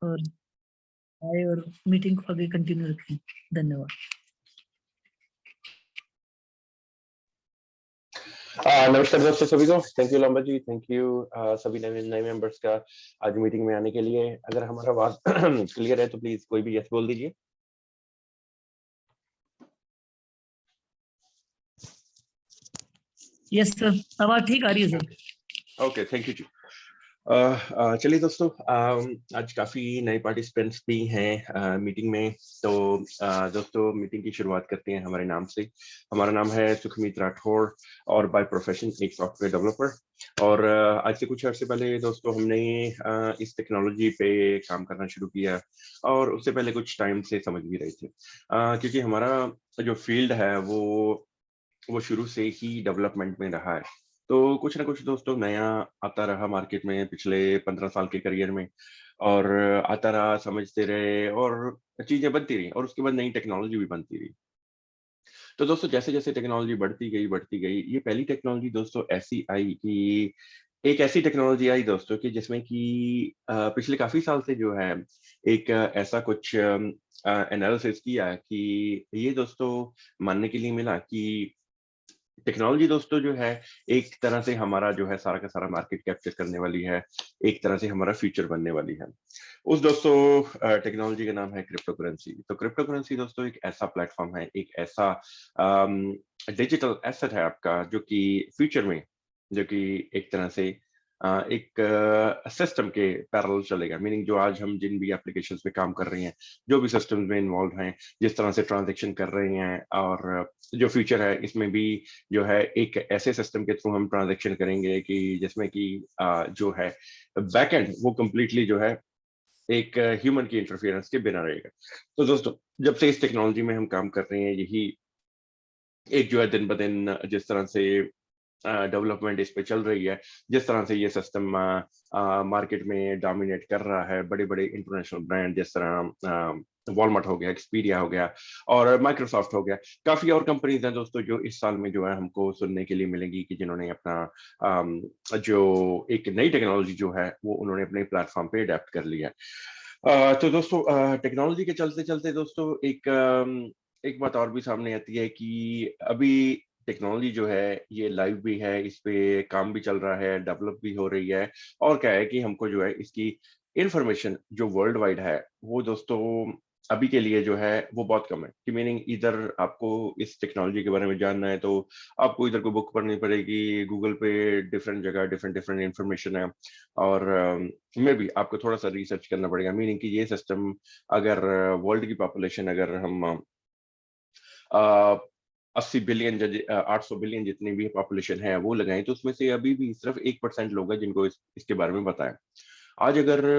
और आए और मीटिंग को आगे कंटिन्यू रखें। धन्यवाद। नमस्कार दोस्तों सभी को। Thank you Lamba ji, thank you सभी नए मेंबर्स का आज मीटिंग में आने के लिए। अगर हमारा आवाज क्लियर है तो प्लीज कोई भी यस बोल दीजिए। यस सर, आवाज ठीक आ रही है सर। ओके, थैंक यू जी। चलिए दोस्तों, आज काफी नए पार्टिसिपेंट्स भी हैं मीटिंग में, तो दोस्तों मीटिंग की शुरुआत करते हैं हमारे नाम से। हमारा नाम है सुखमीत राठौड़ और बाय प्रोफेशन एक सॉफ्टवेयर डेवलपर। और आज से कुछ अर्से पहले दोस्तों हमने इस टेक्नोलॉजी पे काम करना शुरू किया, और उससे पहले कुछ टाइम से समझ भी रहे थे, क्योंकि हमारा जो फील्ड है वो शुरू से ही डेवलपमेंट में रहा है। तो कुछ ना कुछ दोस्तों नया आता रहा मार्केट में पिछले 15 साल के करियर में, और आता रहा, समझते रहे और चीजें बनती रही, और उसके बाद नई टेक्नोलॉजी भी बनती रही। तो दोस्तों जैसे जैसे टेक्नोलॉजी बढ़ती गई, ये पहली टेक्नोलॉजी दोस्तों ऐसी आई कि एक ऐसी टेक्नोलॉजी आई दोस्तों कि जिसमें कि पिछले काफी साल से जो है एक ऐसा कुछ एनालिसिस किया कि ये दोस्तों मानने के लिए मिला कि टेक्नोलॉजी दोस्तों जो है एक तरह से हमारा जो है सारा का सारा मार्केट कैप्चर करने वाली है, एक तरह से हमारा फ्यूचर बनने वाली है। उस दोस्तों टेक्नोलॉजी का नाम है क्रिप्टो करेंसी। तो क्रिप्टो करेंसी दोस्तों एक ऐसा प्लेटफॉर्म है, एक ऐसा डिजिटल एसेट है आपका, जो कि फ्यूचर में, जो कि एक तरह से एक सिस्टम के पैरेलल चलेगा। मीनिंग जो आज हम जिन भी एप्लीकेशंस पे काम कर रहे हैं, जो भी सिस्टम्स में इन्वॉल्व हैं, जिस तरह से ट्रांजैक्शन कर रहे हैं, और जो फ्यूचर है इसमें भी जो है एक ऐसे सिस्टम के थ्रू हम ट्रांजैक्शन करेंगे कि जिसमें कि जो है बैकएंड वो कंप्लीटली जो है एक ह्यूमन की इंटरफेरेंस के बिना रहेगा। तो दोस्तों जब से इस टेक्नोलॉजी में हम काम कर रहे हैं, यही एक जो है दिन ब दिन जिस तरह से डेवलपमेंट इस पे चल रही है, जिस तरह से ये सिस्टम मार्केट में डोमिनेट कर रहा है, बड़े बड़े इंटरनेशनल ब्रांड जिस तरह वॉलमार्ट हो गया, एक्सपीडिया हो गया, और माइक्रोसॉफ्ट हो गया, काफी और कंपनीज हैं दोस्तों जो इस साल में जो है हमको सुनने के लिए मिलेंगी कि जिन्होंने अपना जो एक नई टेक्नोलॉजी जो है वो उन्होंने अपने प्लेटफॉर्म पे अडेप्ट कर लिया है। तो दोस्तों टेक्नोलॉजी के चलते चलते दोस्तों एक बात और भी सामने आती है कि अभी टेक्नोलॉजी जो है ये लाइव भी है, इस पे काम भी चल रहा है, डेवलप भी हो रही है, और क्या है कि हमको जो है इसकी इंफॉर्मेशन जो वर्ल्ड वाइड है वो दोस्तों अभी के लिए जो है वो बहुत कम है। कि मीनिंग इधर आपको इस टेक्नोलॉजी के बारे में जानना है तो आपको इधर को बुक पढ़नी पड़ेगी, गूगल पे डिफरेंट जगह डिफरेंट डिफरेंट इंफॉर्मेशन है, और मे भी आपको थोड़ा सा रिसर्च करना पड़ेगा। मीनिंग कि ये सिस्टम अगर वर्ल्ड की पॉपुलेशन अगर हम 80 बिलियन 800 बिलियन जितनी भी पॉपुलेशन है वो लगाएं, तो उसमें से अभी भी सिर्फ 1% लोग हैं जिनको इसके बारे में पता है। आज अगर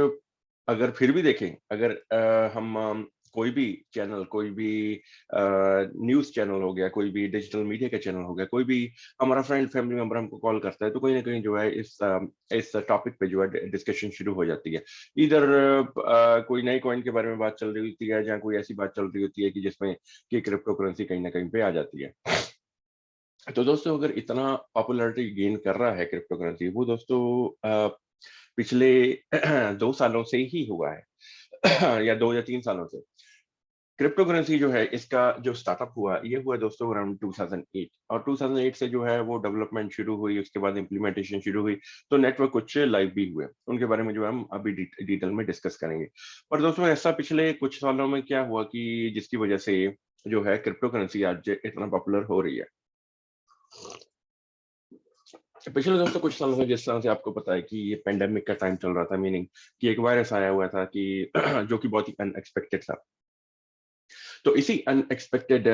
अगर फिर भी देखें, अगर हम कोई भी चैनल, कोई भी न्यूज चैनल हो गया, कोई भी डिजिटल मीडिया का चैनल हो गया, कोई भी हमारा फ्रेंड फैमिली मेंबर हमको कॉल करता है, तो कहीं ना कहीं जो है इस टॉपिक पे जो है डिस्कशन शुरू हो जाती है। इधर कोई नई कॉइन के बारे में बात चल रही होती है, जहाँ कोई ऐसी बात चल रही होती है कि जिसमें कि क्रिप्टो करेंसी कहीं ना कहीं पे आ जाती है। तो दोस्तों अगर इतना पॉपुलैरिटी गेन कर रहा है क्रिप्टो करेंसी, वो दोस्तों पिछले 2 सालों से ही हुआ है या 2 या 3 सालों से। क्रिप्टो करेंसी जो है इसका जो स्टार्टअप हुआ, ये हुआ दोस्तों अराउंड 2008, और 2008 से जो है वो डेवलपमेंट शुरू हुई, उसके बाद इम्प्लीमेंटेशन शुरू हुई, तो नेटवर्क कुछ लाइव भी हुए, उनके बारे में जो हम अभी डिटेल में डिस्कस करेंगे। पर दोस्तों ऐसा पिछले कुछ सालों में क्या हुआ कि जिसकी वजह से जो है क्रिप्टो करेंसी आज इतना पॉपुलर हो रही है। पिछले दोस्तों कुछ सालों में जिस तरह से आपको पता है कि ये पेंडेमिक का टाइम चल रहा था, मीनिंग कि एक वायरस आया हुआ था कि जो कि बहुत ही अनएक्सपेक्टेड था। तो इसी अनएक्सपेक्टेड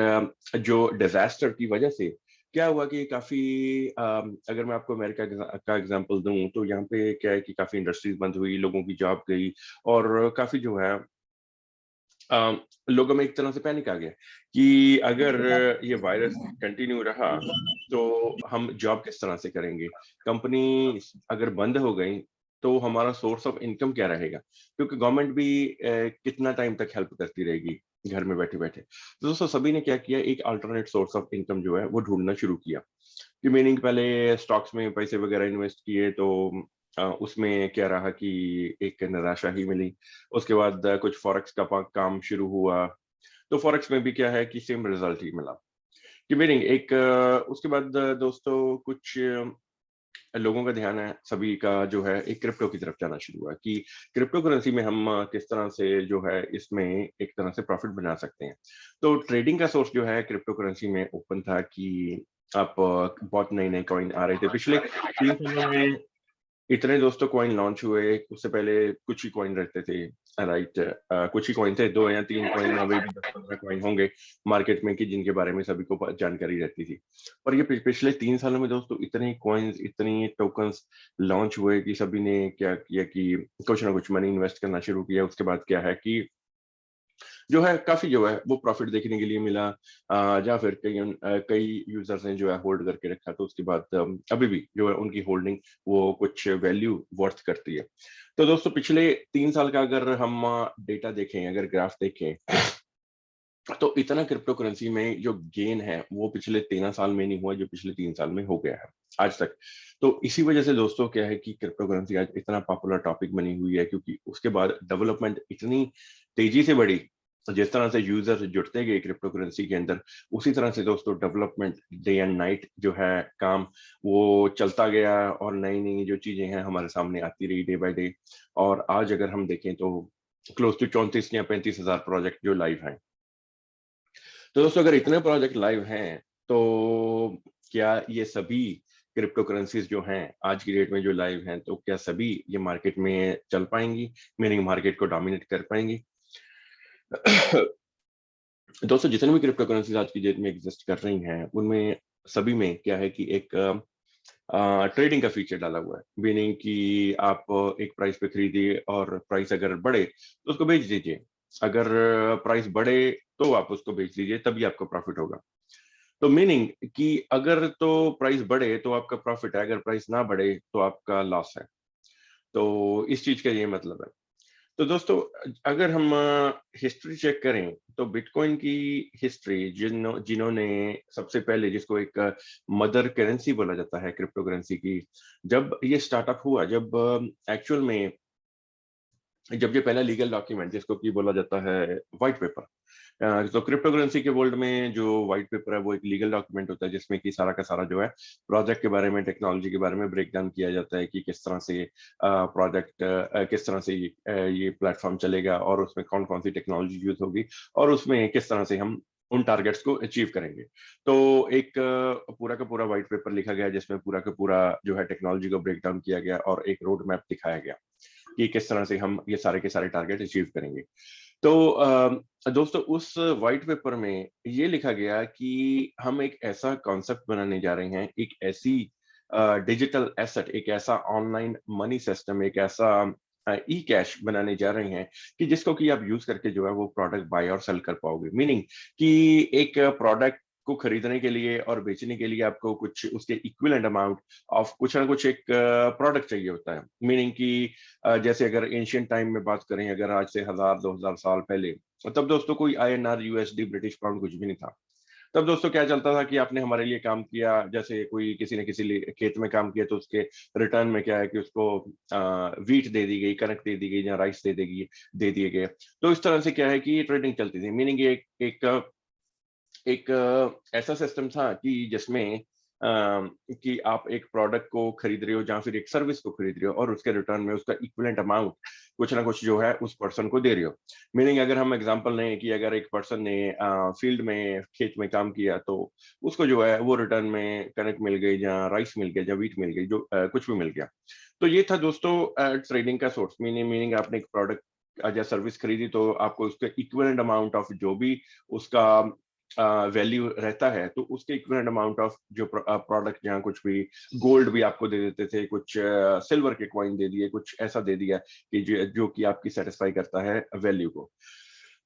जो डिजास्टर की वजह से क्या हुआ कि काफी अगर मैं आपको अमेरिका का एग्जांपल दूं, तो यहाँ पे क्या है कि काफी इंडस्ट्रीज बंद हुई, लोगों की जॉब गई, और काफी जो है लोगों में एक तरह से पैनिक आ गया कि अगर ये वायरस कंटिन्यू रहा तो हम जॉब किस तरह से करेंगे, कंपनी अगर बंद हो गई तो हमारा सोर्स ऑफ इनकम क्या रहेगा, क्योंकि गवर्नमेंट भी कितना टाइम तक हेल्प करती रहेगी घर में बैठे बैठे। तो दोस्तों सभी ने क्या किया, एक अल्टरनेट सोर्स ऑफ इनकम जो है वो ढूंढना शुरू किया। कि मीनिंग पहले स्टॉक्स में पैसे वगैरह इन्वेस्ट किए, तो उसमें क्या रहा कि एक निराशा ही मिली। उसके बाद कुछ फॉरेक्स का काम शुरू हुआ, तो फॉरेक्स में भी क्या है कि सेम रिजल्ट ही मिला। कि मीनिंग एक उसके बाद दोस्तों कुछ लोगों का ध्यान है, सभी का जो है एक क्रिप्टो की तरफ जाना शुरू हुआ कि क्रिप्टो करेंसी में हम किस तरह से जो है इसमें एक तरह से प्रॉफिट बना सकते हैं। तो ट्रेडिंग का सोर्स जो है क्रिप्टो करेंसी में ओपन था कि आप बहुत नए-नए कॉइन आ रहे थे। पिछले 3 सालों में इतने दोस्तों कॉइन लॉन्च हुए, उससे पहले कुछ ही कॉइन रहते थे, राइट? कुछ ही कॉइन थे, 2 या 3 कॉइन, अभी भी 10-15 कॉइन होंगे मार्केट में कि जिनके बारे में सभी को जानकारी रहती थी। और ये पिछले 3 सालों में दोस्तों इतने कॉइन्स, इतनी टोकन्स लॉन्च हुए कि सभी ने क्या किया कि कुछ ना कुछ मनी इन्वेस्ट करना शुरू किया। उसके बाद क्या है कि जो है काफ़ी जो है वो प्रॉफ़िट देखने के लिए मिला, या फिर कई यूज़र्स ने जो है होल्ड करके रखा, तो उसके बाद अभी भी जो है उनकी होल्डिंग वो कुछ वैल्यू वर्थ करती है। तो दोस्तों पिछले 3 साल का अगर हम डेटा देखें, अगर ग्राफ देखें, तो इतना क्रिप्टो करेंसी में जो गेन है वो पिछले 13 साल में नहीं हुआ जो पिछले 3 साल में हो गया है आज तक। तो इसी वजह से दोस्तों क्या है कि क्रिप्टो करेंसी आज इतना पॉपुलर टॉपिक बनी हुई है, क्योंकि उसके बाद डेवलपमेंट इतनी तेजी से बढ़ी। जिस तरह से यूजर जुड़ते गए क्रिप्टो करेंसी के अंदर, उसी तरह से दोस्तों डेवलपमेंट डे एंड नाइट जो है काम वो चलता गया, और नई नई जो चीजें हैं हमारे सामने आती रही डे बाय डे। और आज अगर हम देखें तो क्लोज टू 34 या 35,000 प्रोजेक्ट जो लाइव हैं। तो दोस्तों अगर इतने प्रोजेक्ट लाइव हैं, तो क्या ये सभी क्रिप्टो करेंसीज जो हैं आज की डेट में जो लाइव हैं, तो क्या सभी ये मार्केट में चल पाएंगी, मीनिंग मार्केट को डोमिनेट कर पाएंगी? दोस्तों जितने भी क्रिप्टो करेंसीज आज की डेट में एग्जिस्ट कर रही हैं, उनमें सभी में क्या है कि एक ट्रेडिंग का फीचर डाला हुआ है, मीनिंग कि आप एक प्राइस पे खरीदिए और प्राइस अगर बढ़े तो उसको बेच दीजिए। अगर प्राइस बढ़े तो आप उसको बेच दीजिए, तभी आपको प्रॉफिट होगा। तो मीनिंग कि अगर तो प्राइस बढ़े तो आपका प्रॉफिट है, अगर प्राइस ना बढ़े तो आपका लॉस है। तो इस चीज का ये मतलब है। तो दोस्तों अगर हम हिस्ट्री चेक करें, तो बिटकॉइन की हिस्ट्री जिन्होंने सबसे पहले, जिसको एक मदर करेंसी बोला जाता है क्रिप्टो करेंसी की, जब ये स्टार्टअप हुआ, जब एक्चुअल में जब ये पहला लीगल डॉक्यूमेंट जिसको कि बोला जाता है व्हाइट पेपर, तो क्रिप्टो करेंसी के वर्ल्ड में जो व्हाइट पेपर है वो एक लीगल डॉक्यूमेंट होता है, जिसमें कि सारा का सारा जो है प्रोजेक्ट के बारे में, टेक्नोलॉजी के बारे में ब्रेक डाउन किया जाता है कि किस तरह से प्रोजेक्ट, किस तरह से ये प्लेटफॉर्म चलेगा, और उसमें कौन कौन सी टेक्नोलॉजी यूज होगी, और उसमें किस तरह से हम उन टारगेट्स को अचीव करेंगे। तो एक पूरा का पूरा व्हाइट पेपर लिखा गया, जिसमें पूरा का पूरा जो है टेक्नोलॉजी को ब्रेक डाउन किया गया, और एक रोड मैप दिखाया गया कि किस तरह से हम ये सारे के सारे टारगेट अचीव करेंगे। तो दोस्तों उस व्हाइट पेपर में ये लिखा गया कि हम एक ऐसा कॉन्सेप्ट बनाने जा रहे हैं, एक ऐसी डिजिटल एसेट, एक ऐसा ऑनलाइन मनी सिस्टम, एक ऐसा ई कैश बनाने जा रहे हैं कि जिसको कि आप यूज करके जो है वो प्रोडक्ट बाय और सेल कर पाओगे। मीनिंग कि एक प्रोडक्ट को खरीदने के लिए और बेचने के लिए आपको कुछ उसके इक्विवेलेंट अमाउंट ऑफ कुछ ना कुछ एक प्रोडक्ट चाहिए होता है। मीनिंग कि जैसे अगर एंशियंट टाइम में बात करें, अगर आज से 1000-2000 साल पहले, तब दोस्तों कोई INR, USD, ब्रिटिश पाउंड कुछ भी नहीं था। तब दोस्तों क्या चलता था कि आपने हमारे लिए काम किया, जैसे कोई किसी ने किसी लिए खेत में काम किया, तो उसके रिटर्न में क्या है कि उसको वीट दे दी गई, कनक दे दी गई, या राइस दे दिए गए। तो इस तरह से क्या है कि ट्रेडिंग चलती थी। मीनिंग ये एक ऐसा सिस्टम था कि जिसमें कि आप एक प्रोडक्ट को खरीद रहे हो, या फिर एक सर्विस को खरीद रहे हो, और उसके रिटर्न में उसका इक्विवेलेंट अमाउंट कुछ ना कुछ जो है उस पर्सन को दे रहे हो। मीनिंग अगर हम एग्जांपल लें कि अगर एक पर्सन ने फील्ड में, खेत में काम किया, तो उसको जो है वो रिटर्न में कनक मिल गई, या राइस मिल गया, या व्हीट मिल गई, जो कुछ भी मिल गया। तो ये था दोस्तों ट्रेडिंग का सोर्स। मीनिंग आपने एक प्रोडक्ट या सर्विस खरीदी, तो आपको उसके इक्विवेलेंट अमाउंट ऑफ जो भी उसका वैल्यू रहता है, तो उसके इक्विवेलेंट अमाउंट ऑफ जो प्रोडक्ट, जहाँ कुछ भी गोल्ड भी आपको दे देते थे, कुछ सिल्वर के कॉइन दे दिए, कुछ ऐसा दे दिया कि जो कि आपकी सेटिस्फाई करता है वैल्यू को।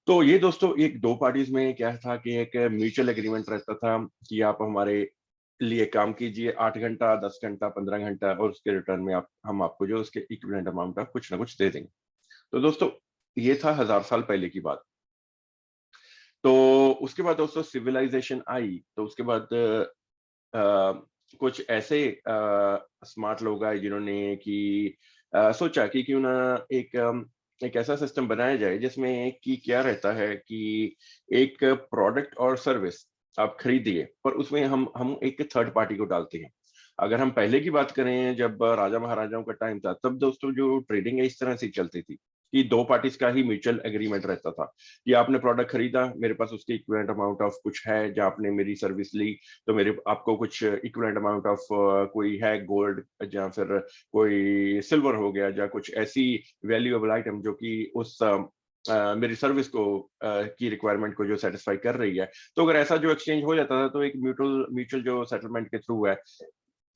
तो ये दोस्तों एक दो पार्टीज में क्या था कि एक म्यूचुअल एग्रीमेंट रहता था कि आप हमारे लिए काम कीजिए 8 घंटा, 10 घंटा, 15 घंटा, और उसके रिटर्न में हम आपको जो उसके इक्विवेलेंट अमाउंट ऑफ कुछ ना कुछ दे देंगे। तो दोस्तों ये था 1000 साल पहले की बात। तो उसके बाद दोस्तों सिविलाइजेशन आई, तो उसके बाद कुछ ऐसे स्मार्ट लोग आए जिन्होंने कि सोचा कि क्यों ना एक ऐसा सिस्टम बनाया जाए जिसमें कि क्या रहता है कि एक प्रोडक्ट और सर्विस आप खरीदिए, पर उसमें हम एक थर्ड पार्टी को डालते हैं। अगर हम पहले की बात करें, जब राजा महाराजाओं का टाइम था, तब दोस्तों जो ट्रेडिंग है इस तरह से चलती थी कि 2 पार्टीज का ही म्यूचुअल एग्रीमेंट रहता था कि आपने प्रोडक्ट खरीदा, मेरे पास उसकी इक्विवेलेंट अमाउंट ऑफ कुछ है, या आपने मेरी सर्विस ली तो मेरे आपको कुछ इक्विवेलेंट अमाउंट ऑफ कोई है गोल्ड, या फिर कोई सिल्वर हो गया, या कुछ ऐसी वैल्यूएबल आइटम जो कि उस मेरी सर्विस को की रिक्वायरमेंट को जो सेटिस्फाई कर रही है। तो अगर ऐसा जो एक्सचेंज हो जाता था, तो एक म्यूचुअल म्यूचुअल जो सेटलमेंट के थ्रू है,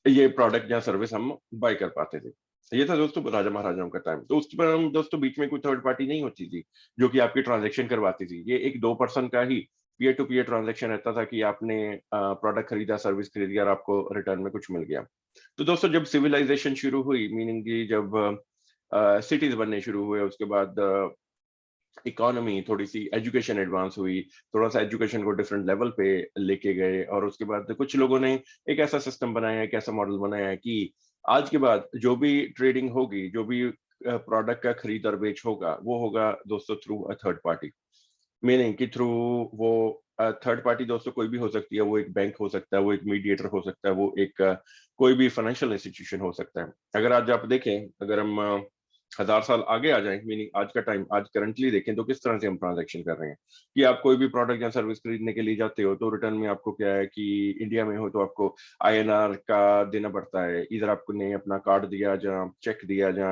ये प्रोडक्ट या सर्विस हम बाय कर पाते थे। ये था दोस्तों राजा महाराजाओं का टाइम। तो उसके बाद हम दोस्तों बीच में कोई थर्ड पार्टी नहीं होती थी, जो कि आपकी ट्रांजैक्शन करवाती थी। ये एक 2 पर्सन का ही पीयर टू पीयर ट्रांजैक्शन रहता था कि आपने प्रोडक्ट खरीदा, सर्विस खरीदी और आपको रिटर्न में कुछ मिल गया। तो दोस्तों जब सिविलाइजेशन शुरू हुई, मीनिंग कि जब सिटीज़ बनने शुरू हुए, उसके बाद इकोनॉमी थोड़ी-सी एजुकेशन एडवांस हुई, थोड़ा-सा एजुकेशन को डिफरेंट लेवल पे लेके गए, और उसके बाद कुछ लोगों ने एक ऐसा सिस्टम बनाया, एक ऐसा मॉडल बनाया है कि आज के बाद जो भी ट्रेडिंग होगी, जो भी प्रोडक्ट का खरीद और बेच होगा, वो होगा दोस्तों through a third party. Meaning कि थ्रू वो थर्ड पार्टी दोस्तों कोई भी हो सकती है, वो एक बैंक हो सकता है, वो एक मीडिएटर हो सकता है, वो एक कोई भी फाइनेंशियल इंस्टीट्यूशन हो सकता है। अगर आज आप देखें, अगर हम 1000 साल आगे आ जाएँ, मीनिंग आज का टाइम, आज करंटली देखें तो किस तरह से हम ट्रांज़ैक्शन कर रहे हैं, कि आप कोई भी प्रोडक्ट या सर्विस खरीदने के लिए जाते हो, तो रिटर्न में आपको क्या है कि इंडिया में हो तो आपको आईएनआर का देना पड़ता है। इधर आपने अपना कार्ड दिया, या चेक दिया, या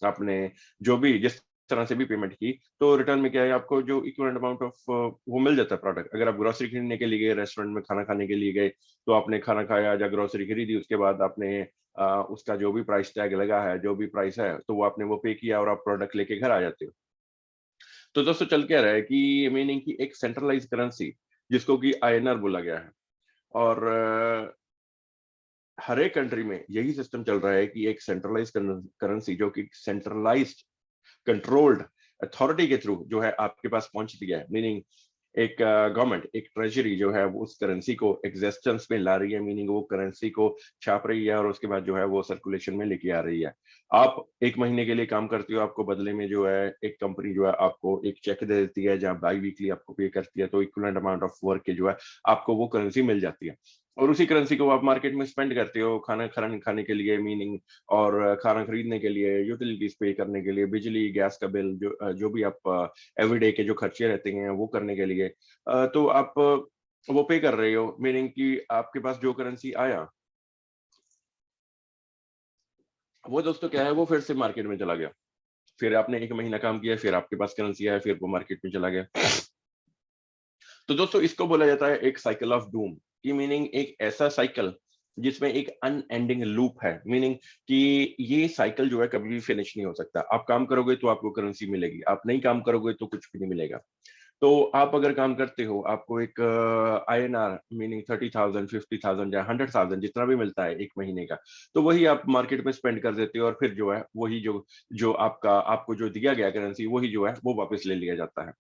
आपने जो भी जिस तरह से भी पेमेंट की, तो रिटर्न में क्या है, आपको जो इक्विवेलेंट अमाउंट ऑफ वो मिल जाता है प्रोडक्ट। अगर आप ग्रोसरी खरीदने के लिए गए, रेस्टोरेंट में खाना खाने के लिए गए, तो आपने खाना खाया या ग्रोसरी खरीदी, उसके बाद आपने उसका जो भी प्राइस टैग लगा है, जो भी प्राइस है, तो वो आपने वो पे किया और आप प्रोडक्ट लेके घर आ जाते हो। तो दोस्तों चल क्या रहा है कि मीनिंग की एक सेंट्रलाइज़्ड करेंसी, जिसको कि आईएनआर बोला गया है, और हर एक कंट्री में यही सिस्टम चल रहा है कि एक सेंट्रलाइज़्ड करेंसी जो कि सेंट्रलाइज़्ड कंट्रोल्ड अथॉरिटी के थ्रू जो है आपके पास पहुंचती है। मीनिंग एक गवर्नमेंट, एक ट्रेजरी जो है वो उस करेंसी को एग्जिस्टेंस में ला रही है, मीनिंग वो करेंसी को छाप रही है, और उसके बाद जो है वो सर्कुलेशन में लेके आ रही है। आप 1 महीने के लिए काम करते हो, आपको बदले में जो है एक कंपनी जो है आपको एक चेक दे देती है, जहाँ बाई वीकली आपको पे करती है, तो इक्विवेलेंट अमाउंट ऑफ वर्क के जो है आपको वो करेंसी मिल जाती है। और उसी करेंसी को आप मार्केट में स्पेंड करते हो, खाना खाना खाने के लिए, मीनिंग और खाना खरीदने के लिए, यूटिलिटीज़ पे करने के लिए, बिजली, गैस का बिल, जो भी आप एवरीडे के जो खर्चे रहते हैं वो करने के लिए, तो आप वो पे कर रहे हो, मीनिंग कि आपके पास जो करेंसी आया, वो दोस्तों क्या है, वो फिर से मार्केट में चला गया। फिर आपने 1 महीना काम किया, फिर आपके पास करेंसी आया, फिर वो मार्केट में चला गया। तो दोस्तों इसको बोला जाता है एक साइकिल ऑफ डूम, की मीनिंग एक ऐसा साइकिल जिसमें एक अनएंडिंग लूप है, मीनिंग कि ये साइकिल जो है कभी भी फिनिश नहीं हो सकता। आप काम करोगे तो आपको करेंसी मिलेगी, आप नहीं काम करोगे तो कुछ भी नहीं मिलेगा। तो आप अगर काम करते हो, आपको एक आईएनआर मीनिंग 30,000, 50,000 या 100,000 जितना भी मिलता है 1 महीने का, तो वही आप मार्केट में स्पेंड कर देते हो, और फिर जो है वही जो जो आपका आपको जो दिया गया करेंसी, वही जो है वो वापस ले लिया जाता है।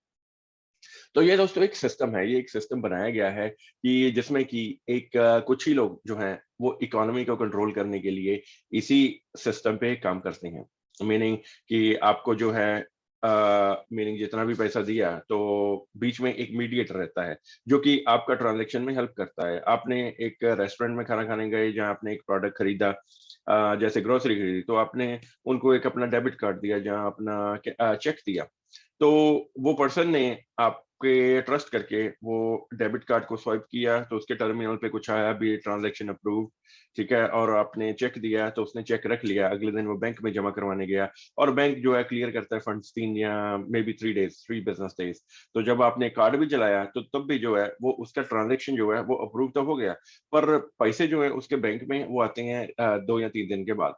तो ये दोस्तों एक सिस्टम है, ये एक सिस्टम बनाया गया है कि जिसमें कि एक कुछ ही लोग जो हैं वो इकोनॉमी को कंट्रोल करने के लिए इसी सिस्टम पे काम करते हैं। मीनिंग कि आपको जो है मीनिंग जितना भी पैसा दिया, तो बीच में एक मीडिएटर रहता है, जो कि आपका ट्रांज़ैक्शन में हेल्प करता है। आपने एक रेस्टोरेंट में खाना खाने गए, जहाँ आपने एक प्रोडक्ट खरीदा, जैसे ग्रोसरी खरीदी, तो आपने उनको एक अपना डेबिट कार्ड दिया, जहाँ अपना चेक दिया। तो वो पर्सन ने आपके ट्रस्ट करके वो डेबिट कार्ड को स्वाइप किया, तो उसके टर्मिनल पे कुछ आया भी ट्रांजैक्शन अप्रूव्ड, ठीक है? और आपने चेक दिया, तो उसने चेक रख लिया, अगले दिन वो बैंक में जमा करवाने गया, और बैंक जो है क्लियर करता है फंड्स 3 या may be 3 days, 3 business days. तो जब आपने कार्ड भी चलाया, तो तब भी जो है वो उसका ट्रांजैक्शन जो है वो अप्रूव तो हो गया, पर पैसे जो है उसके बैंक में वो आते हैं 2 या 3 दिन के बाद।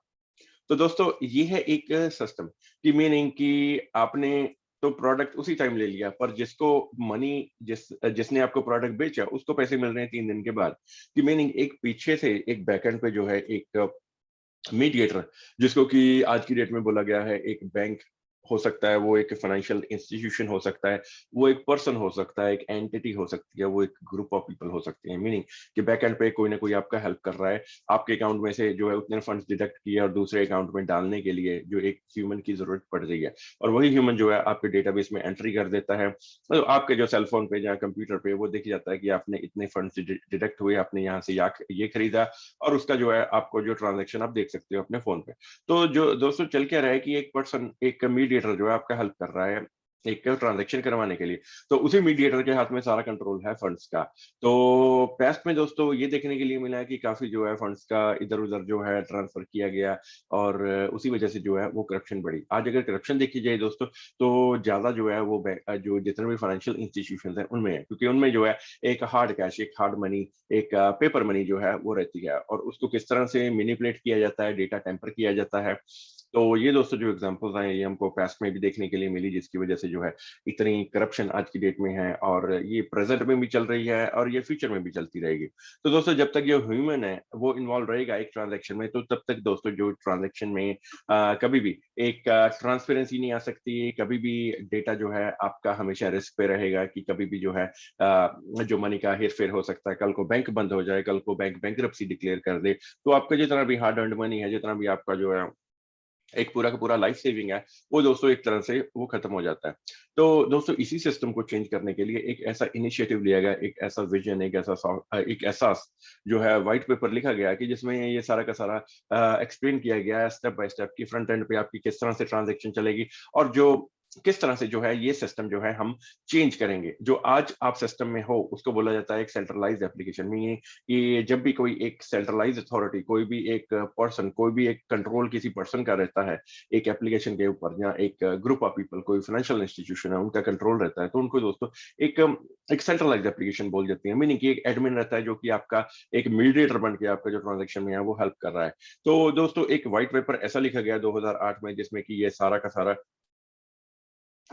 तो दोस्तों ये है एक सिस्टम की मीनिंग कि आपने तो प्रोडक्ट उसी टाइम ले लिया, पर जिसको मनी जिसने आपको प्रोडक्ट बेचा उसको पैसे मिल रहे हैं 3 दिन के बाद, की मीनिंग एक पीछे से एक बैकएंड पे जो है एक मीडिएटर, जिसको कि आज की डेट में बोला गया है एक बैंक हो सकता है, वो एक फाइनेंशियल इंस्टीट्यूशन हो सकता है, वो एक पर्सन हो सकता है, एक एंटिटी हो सकती है, वो एक ग्रुप ऑफ पीपल हो सकते हैं। मीनिंग कि बैक एंड पे कोई ना कोई आपका हेल्प कर रहा है, आपके अकाउंट में से जो है उतने फंड्स डिडक्ट किए और दूसरे अकाउंट में डालने के लिए जो एक ह्यूमन की जरूरत पड़ रही है, और वही ह्यूमन जो है आपके डेटाबेस में एंट्री कर देता है। तो आपके जो सेल फोन पे या कंप्यूटर पे वो दिख जाता है कि आपने इतने फंड्स डिडक्ट हुए, आपने यहाँ से ये खरीदा, और उसका जो है आपको जो ट्रांजेक्शन आप देख सकते हो अपने फोन पे। तो जो दोस्तों चल क्या रहा है कि एक पर्सन, एक मीडिएटर जो है आपका हेल्प कर रहा है एक ट्रांजैक्शन करवाने के लिए, तो उसी मीडिएटर के हाथ में सारा कंट्रोल है फंड्स का। तो पास्ट में दोस्तों ये देखने के लिए मिला है कि काफी जो है फंड्स का इधर उधर जो है ट्रांसफर किया गया, और उसी वजह से जो है वो करप्शन बढ़ी। आज अगर करप्शन देखी जाए दोस्तों, तो ज्यादा जो है वो जो जितने भी फाइनेंशियल इंस्टीट्यूशन है उनमें है, क्योंकि उनमें जो है एक हार्ड कैश, एक हार्ड मनी, एक पेपर मनी जो है वो रहती है, और उसको किस तरह से मैनिपुलेट किया जाता है, डेटा टेम्पर किया जाता है। तो ये दोस्तों जो एग्जांपल्स आए ये हमको पास्ट में भी देखने के लिए मिली, जिसकी वजह से जो है इतनी करप्शन आज की डेट में है, और ये प्रेजेंट में भी चल रही है और ये फ्यूचर में भी चलती रहेगी। तो दोस्तों जब तक ये ह्यूमन है वो इन्वॉल्व रहेगा एक ट्रांजैक्शन में, तो तब तक दोस्तों जो ट्रांजैक्शन में कभी भी एक ट्रांसपेरेंसी नहीं आ सकती, कभी भी डेटा जो है आपका हमेशा रिस्क पे रहेगा, कि कभी भी जो है जो मनी का हेर फेर हो सकता है, कल को बैंक बंद हो जाए, कल को बैंक बैंकरप्सी डिक्लेयर कर दे, तो आपका जितना भी हार्ड अर्न्ड मनी है, जितना भी आपका जो है एक पूरा का पूरा लाइफ सेविंग है, वो दोस्तों एक तरह से वो खत्म हो जाता है। तो दोस्तों इसी सिस्टम को चेंज करने के लिए एक ऐसा इनिशिएटिव लिया गया, एक ऐसा विजन, एक ऐसा जो है व्हाइट पेपर लिखा गया कि जिसमें ये सारा का सारा एक्सप्लेन किया गया है स्टेप बाय स्टेप, की फ्रंट एंड पे आपकी किस तरह से ट्रांजेक्शन चलेगी, और जो किस तरह से जो है ये सिस्टम जो है हम चेंज करेंगे। जो आज आप सिस्टम में हो उसको बोला जाता है एक सेंट्रलाइज्ड एप्लीकेशन। मीनिंग कि जब भी कोई एक सेंट्रलाइज्ड अथॉरिटी, कोई भी एक पर्सन, कोई भी एक कंट्रोल किसी पर्सन का रहता है एक एप्लीकेशन के ऊपर, या एक ग्रुप ऑफ पीपल, कोई फाइनेंशियल इंस्टीट्यूशन है उनका कंट्रोल रहता है, तो उनको दोस्तों एक एक सेंट्रलाइज्ड एप्लीकेशन बोल जाती है। मीनिंग कि एक एडमिन रहता है जो कि आपका एक मीडिएटर बन के आपका जो ट्रांजेक्शन में है वो हेल्प कर रहा है। तो दोस्तों एक व्हाइट पेपर ऐसा लिखा गया 2008 में, जिसमें कि ये सारा का सारा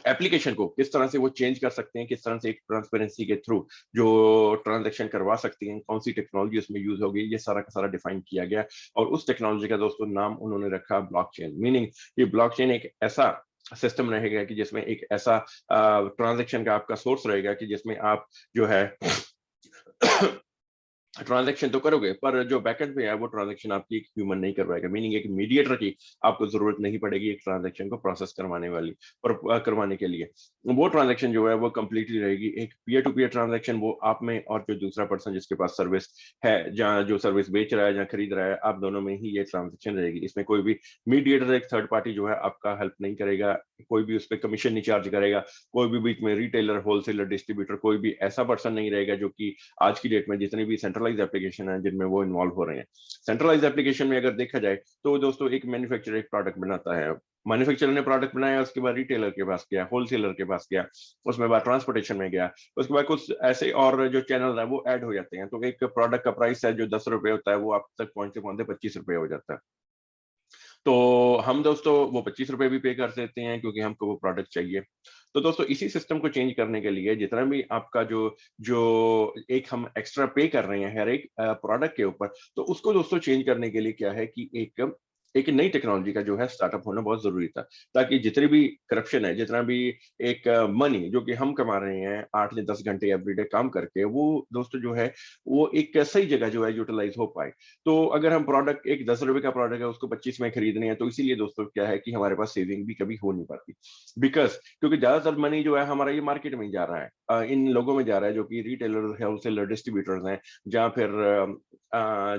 एप्लीकेशन को किस तरह से वो चेंज कर सकते हैं, किस तरह से एक ट्रांसपेरेंसी के थ्रू जो ट्रांजैक्शन करवा सकती हैं, कौन सी टेक्नोलॉजी उसमें यूज होगी, ये सारा का सारा डिफाइन किया गया। और उस टेक्नोलॉजी का दोस्तों नाम उन्होंने रखा ब्लॉकचेन। मीनिंग ये ब्लॉकचेन एक ऐसा सिस्टम रहेगा कि जिसमें एक ऐसा ट्रांजैक्शन का आपका सोर्स रहेगा कि जिसमें आप जो है ट्रांजैक्शन तो करोगे, पर जो बैकएंड पे है वो ट्रांजैक्शन आपकी एक ह्यूमन नहीं करवाएगा। मीनिंग एक मीडिएटर की आपको जरूरत नहीं पड़ेगी एक ट्रांजैक्शन को प्रोसेस करवाने के लिए। वो ट्रांजैक्शन जो है वो कंप्लीटली रहेगी एक पीयर टू पीयर ट्रांजैक्शन, वो आप में और जो दूसरा पर्सन जिसके पास सर्विस है, जहाँ जो सर्विस बेच रहा है, जहाँ खरीद रहा है, आप दोनों में ही ये ट्रांजैक्शन रहेगी। इसमें कोई भी मीडिएटर, एक थर्ड पार्टी जो है आपका हेल्प नहीं करेगा, कोई भी उस पर कमीशन नहीं चार्ज करेगा, कोई भी बीच में रिटेलर, होलसेलर, डिस्ट्रीब्यूटर, कोई भी ऐसा पर्सन नहीं रहेगा, जो कि आज की डेट में जितनी भी सेंट्रलाइज एप्लीकेशन है जिनमें वो इन्वॉल्व हो रहे हैं। सेंट्रलाइज एप्लीकेशन में अगर देखा जाए तो दोस्तों एक मैन्युफैक्चरर एक प्रोडक्ट बनाता है, मैन्युफैक्चरर ने प्रोडक्ट बनाया, उसके बाद रिटेलर के पास गया, होलसेलर के पास गया, उसमें बाद ट्रांसपोर्टेशन में गया, उसके बाद कुछ ऐसे और जो चैनल है वो ऐड हो जाते हैं, तो एक प्रोडक्ट का प्राइस है जो 10 रुपए होता है वो आप तक पहुंचते पहुंचते 25 रुपए हो जाता है। तो हम दोस्तों वो 25 रुपए भी पे कर देते हैं क्योंकि हमको वो प्रोडक्ट चाहिए। तो दोस्तों इसी सिस्टम को चेंज करने के लिए जितना भी आपका जो जो एक हम एक्स्ट्रा पे कर रहे हैं हर एक प्रोडक्ट के ऊपर, तो उसको दोस्तों चेंज करने के लिए क्या है कि एक नई टेक्नोलॉजी का जो है स्टार्टअप होना बहुत जरूरी था, ताकि जितने भी करप्शन है, जितना भी एक मनी जो कि हम कमा रहे हैं 8 या 10 घंटे एवरीडे काम करके, वो दोस्तों जो है वो एक सही जगह जो है यूटिलाइज हो पाए। तो अगर हम प्रोडक्ट एक 10 रुपए का प्रोडक्ट है उसको 25 में खरीदने हैं, तो इसीलिए दोस्तों क्या है कि हमारे पास सेविंग भी कभी हो नहीं पाती, बिकॉज क्योंकि ज्यादातर मनी जो है हमारा ये मार्केट में ही जा रहा है, इन लोगों में जा रहा है जो कि रिटेलर, होलसेलर, डिस्ट्रीब्यूटर्स हैं, जहाँ फिर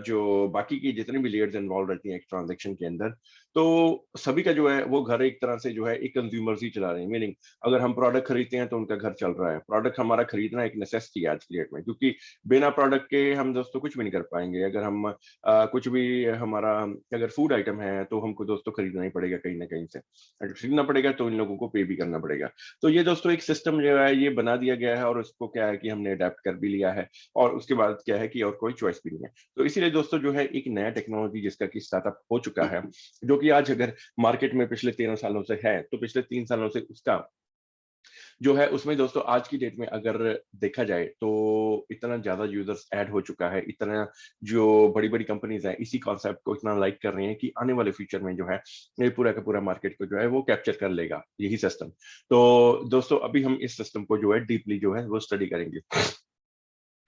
जो बाकी की जितनी भी लेयर्स इन्वॉल्व रहती हैं एक ट्रांजेक्शन के अंदर, तो सभी का जो है वो घर एक तरह से जो है एक कंज्यूमर्स ही चला रहे हैं। मीनिंग अगर हम प्रोडक्ट खरीदते हैं तो उनका घर चल रहा है, प्रोडक्ट हमारा खरीदना एक नेसेसिटी है आज की डेट में, क्योंकि बिना प्रोडक्ट के हम दोस्तों कुछ भी नहीं कर पाएंगे। अगर हम कुछ भी हमारा अगर फूड आइटम है तो हमको दोस्तों खरीदना ही पड़ेगा कहीं ना कहीं से, अगर खरीदना पड़ेगा तो इन लोगों को पे भी करना पड़ेगा। तो ये दोस्तों एक सिस्टम जो है ये बना दिया गया है, और उसको क्या है कि हमने अडेप्ट कर भी लिया है, और उसके बाद क्या है कि और कोई चॉइस भी नहीं है। तो इसीलिए दोस्तों जो है एक नया टेक्नोलॉजी जिसका कि स्टार्टअप हो चुका है, जो कि आज अगर मार्केट में पिछले 13 सालों से है, तो पिछले 3 सालों से उसका जो है उसमें दोस्तों आज की डेट में अगर देखा जाए तो इतना ज्यादा यूजर्स ऐड हो चुका है, इतना जो बड़ी बड़ी कंपनीज हैं इसी कॉन्सेप्ट को इतना लाइक कर रही हैं कि आने वाले फ्यूचर में जो है ये पूरा का पूरा मार्केट को जो है वो कैप्चर कर लेगा यही सिस्टम। तो दोस्तों अभी हम इस सिस्टम को जो है डीपली जो है वो स्टडी करेंगे।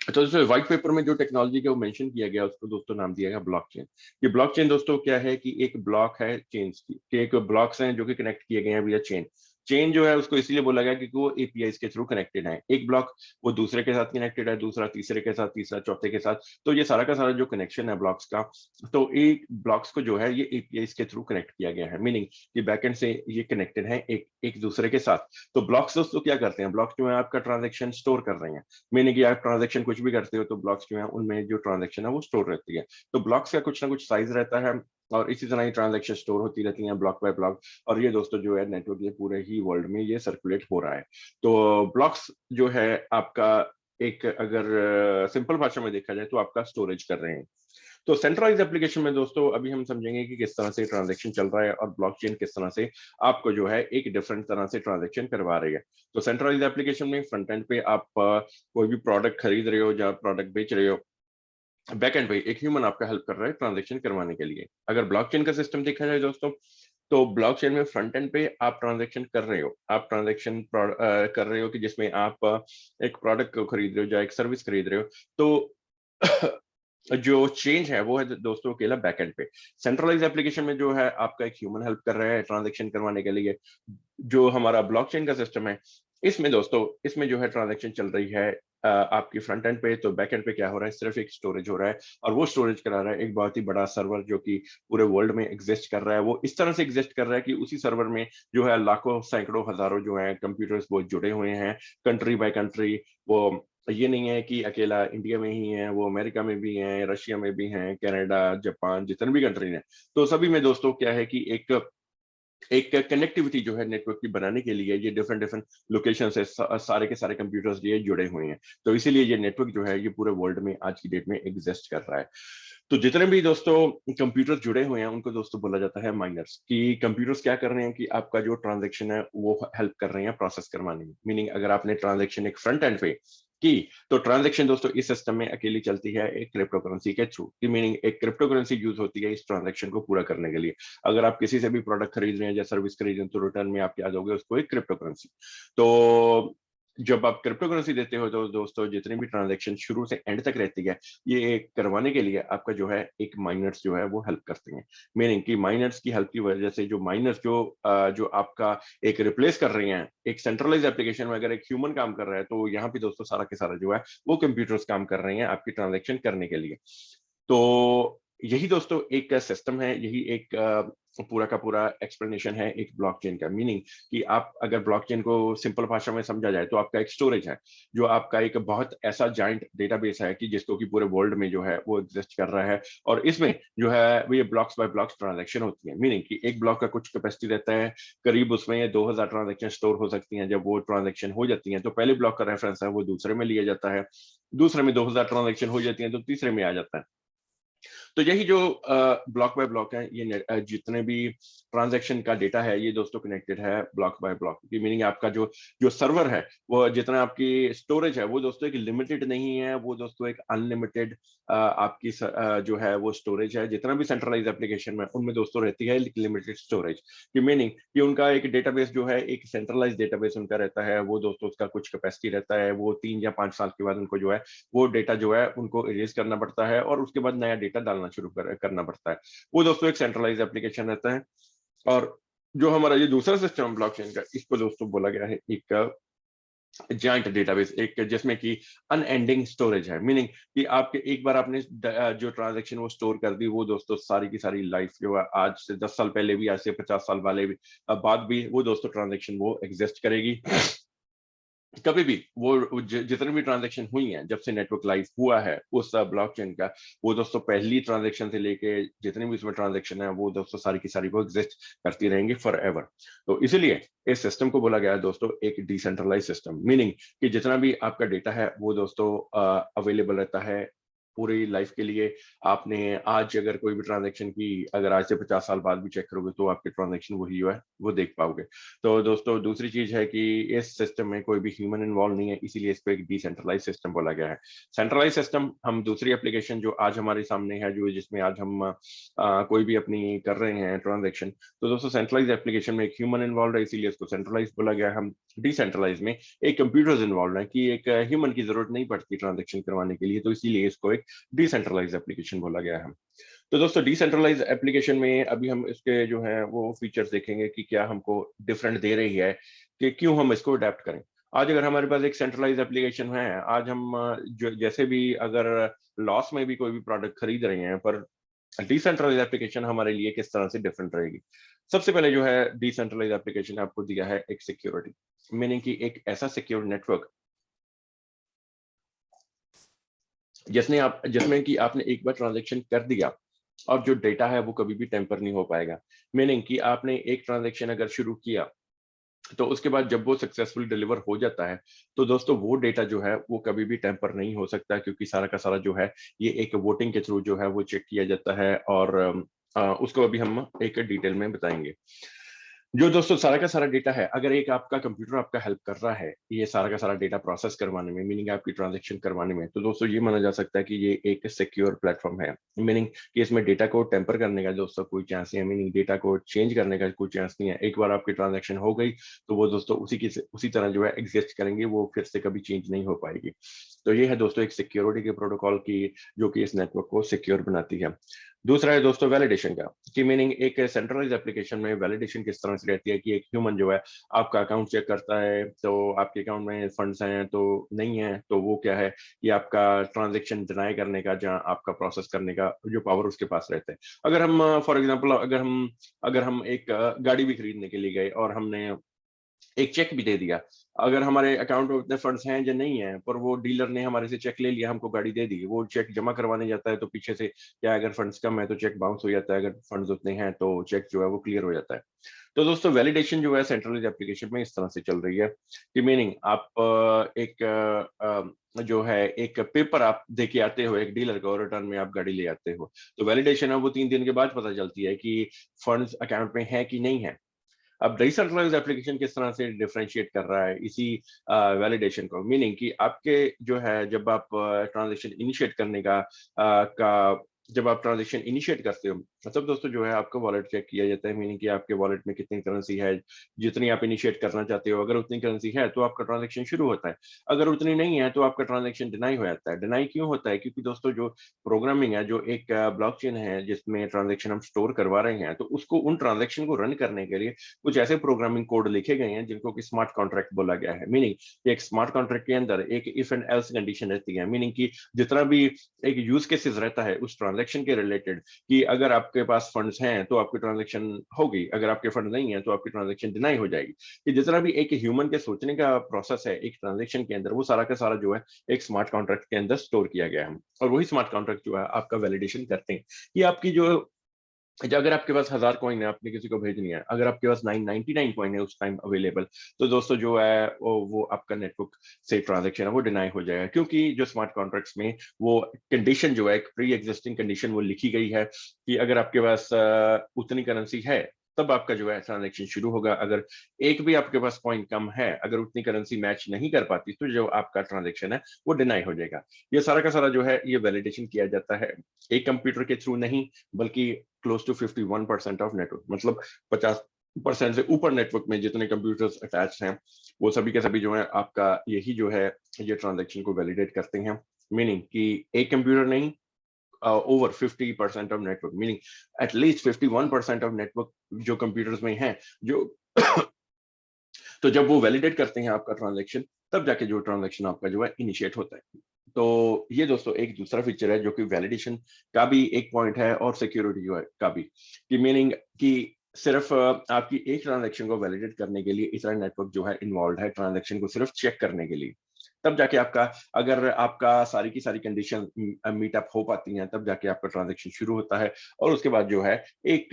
तो दोस्तों व्हाइट पेपर में जो टेक्नोलॉजी का वो मेंशन किया गया उसको दोस्तों नाम दिया गया ब्लॉकचेन। ये ब्लॉकचेन दोस्तों क्या है कि एक ब्लॉक है चेन्स की, कि एक ब्लॉक्स हैं जो कि कनेक्ट किए गए हैं विया चेन। चेन जो है उसको इसलिए बोला गया क्योंकि वो एपीआई के थ्रू कनेक्टेड है, एक ब्लॉक वो दूसरे के साथ कनेक्टेड है, दूसरा तीसरे के साथ, तीसरा चौथे के साथ। तो ये सारा का सारा जो कनेक्शन है ब्लॉक्स का, तो एक ब्लॉक्स को जो है ये एपीआई के थ्रू कनेक्ट किया गया है, मीनिंग कि बैकएंड से ये कनेक्टेड है एक एक दूसरे के साथ। तो ब्लॉक्स दोस्तों क्या करते हैं, ब्लॉक्स जो है आपका ट्रांजेक्शन स्टोर कर रहे हैं, मीनिंग कि आप ट्रांजेक्शन कुछ भी करते हो तो ब्लॉक्स जो है उनमें जो ट्रांजेक्शन है वो स्टोर रहती है। तो ब्लॉक्स का कुछ ना कुछ साइज रहता है और इसी तरह ही ट्रांजेक्शन स्टोर होती रहती हैं ब्लॉक बाय ब्लॉक। और ये दोस्तों जो है नेटवर्क ये पूरे ही वर्ल्ड में ये सर्कुलेट हो रहा है। तो ब्लॉक्स जो है आपका एक अगर सिंपल भाषा में देखा जाए तो आपका स्टोरेज कर रहे हैं। तो सेंट्रलाइज एप्लीकेशन में दोस्तों अभी हम समझेंगे कि किस तरह से ट्रांजैक्शन चल रहा है और ब्लॉकचेन किस तरह से आपको जो है एक डिफरेंट तरह से ट्रांजैक्शन करवा रही है। तो सेंट्रलाइज एप्लीकेशन में फ्रंट एंड पे आप कोई भी प्रोडक्ट खरीद रहे हो या प्रोडक्ट बेच रहे हो, बैक एंड पे एक ह्यूमन आपका हेल्प कर रहा है ट्रांजैक्शन करवाने के लिए। अगर ब्लॉकचेन का सिस्टम देखा जाए दोस्तों, तो ब्लॉकचेन में फ्रंट एंड पे आप ट्रांजैक्शन कर रहे हो, आप ट्रांजैक्शन कर रहे हो कि जिसमें आप एक प्रोडक्ट को खरीद रहे हो या एक सर्विस खरीद रहे हो। तो जो चेंज है वो है दोस्तों अकेला बैकएंड पे। सेंट्रलाइज एप्लीकेशन में जो है आपका एक ह्यूमन हेल्प कर रहा है ट्रांजैक्शन करवाने के लिए। जो हमारा ब्लॉकचेन का सिस्टम है इसमें दोस्तों, इसमें जो है ट्रांजैक्शन चल रही है आपकी फ्रंट एंड पे, तो बैक एंड पे क्या हो रहा है, सिर्फ एक स्टोरेज हो रहा है और वो स्टोरेज करा रहा है एक बहुत ही बड़ा सर्वर जो कि पूरे वर्ल्ड में एग्जिस्ट कर रहा है। वो इस तरह से एग्जिस्ट कर रहा है कि उसी सर्वर में जो है लाखों सैकड़ों हजारों जो है कंप्यूटर्स वो जुड़े हुए हैं कंट्री बाय कंट्री। वो ये नहीं है कि अकेला इंडिया में ही है, वो अमेरिका में भी हैं, रशिया में भी हैं, कनाडा, जापान, जितने भी कंट्री हैं, तो सभी में दोस्तों क्या है कि एक एक कनेक्टिविटी जो है नेटवर्क की बनाने के लिए ये डिफरेंट डिफरेंट लोकेशन से सारे के सारे कंप्यूटर्स ये जुड़े हुए हैं। तो इसीलिए ये नेटवर्क जो है ये पूरे वर्ल्ड में आज की डेट में एग्जिस्ट कर रहा है। तो जितने भी दोस्तों कंप्यूटर जुड़े हुए हैं उनको दोस्तों बोला जाता है माइनर्स। कि कंप्यूटर्स क्या कर रहे हैं कि आपका जो ट्रांजेक्शन है वो हेल्प कर रहे हैं प्रोसेस करवाने में, मीनिंग अगर आपने ट्रांजेक्शन एक फ्रंट एंड पे की, तो ट्रांजेक्शन दोस्तों इस सिस्टम में अकेली चलती है एक क्रिप्टो करेंसी के थ्रू, की मीनिंग एक क्रिप्टो करेंसी यूज होती है इस ट्रांजेक्शन को पूरा करने के लिए। अगर आप किसी से भी प्रोडक्ट खरीद रहे हैं या सर्विस खरीद रहे हैं तो रिटर्न में आप क्या दोगे उसको, एक क्रिप्टो करेंसी। तो जब आप क्रिप्टो करेंसी देते हो तो दोस्तों जितनी भी ट्रांजेक्शन शुरू से एंड तक रहती है ये करवाने के लिए आपका जो है एक माइनर्स जो है वो हेल्प करते हैं। मीनिंग कि माइनर्स की हेल्प की वजह से जो माइनर्स जो आपका एक रिप्लेस कर रहे हैं एक सेंट्रलाइज एप्लीकेशन में, अगर एक ह्यूमन काम कर रहा है तो यहाँ पे दोस्तों सारा के सारा जो है वो कंप्यूटर्स काम कर रहे हैं आपकी ट्रांजेक्शन करने के लिए। तो यही दोस्तों एक सिस्टम है, यही एक पूरा का पूरा एक्सप्लेनेशन है एक ब्लॉकचेन का। मीनिंग कि आप अगर ब्लॉकचेन को सिंपल भाषा में समझा जाए तो आपका एक स्टोरेज है जो आपका एक बहुत ऐसा जाइंट डेटाबेस है कि जिसको कि पूरे वर्ल्ड में जो है वो एग्जिस्ट कर रहा है। और इसमें जो है वो ये ब्लॉक्स बाय ब्लॉक्स ट्रांजेक्शन होती है, मीनिंग कि एक ब्लॉक का कुछ कैपेसिटी रहता है करीब, उसमें 2000 ट्रांजेक्शन स्टोर हो सकती हैं। जब वो ट्रांजेक्शन हो जाती हैं तो पहले ब्लॉक का रेफरेंस है वो दूसरे में लिया जाता है, दूसरे में 2000 ट्रांजेक्शन हो जाती हैं तो तीसरे में आ जाता है। तो यही जो ब्लॉक बाय ब्लॉक है ये जितने भी ट्रांजैक्शन का डेटा है ये दोस्तों कनेक्टेड है ब्लॉक बाय ब्लॉक की। मीनिंग आपका जो जो सर्वर है वो जितना आपकी स्टोरेज है वो दोस्तों एक लिमिटेड नहीं है, वो दोस्तों एक अनलिमिटेड आपकी जो है वो स्टोरेज है। जितना भी सेंट्रलाइज एप्लीकेशन में उनमें दोस्तों रहती है लिमिटेड स्टोरेज की। मीनिंग कि उनका एक डेटाबेस जो है एक सेंट्रलाइज डेटाबेस उनका रहता है, वो दोस्तों उसका कुछ कैपेसिटी रहता है, वो 3 या 5 साल के बाद उनको जो है वो डेटा जो है उनको इरेज करना पड़ता है और उसके बाद नया डेटा डालना शुरू करना पड़ता है। वो दोस्तों एक सेंट्रलाइज एप्लीकेशन रहता है। और जो हमारा ये दूसरा सिस्टम ब्लॉकचेन का, इसको दोस्तों बोला गया है एक जाइंट डेटाबेस, एक जिसमें कि अनएंडिंग स्टोरेज है। मीनिंग कि आपके एक बार आपने जो ट्रांजैक्शन वो स्टोर कर दी वो दोस्तों सारी की सारी लाइफ जो है आज से 10 साल पहले भी, आज से 50 साल वाले भी बाद भी वो दोस्तों ट्रांजैक्शन वो एग्जिस्ट करेगी। कभी भी वो जितने भी ट्रांजैक्शन हुई हैं जब से नेटवर्क लाइव हुआ है उस ब्लॉकचेन का, वो दोस्तों पहली ट्रांजैक्शन से लेके जितने भी उसमें ट्रांजैक्शन है वो दोस्तों सारी की सारी वो एग्जिस्ट करती रहेंगी फॉर एवर। तो इसीलिए इस सिस्टम को बोला गया है दोस्तों एक डिसेंट्रलाइज सिस्टम। मीनिंग कि जितना भी आपका डेटा है वो दोस्तों अवेलेबल रहता है पूरी लाइफ के लिए आपने आज अगर कोई भी ट्रांजैक्शन की, अगर आज से 50 साल बाद भी चेक करोगे तो आपके ट्रांजैक्शन वही जो है वो देख पाओगे। तो दोस्तों दूसरी चीज है कि इस सिस्टम में कोई भी ह्यूमन इन्वॉल्व नहीं है, इसीलिए इस पे एक डिसेंट्रलाइज सिस्टम बोला गया है। सेंट्रलाइज सिस्टम हम दूसरी एप्लीकेशन जो आज हमारे सामने है, जो जिसमें आज हम कोई भी अपनी कर रहे हैं ट्रांजेक्शन, तो दोस्तों सेंट्रलाइज एप्लीकेशन में एक ह्यूमन इन्वॉल्व है, इसीलिए इसको सेंट्रलाइज बोला गया है। हम डिसेंट्रलाइज में एक कंप्यूटर्स इन्वॉल्व है कि एक ह्यूमन की जरूरत नहीं पड़ती ट्रांजेक्शन करवाने के लिए, तो इसीलिए इसको एक डिसेंट्रलाइज एप्लीकेशन बोला गया है। तो दोस्तों डिसेंट्रलाइज एप्लीकेशन में अभी हम इसके जो है वो फीचर्स देखेंगे कि क्या हमको डिफरेंट दे रही है, कि क्यों हम इसको अडेप्ट करें। आज अगर हमारे पास एक सेंट्रलाइज एप्लीकेशन है, आज हम जो जैसे भी अगर लॉस में भी कोई भी प्रोडक्ट खरीद रहे हैं, पर डिसेंट्रलाइज एप्लीकेशन हमारे लिए किस तरह से डिफरेंट रहेगी। सबसे पहले जो है डिसेंट्रलाइज एप्लीकेशन ने आपको दिया है एक सिक्योरिटी, मीनिंग कि एक ऐसा सिक्योर नेटवर्क जिसमें कि आपने एक बार ट्रांजैक्शन कर दिया और जो डेटा है वो कभी भी टेम्पर नहीं हो पाएगा। मीनिंग कि आपने एक ट्रांजैक्शन अगर शुरू किया, तो उसके बाद जब वो सक्सेसफुल डिलीवर हो जाता है, तो दोस्तों वो डेटा जो है वो कभी भी टेम्पर नहीं हो सकता, क्योंकि सारा का सारा जो है ये एक वोटिंग के थ्रू जो है वो चेक किया जाता है। और उसको अभी हम एक डिटेल में बताएंगे। जो दोस्तों सारा का सारा डेटा है, अगर एक आपका कंप्यूटर आपका हेल्प कर रहा है ये सारा का सारा डेटा प्रोसेस करवाने में, मीनिंग आपकी ट्रांजैक्शन करवाने में, तो दोस्तों ये माना जा सकता है कि ये एक सिक्योर प्लेटफॉर्म है। मीनिंग कि इसमें डेटा को टेम्पर करने का दोस्तों कोई चांस नहीं है, मीनिंग डेटा को चेंज करने का कोई चांस नहीं है। एक बार आपकी ट्रांजैक्शन हो गई तो वो दोस्तों उसी तरह जो है एग्जिस्ट करेंगे, वो फिर से कभी चेंज नहीं हो पाएगी। तो ये है दोस्तों एक सिक्योरिटी के प्रोटोकॉल की, जो कि इस नेटवर्क को सिक्योर बनाती है। दूसरा है दोस्तों वैलिडेशन का, कि मीनिंग एक सेंट्रलाइज एप्लीकेशन में वैलिडेशन किस तरह से रहती है, कि एक ह्यूमन जो है आपका अकाउंट चेक करता है, तो आपके अकाउंट में फंड्स हैं तो नहीं है, तो वो क्या है कि आपका ट्रांजैक्शन डिनाई करने का, जहाँ आपका प्रोसेस करने का जो पावर उसके पास रहता है। अगर हम फॉर एग्जांपल अगर हम एक गाड़ी भी खरीदने के लिए गए और हमने एक चेक भी दे दिया, अगर हमारे अकाउंट में उतने फंड्स हैं या नहीं है, पर वो डीलर ने हमारे से चेक ले लिया, हमको गाड़ी दे दी, वो चेक जमा करवाने जाता है, तो पीछे से क्या, अगर फंड्स कम है तो चेक बाउंस हो जाता है, अगर फंड्स उतने हैं तो चेक जो है वो क्लियर हो जाता है। तो दोस्तों वैलिडेशन जो है सेंट्रलाइज एप्लीकेशन में इस तरह से चल रही है कि मीनिंग आप जो है एक पेपर आप दे के आते हो एक डीलर को, और रिटर्न में आप गाड़ी ले आते हो, तो वैलिडेशन है वो 3 दिन के बाद पता चलती है कि फंड्स अकाउंट में है कि नहीं है। अब डिसेंट्रलाइज्ड एप्लीकेशन किस तरह से डिफरेंशिएट कर रहा है इसी वैलिडेशन को, मीनिंग कि आपके जो है जब आप ट्रांजैक्शन इनिशिएट करने का जब आप ट्रांजैक्शन इनिशिएट करते हो, तब दोस्तों जो है आपका वॉलेट चेक किया जाता है, मीनिंग कि आपके वॉलेट में कितनी करेंसी है, जितनी आप इनिशिएट करना चाहते हो, अगर उतनी करेंसी है तो आपका ट्रांजैक्शन शुरू होता है, अगर उतनी नहीं है तो आपका ट्रांजैक्शन डिनाई हो जाता है। डिनाई क्यों होता है? क्योंकि दोस्तों जो प्रोग्रामिंग है, जो एक ब्लॉकचेन है जिसमें ट्रांजैक्शन हम स्टोर करवा रहे हैं, तो उसको उन ट्रांजैक्शन को रन करने के लिए कुछ ऐसे प्रोग्रामिंग कोड लिखे गए हैं जिनको कि स्मार्ट कॉन्ट्रैक्ट बोला गया है। मीनिंग एक स्मार्ट कॉन्ट्रैक्ट के अंदर एक इफ एंड एल्स कंडीशन रहती है, मीनिंग कि जितना भी एक यूज केसेस रहता है उस ट्रांजैक्शन के रिलेटेड, कि अगर आपके पास फंड्स हैं तो आपकी ट्रांजैक्शन होगी, अगर आपके फंड नहीं है तो आपकी ट्रांजैक्शन डिनाई हो जाएगी। कि जितना भी एक ह्यूमन के सोचने का प्रोसेस है एक ट्रांजैक्शन के अंदर, वो सारा का सारा जो है एक स्मार्ट कॉन्ट्रैक्ट के अंदर स्टोर किया गया है, और वही स्मार्ट कॉन्ट्रैक्ट जो है आपका वैलिडेशन करते हैं कि आपकी जो अगर आपके पास 1000 कॉइन है, आपने किसी को भेजनी है, अगर आपके पास 999 कॉइन है उस टाइम अवेलेबल, तो दोस्तों जो है वो आपका नेटवर्क से ट्रांजैक्शन है वो डिनाई हो जाएगा, क्योंकि जो स्मार्ट कॉन्ट्रैक्ट्स में वो कंडीशन जो है एक प्री एग्जिस्टिंग कंडीशन वो लिखी गई है कि अगर आपके पास उतनी करेंसी है तब आपका जो है ट्रांजैक्शन शुरू होगा, अगर एक भी आपके पास कॉइन कम है, अगर उतनी करेंसी मैच नहीं कर पाती, तो जो आपका ट्रांजैक्शन है वो डिनाई हो जाएगा। ये सारा का सारा जो है ये वैलिडेशन किया जाता है एक कंप्यूटर के थ्रू नहीं, बल्कि क्लोज टू 51% ऑफ नेटवर्क, मतलब 50% से ऊपर नेटवर्क में जितने कंप्यूटर्स अटैच हैं, वो सभी के सभी जो है आपका यही जो है ये ट्रांजैक्शन को वैलिडेट करते हैं। मीनिंग कि एक कंप्यूटर नहीं, over 50% of network, meaning at least 51% of network जो कंप्यूटर्स में है, जो तो जब वो वैलिडेट करते हैं आपका ट्रांजैक्शन, तब जाके जो ट्रांजैक्शन आपका जो है इनिशिएट होता है। तो ये दोस्तों एक दूसरा फीचर है जो कि वैलिडेशन का भी एक पॉइंट है, और सिक्योरिटी जो है का भी, कि मीनिंग कि सिर्फ आपकी एक ट्रांजैक्शन को वैलिडेट करने के लिए इतना नेटवर्क जो है इन्वॉल्व है ट्रांजैक्शन को सिर्फ चेक करने के लिए, तब जाके आपका, अगर आपका सारी की सारी कंडीशन मीटअप हो पाती हैं, तब जाके आपका ट्रांजैक्शन शुरू होता है, और उसके बाद जो है एक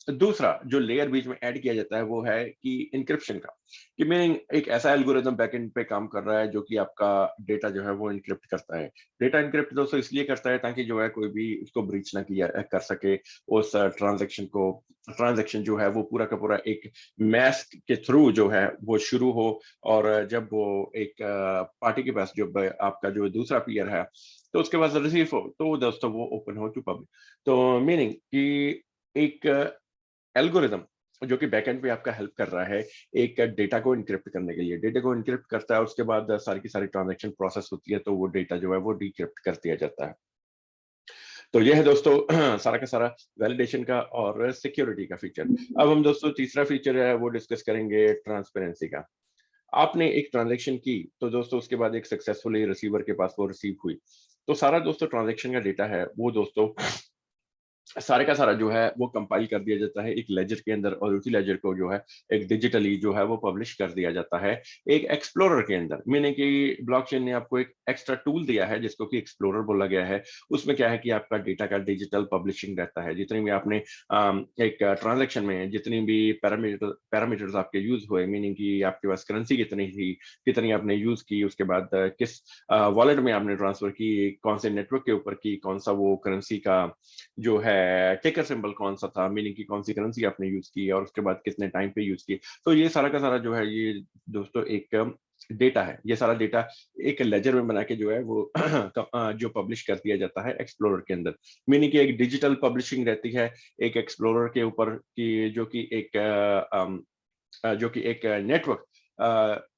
दूसरा जो लेयर बीच में ऐड किया जाता है वो है कि इंक्रिप्शन का, कि मीनिंग एक ऐसा एल्गोरिदम बैकएंड पे काम कर रहा है जो कि आपका डेटा जो है वो इनक्रिप्ट करता है। डेटा इनक्रिप्ट दोस्तों इसलिए करता है ताकि जो है कोई भी उसको ब्रीच ना किया कर सके, उस ट्रांजैक्शन जो है वो पूरा का पूरा एक मैस्क के थ्रू जो है वो शुरू हो, और जब वो एक पार्टी के पास जब आपका जो दूसरा पीयर है तो उसके पास रिसीव हो तो दोस्तों वो ओपन हो टू पब्लिक। तो मीनिंग कि एक एल्गोरिदम जो कि बैकएंड पे आपका हेल्प कर रहा है एक डेटा को इनक्रिप्ट करने के लिए, डेटा को इनक्रिप्ट करता है, उसके बाद सारी की सारी ट्रांजैक्शन प्रोसेस होती है, तो वो डेटा जो है वो डिक्रिप्ट कर दिया जाता है। तो ये है दोस्तों सारा का सारा वैलिडेशन का और सिक्योरिटी का फीचर। अब हम दोस्तों तीसरा फीचर है वो डिस्कस करेंगे ट्रांसपेरेंसी का। आपने एक ट्रांजैक्शन की तो दोस्तों उसके बाद एक सक्सेसफुली रिसीवर के पास वो रिसीव हुई, तो सारा दोस्तों ट्रांजैक्शन का डेटा है वो दोस्तों सारे का सारा जो है वो कंपाइल कर दिया जाता है एक लेजर के अंदर, और उसी लेजर को जो है एक डिजिटली जो है वो पब्लिश कर दिया जाता है एक एक्सप्लोरर के अंदर। मीनिंग कि ब्लॉकचेन ने आपको एक एक्स्ट्रा टूल दिया है जिसको कि एक्सप्लोरर बोला गया है। उसमें क्या है कि आपका डेटा का डिजिटल पब्लिशिंग रहता है, जितनी भी आपने एक ट्रांजेक्शन में जितनी भी पैरामीटर्स आपके यूज हुए, मीनिंग कि आपके पास करेंसी कितनी थी, कितनी आपने यूज की, उसके बाद किस वॉलेट में आपने ट्रांसफर की, कौन से नेटवर्क के ऊपर की, कौन सा वो करेंसी का जो है टिकर सिंबल कौन सा था, मीनिंग की कौन सी करेंसी आपने यूज की और उसके बाद कितने टाइम पे यूज की। तो ये सारा का सारा जो है ये दोस्तों एक डेटा है, ये सारा डेटा एक लेजर में बना के जो है वो जो पब्लिश कर दिया जाता है एक्सप्लोरर के अंदर। मीनिंग की एक डिजिटल पब्लिशिंग रहती है एक एक्सप्लोरर के ऊपर की, जो कि एक नेटवर्क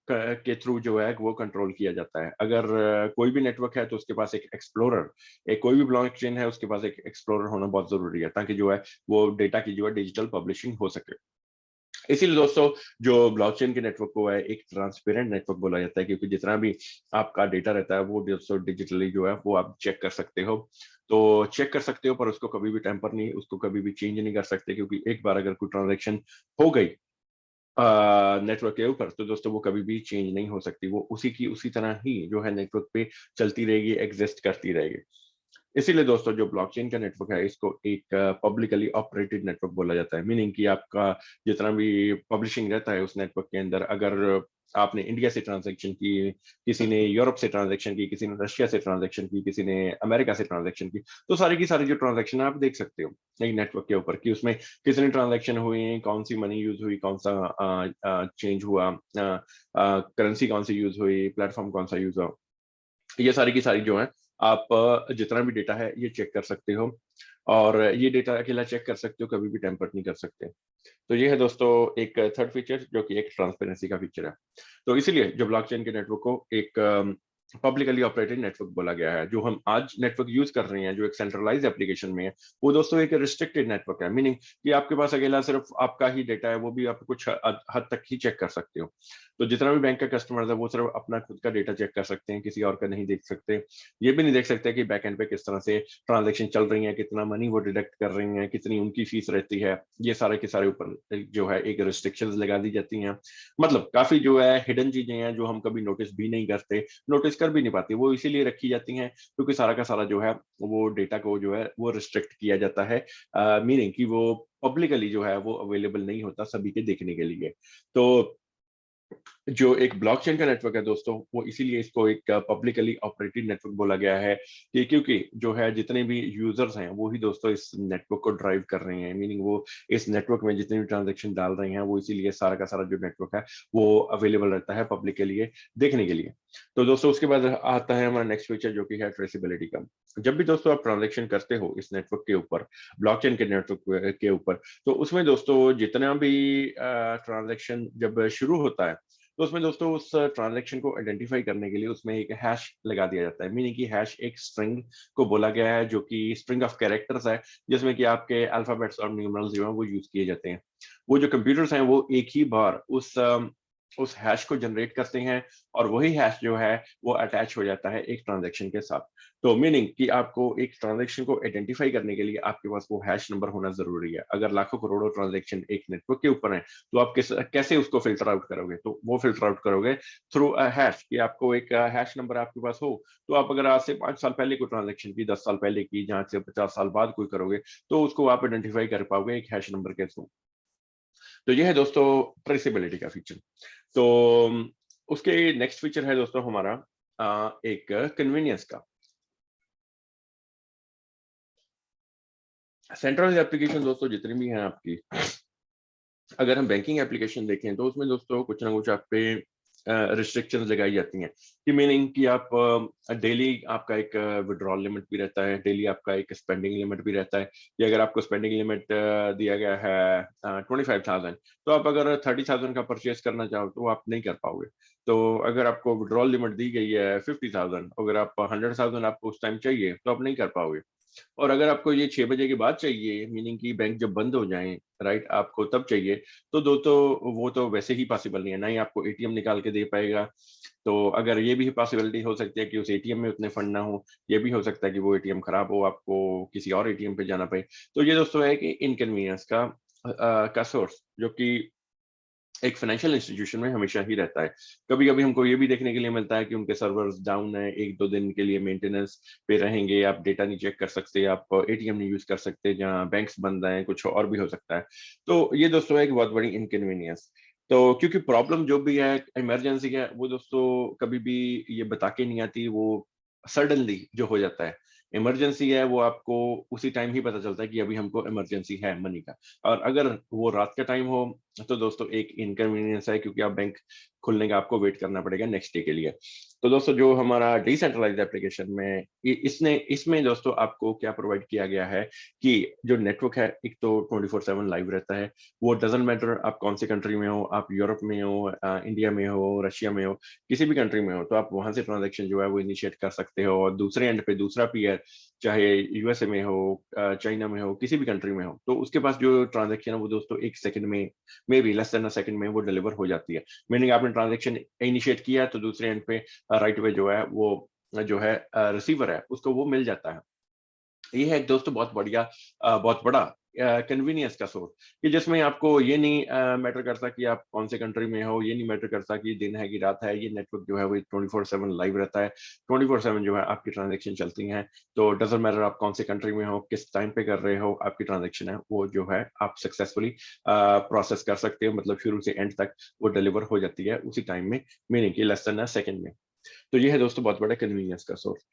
के थ्रू जो है वो कंट्रोल किया जाता है। अगर कोई भी नेटवर्क है तो उसके पास एक एक्सप्लोरर, एक कोई भी ब्लॉकचेन है उसके पास एक एक्सप्लोरर होना बहुत जरूरी है ताकि जो है वो डेटा की जो है डिजिटल पब्लिशिंग हो सके। इसीलिए दोस्तों जो ब्लॉकचेन के नेटवर्क को है एक ट्रांसपेरेंट नेटवर्क बोला जाता है, क्योंकि जितना भी आपका डेटा रहता है वो दोस्तों डिजिटली जो है वो आप चेक कर सकते हो। तो चेक कर सकते हो पर उसको कभी भी टेम्पर नहीं, उसको कभी भी चेंज नहीं कर सकते, क्योंकि एक बार अगर कोई ट्रांजेक्शन हो गई नेटवर्क के ऊपर तो दोस्तों वो कभी भी चेंज नहीं हो सकती, वो उसी की उसी तरह ही जो है नेटवर्क पे चलती रहेगी, एग्जिस्ट करती रहेगी। इसीलिए दोस्तों जो ब्लॉकचेन का नेटवर्क है इसको एक पब्लिकली ऑपरेटेड नेटवर्क बोला जाता है। मीनिंग कि आपका जितना भी पब्लिशिंग रहता है उस नेटवर्क के अंदर, अगर आपने इंडिया से ट्रांजैक्शन की, किसी ने यूरोप से ट्रांजैक्शन की, किसी ने रशिया से ट्रांजैक्शन की, किसी ने अमेरिका से ट्रांजैक्शन की, तो सारी की सारी जो ट्रांजैक्शन आप देख सकते हो एक नेटवर्क के ऊपर कि उसमें कितनी ट्रांजैक्शन हुई, कौन सी मनी यूज हुई, कौन सा चेंज हुआ, करेंसी कौन सी यूज हुई, प्लेटफॉर्म कौन सा यूज हुआ। ये सारी की सारी जो है आप जितना भी डेटा है ये चेक कर सकते हो, और ये डेटा अकेला चेक कर सकते हो, कभी भी टेम्पर नहीं कर सकते। तो ये है दोस्तों एक थर्ड फीचर जो कि एक ट्रांसपेरेंसी का फीचर है। तो इसीलिए जो ब्लॉकचेन के नेटवर्क को एक पब्लिकली ऑपरेटेड नेटवर्क बोला गया है। जो हम आज नेटवर्क यूज कर रहे हैं जो एक सेंट्रलाइज एप्लीकेशन में है, वो दोस्तों एक रिस्ट्रिक्टेड नेटवर्क है। मीनिंग कि आपके पास अकेला सिर्फ आपका ही डेटा है, वो भी आप कुछ हद तक ही चेक कर सकते हो। तो जितना भी बैंक का कस्टमर है वो सिर्फ अपना खुद का डेटा चेक कर सकते हैं, किसी और का नहीं देख सकते। ये भी नहीं देख सकते कि बैकएंड पे किस तरह से ट्रांजैक्शन चल रही है, कितना मनी वो डिडक्ट कर रही हैं, कितनी उनकी फीस रहती है। ये सारे के सारे ऊपर जो है एक रिस्ट्रिक्शंस लगा दी जाती हैं। मतलब काफी जो है हिडन चीजें हैं जो हम कभी नोटिस भी नहीं करते, नोटिस कर भी नहीं पाते, वो इसीलिए रखी जाती हैं क्योंकि सारा का सारा जो है वो डेटा को जो है वो रिस्ट्रिक्ट किया जाता है। मीनिंग कि वो पब्लिकली जो है वो अवेलेबल नहीं होता सभी के देखने के लिए। तो जो एक ब्लॉकचेन का नेटवर्क है दोस्तों वो इसीलिए इसको एक पब्लिकली ऑपरेटेड नेटवर्क बोला गया है कि क्योंकि जो है जितने भी यूजर्स हैं वो ही दोस्तों इस नेटवर्क को ड्राइव कर रहे हैं। मीनिंग वो इस नेटवर्क में जितने भी ट्रांजैक्शन डाल रहे हैं वो इसीलिए सारा का सारा जो नेटवर्क है वो अवेलेबल रहता है पब्लिक के लिए देखने के लिए। तो दोस्तों उसके बाद आता है हमारा नेक्स्ट फीचर जो कि है ट्रेसेबिलिटी का। जब भी दोस्तों आप ट्रांजेक्शन करते हो इस नेटवर्क के ऊपर, ब्लॉकचेन के नेटवर्क के ऊपर, तो उसमें दोस्तों जितना भी ट्रांजेक्शन जब शुरू होता है तो उसमें दोस्तों उस ट्रांजैक्शन को आइडेंटिफाई करने के लिए उसमें एक हैश लगा दिया जाता है। मीनिंग की हैश एक स्ट्रिंग को बोला गया है जो कि स्ट्रिंग ऑफ कैरेक्टर्स है, जिसमें कि आपके अल्फाबेट्स और न्यूमरल्स जो हैं वो यूज किए जाते हैं। वो जो कंप्यूटर्स हैं वो एक ही बार उस उस हैश को जनरेट करते हैं और वही हैश जो है वो अटैच हो जाता है एक ट्रांजैक्शन के साथ। तो मीनिंग कि आपको एक ट्रांजैक्शन को आइडेंटिफाई करने के लिए आपके पास वो हैश नंबर होना ज़रूरी है। अगर लाखों करोड़ों ट्रांजैक्शन एक नेटवर्क के ऊपर हैं, तो आप कैसे उसको फ़िल्टर आउट करोगे? तो वो फ़िल्टर आउट करोगे थ्रू अ हैश कि आपको एक हैश नंबर आपके पास हो, तो आप अगर आज से 5 साल पहले कोई ट्रांजैक्शन की, 10 साल पहले की, जहाँ से 50 साल बाद कोई करोगे, तो उसको आप आइडेंटिफाई कर पाओगे एक हैश नंबर के थ्रू। तो ये है दोस्तों ट्रेसेबिलिटी का फीचर। तो उसके नेक्स्ट फीचर है दोस्तों हमारा एक कन्वीनियंस का। सेंट्रलाइज्ड एप्लीकेशन दोस्तों जितनी भी हैं आपकी, अगर हम बैंकिंग एप्लीकेशन देखें तो उसमें दोस्तों कुछ ना कुछ आप पे रिस्ट्रिक्शंस लगाई जाती हैं कि मीनिंग कि आप डेली आपका एक विड्रॉल लिमिट भी रहता है, डेली आपका एक स्पेंडिंग लिमिट भी रहता है कि अगर आपको स्पेंडिंग लिमिट दिया गया है 25,000, तो आप अगर 30,000 का परचेज करना चाहो तो आप नहीं कर पाओगे। तो अगर आपको विड्रॉल लिमिट दी गई है 50,000, अगर आप 100,000 आपको उस टाइम चाहिए तो आप नहीं कर पाओगे। और अगर आपको ये 6 बजे के बाद चाहिए, मीनिंग कि बैंक जब बंद हो जाएँ, राइट? आपको तब चाहिए, तो वो तो वैसे ही पॉसिबल नहीं है, ना ही आपको एटीएम निकाल के दे पाएगा। तो अगर ये भी पॉसिबिलिटी हो सकती है कि उस एटीएम में उतने फंड ना हो, ये भी हो सकता है कि वो एटीएम खराब हो, आपको किसी और एटीएम पे जाना पड़े। तो ये दोस्तों है कि इनकन्वीनियंस का सोर्स, जो कि एक फाइनेंशियल इंस्टीट्यूशन में हमेशा ही रहता है। कभी-कभी हमको ये भी देखने के लिए मिलता है कि उनके सर्वर्स डाउन है, 1-2 दिन के लिए मेंटेनेंस पे रहेंगे, आप डेटा नहीं चेक कर सकते, आप एटीएम नहीं यूज़ कर सकते, जहाँ बैंक्स बंद हैं, कुछ और भी हो सकता है। तो ये दोस्तों है एक बहुत बड़ी इनकन्वीनियंस। तो क्योंकि प्रॉब्लम जो भी है, इमरजेंसी है, वो दोस्तों कभी भी ये बता के नहीं आती, वो सडनली जो हो जाता है। इमरजेंसी है, वो आपको उसी टाइम ही पता चलता है कि अभी हमको इमरजेंसी है मनी का। और अगर वो रात का टाइम हो तो दोस्तों एक इनकन्वीनियंस है, क्योंकि आप बैंक खुलने का आपको वेट करना पड़ेगा नेक्स्ट डे के लिए। तो दोस्तों जो हमारा डिसेंट्रलाइज्ड एप्लीकेशन में इसमें दोस्तों आपको क्या प्रोवाइड किया गया है कि जो नेटवर्क है एक तो 24/7 लाइव रहता है। वो डजंट मैटर आप कौन सी कंट्री में हो, आप यूरोप में हो, इंडिया में हो, रशिया में हो, किसी भी कंट्री में हो, तो आप वहां से ट्रांजेक्शन जो है वो इनिशिएट कर सकते हो। और दूसरे एंड पे दूसरा पीयर, चाहे यूएसए में हो, चाइना में हो, किसी भी कंट्री में हो, तो उसके पास जो ट्रांजेक्शन है वो दोस्तों 1 सेकंड में, may be less than a second में वो डिलीवर हो जाती है। मीनिंग आपने ट्रांजैक्शन इनिशिएट किया तो दूसरे एंड पे राइट वे जो है वो जो है रिसीवर है उसको वो मिल जाता है। ये है एक दोस्तों बहुत बढ़िया बहुत बड़ा कन्वीनियंस का सोर्स, कि जिसमें आपको ये नहीं मैटर करता कि आप कौन से कंट्री में हो, ये नहीं मैटर करता कि दिन है कि रात है, ये नेटवर्क जो है वो 24/7 लाइव रहता है। 24/7 जो है आपकी ट्रांजैक्शन चलती हैं, तो डजंट मैटर आप कौन से कंट्री में हो, किस टाइम पे कर रहे हो, आपकी ट्रांजैक्शन है वो जो है आप सक्सेसफुली प्रोसेस कर सकते हो, मतलब शुरू से एंड तक वो डिलीवर हो जाती है उसी टाइम में, मीनिंग कि लेस देन अ सेकंड में। तो ये है दोस्तों बहुत बड़ा कन्वीनियंस का सोर्स।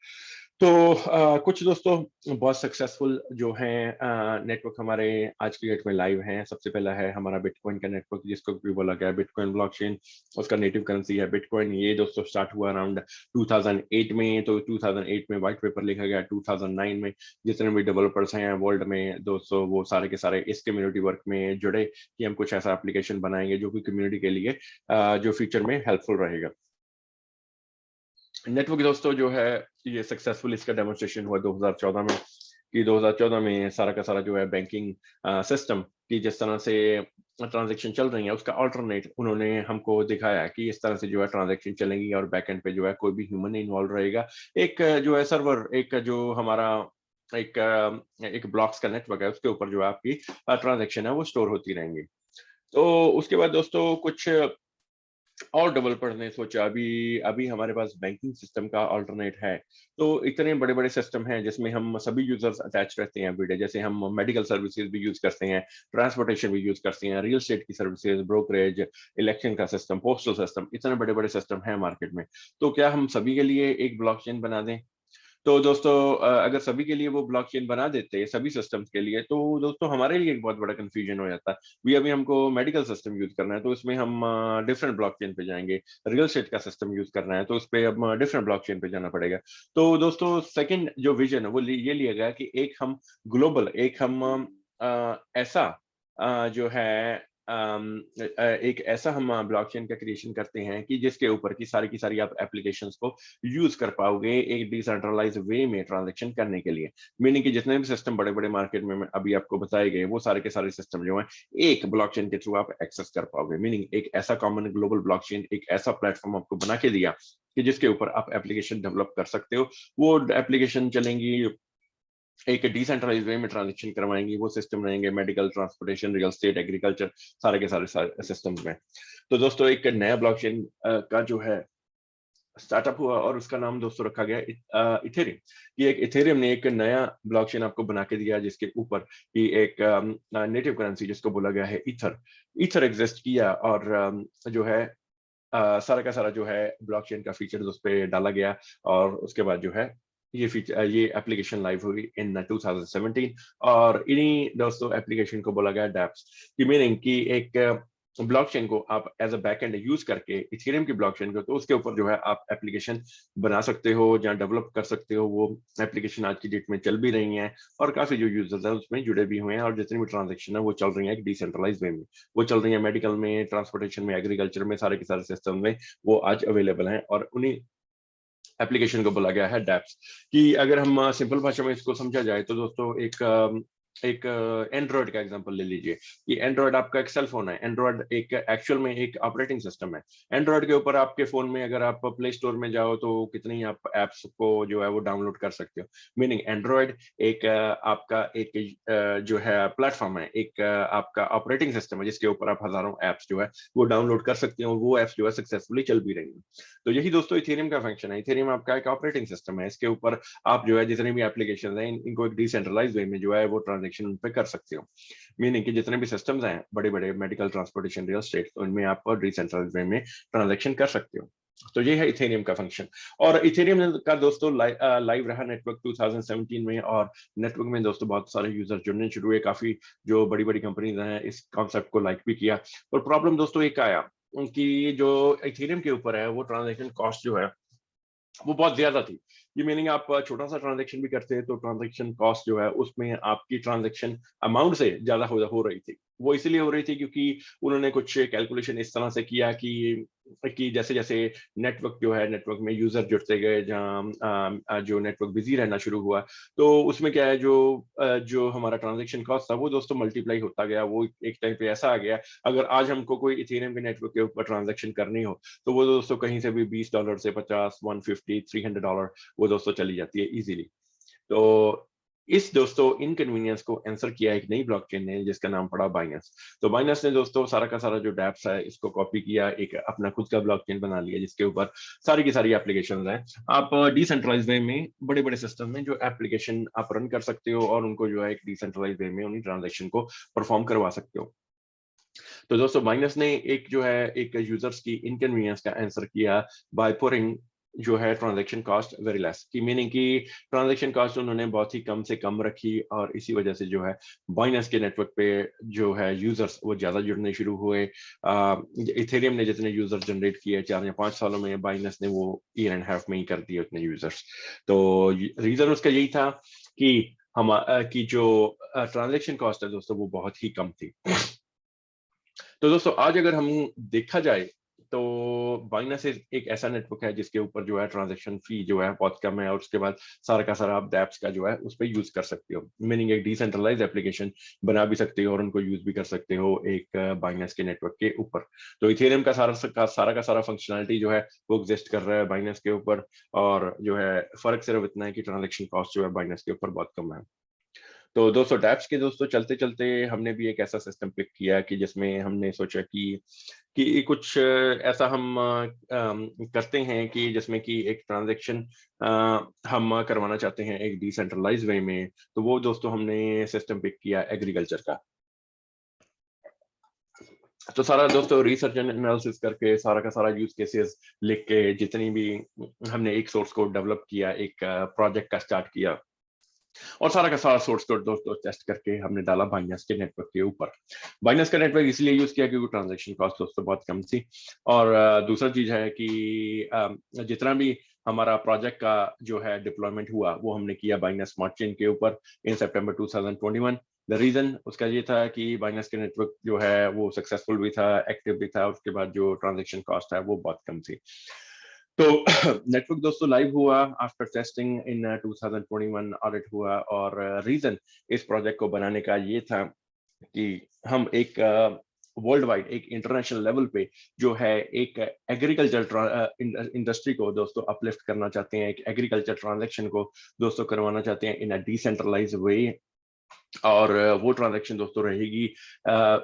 तो कुछ दोस्तों बहुत सक्सेसफुल जो हैं नेटवर्क हमारे आज की डेट में लाइव हैं। सबसे पहला है हमारा बिटकॉइन का नेटवर्क, जिसको भी बोला गया है बिटकॉइन ब्लॉकचेन। उसका नेटिव करेंसी है बिटकॉइन। ये दोस्तों स्टार्ट हुआ अराउंड 2008 में। तो 2008 में व्हाइट पेपर लिखा गया, 2009 में जितने भी डेवलपर्स हैं वर्ल्ड में दोस्तों वो सारे के सारे इस कम्युनिटी वर्क में जुड़े कि हम कुछ ऐसा एप्लीकेशन बनाएंगे जो कि कम्युनिटी के लिए जो फ्यूचर में हेल्पफुल रहेगा। नेटवर्क दोस्तों जो है ये सक्सेसफुल इसका डेमोन्स्ट्रेशन हुआ 2014 में, कि 2014 में सारा का सारा जो है बैंकिंग सिस्टम की जिस तरह से ट्रांजैक्शन चल रही है उसका अल्टरनेट उन्होंने हमको दिखाया कि इस तरह से जो है ट्रांजैक्शन चलेंगी और बैकएंड पे जो है कोई भी ह्यूमन नहीं इन्वॉल्व रहेगा। एक जो है सर्वर, एक जो हमारा एक ब्लॉक्स का नेटवर्क है उसके ऊपर जो है आपकी ट्रांजैक्शन है वो स्टोर होती रहेंगी। तो उसके बाद दोस्तों कुछ और डेवलपर्स ने सोचा अभी अभी हमारे पास बैंकिंग सिस्टम का अल्टरनेट है। तो इतने बड़े-बड़े सिस्टम हैं जिसमें हम सभी यूजर्स अटैच रहते हैं एवरीडे। जैसे हम मेडिकल सर्विसेज भी यूज़ करते हैं, ट्रांसपोर्टेशन भी यूज़ करते हैं, रियल एस्टेट की सर्विसेज, ब्रोकरेज, इलेक्शन का सिस्टम, पोस्टल सिस्टम, इतने बड़े-बड़े सिस्टम हैं मार्केट में। तो क्या हम सभी के लिए एक ब्लॉकचेन बना दें? तो दोस्तों अगर सभी के लिए वो ब्लॉकचेन बना देते, सभी सिस्टम्स के लिए, तो दोस्तों हमारे लिए एक बहुत बड़ा कन्फ्यूजन हो जाता। अभी हमको मेडिकल सिस्टम यूज़ करना है, तो इसमें हम डिफरेंट ब्लॉकचेन पे जाएँगे। रियल एस्टेट का सिस्टम यूज़ करना है, तो उसपे अब डिफरेंट ब्लॉकचेन पे जाना पड़ेगा। तो दोस्तों सेकंड जो विज़न है, वो ये लिया गया कि एक हम ग्लोबल, एक हम ऐसा जो है एक ऐसा हम ब्लॉकचेन का क्रिएशन करते हैं कि जिसके ऊपर की सारी आप एप्लीकेशंस को यूज कर पाओगे एक डिसेंट्रलाइज वे में ट्रांजैक्शन करने के लिए। मीनिंग कि जितने भी सिस्टम बड़े बड़े मार्केट में अभी आपको बताए गए वो सारे के सारे सिस्टम जो है एक ब्लॉकचेन के थ्रू आप एक्सेस कर पाओगे। मीनिंग एक ऐसा कॉमन ग्लोबल ब्लॉकचेन, एक ऐसा प्लेटफॉर्म आपको बना के दिया कि जिसके ऊपर आप एप्लीकेशन डेवलप कर सकते हो। वो एप्लीकेशन चलेंगी एक डिसेंट्रलाइज वे में, ट्रांजेक्शन करवाएंगी, वो सिस्टम रहेंगे medical, transportation, real estate, agriculture, सारे के सारे सिस्टम्स में। तो दोस्तों एक नया ब्लॉकचेन का जो है स्टार्टअप हुआ और उसका नाम दोस्तों रखा गया इथेरियम। ये एक इथेरियम ने एक नया ब्लॉकचेन आपको बना के दिया जिसके ऊपर कि एक नेटिव करेंसी जिसको बोला गया है ईथर एग्जिस्ट किया और जो है सारा का सारा जो है ब्लॉकचेन का फीचर उस पर डाला गया और उसके बाद जो है ये फीचर, ये एप्लीकेशन लाइव हुई इन 2017 और इन्हीं दोस्तों एप्लीकेशन को बोला गया डैप्स की। मीनिंग कि एक ब्लॉकचेन को आप एज अ बैकएंड यूज करके इथेरियम की ब्लॉकचेन को, तो उसके ऊपर जो है आप एप्लीकेशन बना सकते हो या डेवलप कर सकते हो। वो एप्लीकेशन आज की डेट में चल भी रही हैं और काफी जो यूजर्स हैं उसमें जुड़े भी हुए हैं और जितनी भी ट्रांजेक्शन है वो चल रही है एक डिसेंट्रलाइज वे में। वो चल रही है मेडिकल में, ट्रांसपोर्टेशन में, एग्रीकल्चर में, सारे के सारे सिस्टम में वो आज अवेलेबल हैं और उन्हीं एप्लीकेशन को बोला गया है डैप्स। कि अगर हम सिंपल भाषा में इसको समझा जाए तो दोस्तों एक एंड्रॉयड का एग्जांपल ले लीजिए कि एंड्रॉयड आपका एक सेल फोन है। एंड्रॉयड एक एक्चुअल में एक ऑपरेटिंग सिस्टम है। एंड्रॉयड के ऊपर आपके फोन में अगर आप प्ले स्टोर में जाओ तो कितनी आप एप्स को जो है वो डाउनलोड कर सकते हो। मीनिंग एंड्रॉयड एक आपका एक जो है प्लेटफॉर्म है, एक आपका ऑपरेटिंग सिस्टम है जिसके ऊपर आप हजारों एप्स जो है वो डाउनलोड कर सकते हो। वो एप्स जो है सक्सेसफुली चल भी रही है। तो यही दोस्तों इथेरियम का फंक्शन है। इथेरियम आपका एक ऑपरेटिंग सिस्टम है, इसके ऊपर आप जो है जितने भी एप्लीकेशन हैं इनको एक डिसेंट्रलाइज वे में जो है वो ट्रांजेक्शन उन पे कर सकते हो। मीनिंग कि जितने भी सिस्टम्स हैं बड़े बड़े मेडिकल, ट्रांसपोर्टेशन, रियल एस्टेट, तो इनमें आप डिसेंट्रलाइज वे में ट्रांजेक्शन कर सकते हो। तो ये है इथेरियम का फंक्शन। और इथेरियम का दोस्तों लाइव रहा नेटवर्क 2017 में और नेटवर्क में दोस्तों बहुत सारे यूजर जुड़ने शुरू हुए। काफी जो बड़ी बड़ी कंपनीज हैं इस कॉन्सेप्ट को लाइक भी किया। और प्रॉब्लम दोस्तों एक आया उनकी जो इथेरियम के ऊपर है वो ट्रांजैक्शन कॉस्ट जो है वो बहुत ज्यादा थी। ये मीनिंग आप छोटा सा ट्रांजैक्शन भी करते हैं तो ट्रांजैक्शन कॉस्ट जो है उसमें आपकी ट्रांजैक्शन अमाउंट से ज्यादा हो रही थी। वो इसलिए हो रही थी क्योंकि उन्होंने कुछ कैलकुलेशन इस तरह से किया कि जैसे जैसे नेटवर्क जो है, नेटवर्क में यूजर जुड़ते गए, जहाँ जो नेटवर्क बिजी रहना शुरू हुआ तो उसमें क्या है जो हमारा ट्रांजैक्शन कॉस्ट था वो दोस्तों मल्टीप्लाई होता गया। वो एक टाइम पे ऐसा आ गया अगर आज हमको कोई इथेरियम के नेटवर्क के ऊपर ट्रांजैक्शन करनी हो तो वो दोस्तों कहीं से भी $20 से 50, 150, $300 वो दोस्तों चली जाती है इजीली। तो इस दोस्तों इनकन्वीनियंस को आंसर किया एक नई ब्लॉकचेन ने जिसका नाम पड़ा बाइनेंस। तो बाइनेंस ने दोस्तों सारा का सारा जो डैप्स है इसको कॉपी किया, एक अपना खुद का ब्लॉकचेन बना लिया जिसके ऊपर सारी की सारी एप्लीकेशन हैं। आप डिसेंट्रलाइज वे में बड़े बड़े सिस्टम में जो एप्लीकेशन आप रन कर सकते हो और उनको जो है एक डिसेंट्रलाइज वे में उन्हीं ट्रांजेक्शन को परफॉर्म करवा सकते हो। तो दोस्तों बाइनेंस ने एक जो है एक यूजर्स की इनकन्वीनियंस का आंसर किया बाय पुटिंग जो है ट्रांजैक्शन कॉस्ट वेरी लेस। की मीनिंग की ट्रांजैक्शन कॉस्ट उन्होंने बहुत ही कम से कम रखी और इसी वजह से जो है बाइनेंस के नेटवर्क पे जो है यूजर्स वो ज्यादा जुड़ने शुरू हुए। इथेरियम ने जितने यूजर जनरेट किए 4 या 5 सालों में बाइनेंस ने वो ईयर एंड हाफ में ही कर दिए उतने यूजर्स। तो रीजन उसका यही था कि की जो ट्रांजैक्शन कॉस्ट है दोस्तों वो बहुत ही कम थी। तो दोस्तों आज अगर हम देखा जाए तो बाइनेंस एक ऐसा नेटवर्क है जिसके ऊपर जो है ट्रांजैक्शन फी जो है बहुत कम है और उसके बाद सारा का सारा आप डैप्स का जो है उस पर यूज कर सकते हो। मीनिंग एक डिसेंट्रलाइज एप्लीकेशन बना भी सकते हो और उनको यूज भी कर सकते हो एक बाइनेंस के नेटवर्क के ऊपर। तो इथेरियम का सारा फंक्शनलिटी जो है वो एग्जिस्ट कर रहा है बाइनेंस के ऊपर और जो है फर्क सिर्फ इतना है कि ट्रांजेक्शन कॉस्ट जो है बाइनेंस के ऊपर बहुत कम है। तो दोस्तों डैप्स के दोस्तों चलते चलते हमने भी एक ऐसा सिस्टम पिक किया कि जिसमें हमने सोचा कि कुछ ऐसा हम करते हैं कि जिसमें कि एक ट्रांजैक्शन हम करवाना चाहते हैं एक डिसेंट्रलाइज वे में। तो वो दोस्तों हमने सिस्टम पिक किया एग्रीकल्चर का। तो सारा दोस्तों रिसर्च एंड एनालिसिस करके सारा का सारा यूज केसेस लिख के जितनी भी हमने एक सोर्स कोड डेवलप किया, एक प्रोजेक्ट का स्टार्ट किया और सारा का सारा सोर्स कोड दोस्तों टेस्ट करके हमने डाला बाइनेंस के नेटवर्क के ऊपर। बाइनेंस का नेटवर्क इसलिए यूज किया क्योंकि ट्रांजैक्शन कॉस्ट दोस्तों बहुत कम थी और दूसरा चीज है कि जितना भी हमारा प्रोजेक्ट का जो है डिप्लॉयमेंट हुआ वो हमने किया बाइनेंस स्मार्ट चेन के ऊपर इन सितंबर 2021। द रीजन उसका ये था कि बाइनेंस का नेटवर्क जो है वो सक्सेसफुल भी था, एक्टिव भी था, उसके बाद जो ट्रांजेक्शन कॉस्ट है वो बहुत कम थी। तो नेटवर्क दोस्तों लाइव हुआ आफ्टर टेस्टिंग इन 2021, ऑडिट हुआ, और रीजन इस प्रोजेक्ट को बनाने का ये था कि हम एक वर्ल्ड वाइड, एक इंटरनेशनल लेवल पे जो है एक एग्रीकल्चर इंडस्ट्री को दोस्तों अपलिफ्ट करना चाहते हैं, एक एग्रीकल्चर ट्रांजैक्शन को दोस्तों करवाना चाहते हैं इन अ डिसेंट्रलाइज वे। और वो ट्रांजैक्शन दोस्तों रहेगी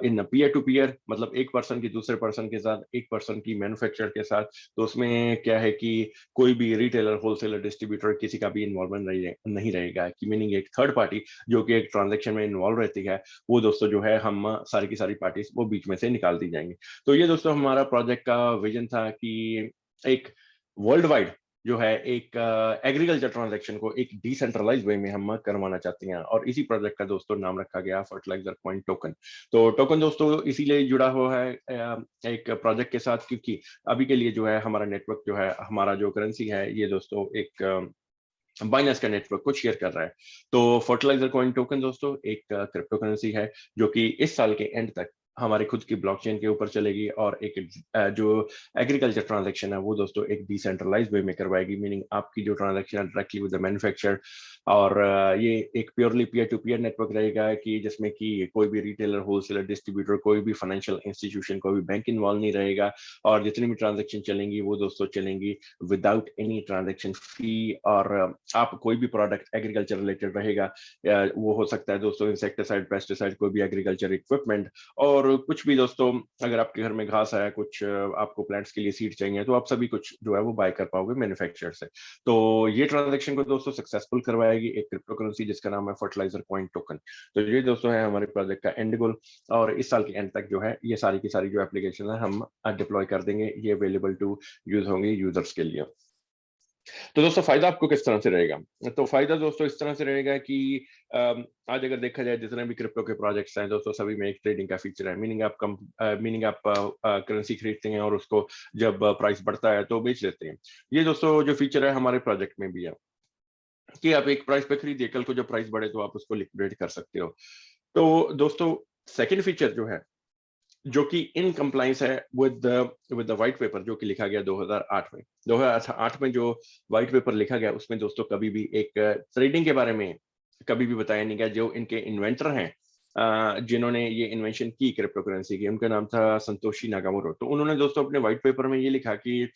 इन पीयर टू पीयर, मतलब एक पर्सन की दूसरे पर्सन के साथ, एक पर्सन की मैन्युफैक्चरर के साथ। तो उसमें क्या है कि कोई भी रिटेलर, होलसेलर, डिस्ट्रीब्यूटर किसी का भी इन्वॉल्वमेंट नहीं रहेगा, कि मीनिंग एक थर्ड पार्टी जो कि एक ट्रांजैक्शन में इन्वॉल्व रहती है, वो दोस्तों जो है हम सारी की सारी पार्टीज वो बीच में से निकाल दी जाएंगी। तो ये दोस्तों हमारा प्रोजेक्ट का विजन था कि एक वर्ल्ड वाइड जो है एक एग्रीकल्चर ट्रांजैक्शन को एक डिसेंट्रलाइज वे में हम करवाना चाहते हैं, और इसी प्रोजेक्ट का दोस्तों नाम रखा गया फर्टिलाइजर कॉइन टोकन। तो टोकन दोस्तों इसीलिए जुड़ा हुआ है एक प्रोजेक्ट के साथ, क्योंकि अभी के लिए जो है हमारा नेटवर्क जो है, हमारा जो करेंसी है, ये दोस्तों एक बाइनेंस का नेटवर्क को शेयर कर रहा है। तो फर्टिलाइजर कॉइन टोकन दोस्तों एक क्रिप्टो करेंसी है जो कि इस साल के एंड तक हमारी खुद की ब्लॉकचेन के ऊपर चलेगी, और एक जो एग्रीकल्चर ट्रांजैक्शन है वो दोस्तों एक डिसेंट्रलाइज वे में करवाएगी, मीनिंग आपकी जो ट्रांजैक्शन है डायरेक्टली विद द मैन्युफैक्चरर। और ये एक purely peer to peer network रहेगा, कि जिसमें कि कोई भी रिटेलर, होलसेलर, डिस्ट्रीब्यूटर, कोई भी फाइनेंशियल इंस्टीट्यूशन, कोई भी बैंक इन्वॉल्व नहीं रहेगा, और जितनी भी ट्रांजैक्शन चलेंगी वो दोस्तों चलेंगी विदाउट एनी ट्रांजैक्शन फी। और आप कोई भी प्रोडक्ट एग्रीकल्चर रिलेटेड रहेगा, वो हो सकता है दोस्तों इंसेक्टिसाइड, पेस्टिसाइड, कोई भी एग्रीकल्चर इक्विपमेंट, और कुछ भी दोस्तों, अगर आपके घर में घास है, कुछ आपको प्लांट्स के लिए सीड चाहिए, तो आप सभी कुछ जो है वो बाय कर पाओगे मैन्युफैक्चरर से। तो ये ट्रांजैक्शन को दोस्तों सक्सेसफुल करवाएगी एक क्रिप्टो करेंसी जिसका नाम है फर्टिलाइजर कॉइन टोकन। तो ये दोस्तों है हमारे प्रोजेक्ट का एंड गोल, और इस साल के एंड तक जो है ये सारी की सारी जो एप्लीकेशन है हम डिप्लॉय कर देंगे, ये अवेलेबल टू यूज होंगे यूजर्स के लिए। तो दोस्तों फायदा आपको किस तरह से रहेगा? तो फायदा दोस्तों इस तरह से रहेगा कि आज अगर देखा जाए जितने भी क्रिप्टो के प्रोजेक्ट्स हैं दोस्तों, सभी में एक ट्रेडिंग का फीचर है। मीनिंग आप करेंसी खरीदते हैं और उसको जब प्राइस बढ़ता है तो बेच देते हैं। ये दोस्तों जो फीचर है हमारे प्रोजेक्ट में भी है, कि आप एक प्राइस पे खरीदिए, कल को जब प्राइस बढ़े तो आप उसको लिक्विडेट कर सकते हो। तो दोस्तों सेकंड फीचर जो है, जो कि इन कंप्लाइंस है विद द व्हाइट पेपर जो कि लिखा गया 2008 में। 2008 में जो व्हाइट पेपर लिखा गया उसमें दोस्तों कभी भी एक ट्रेडिंग के बारे में कभी भी बताया नहीं गया। जो इनके इन्वेंटर हैं, जिन्होंने ये इन्वेंशन की क्रिप्टो करेंसी की, उनका नाम था संतोशी नाकामोटो। तो उन्होंने दोस्तों अपने व्हाइट पेपर में ये लिखा कि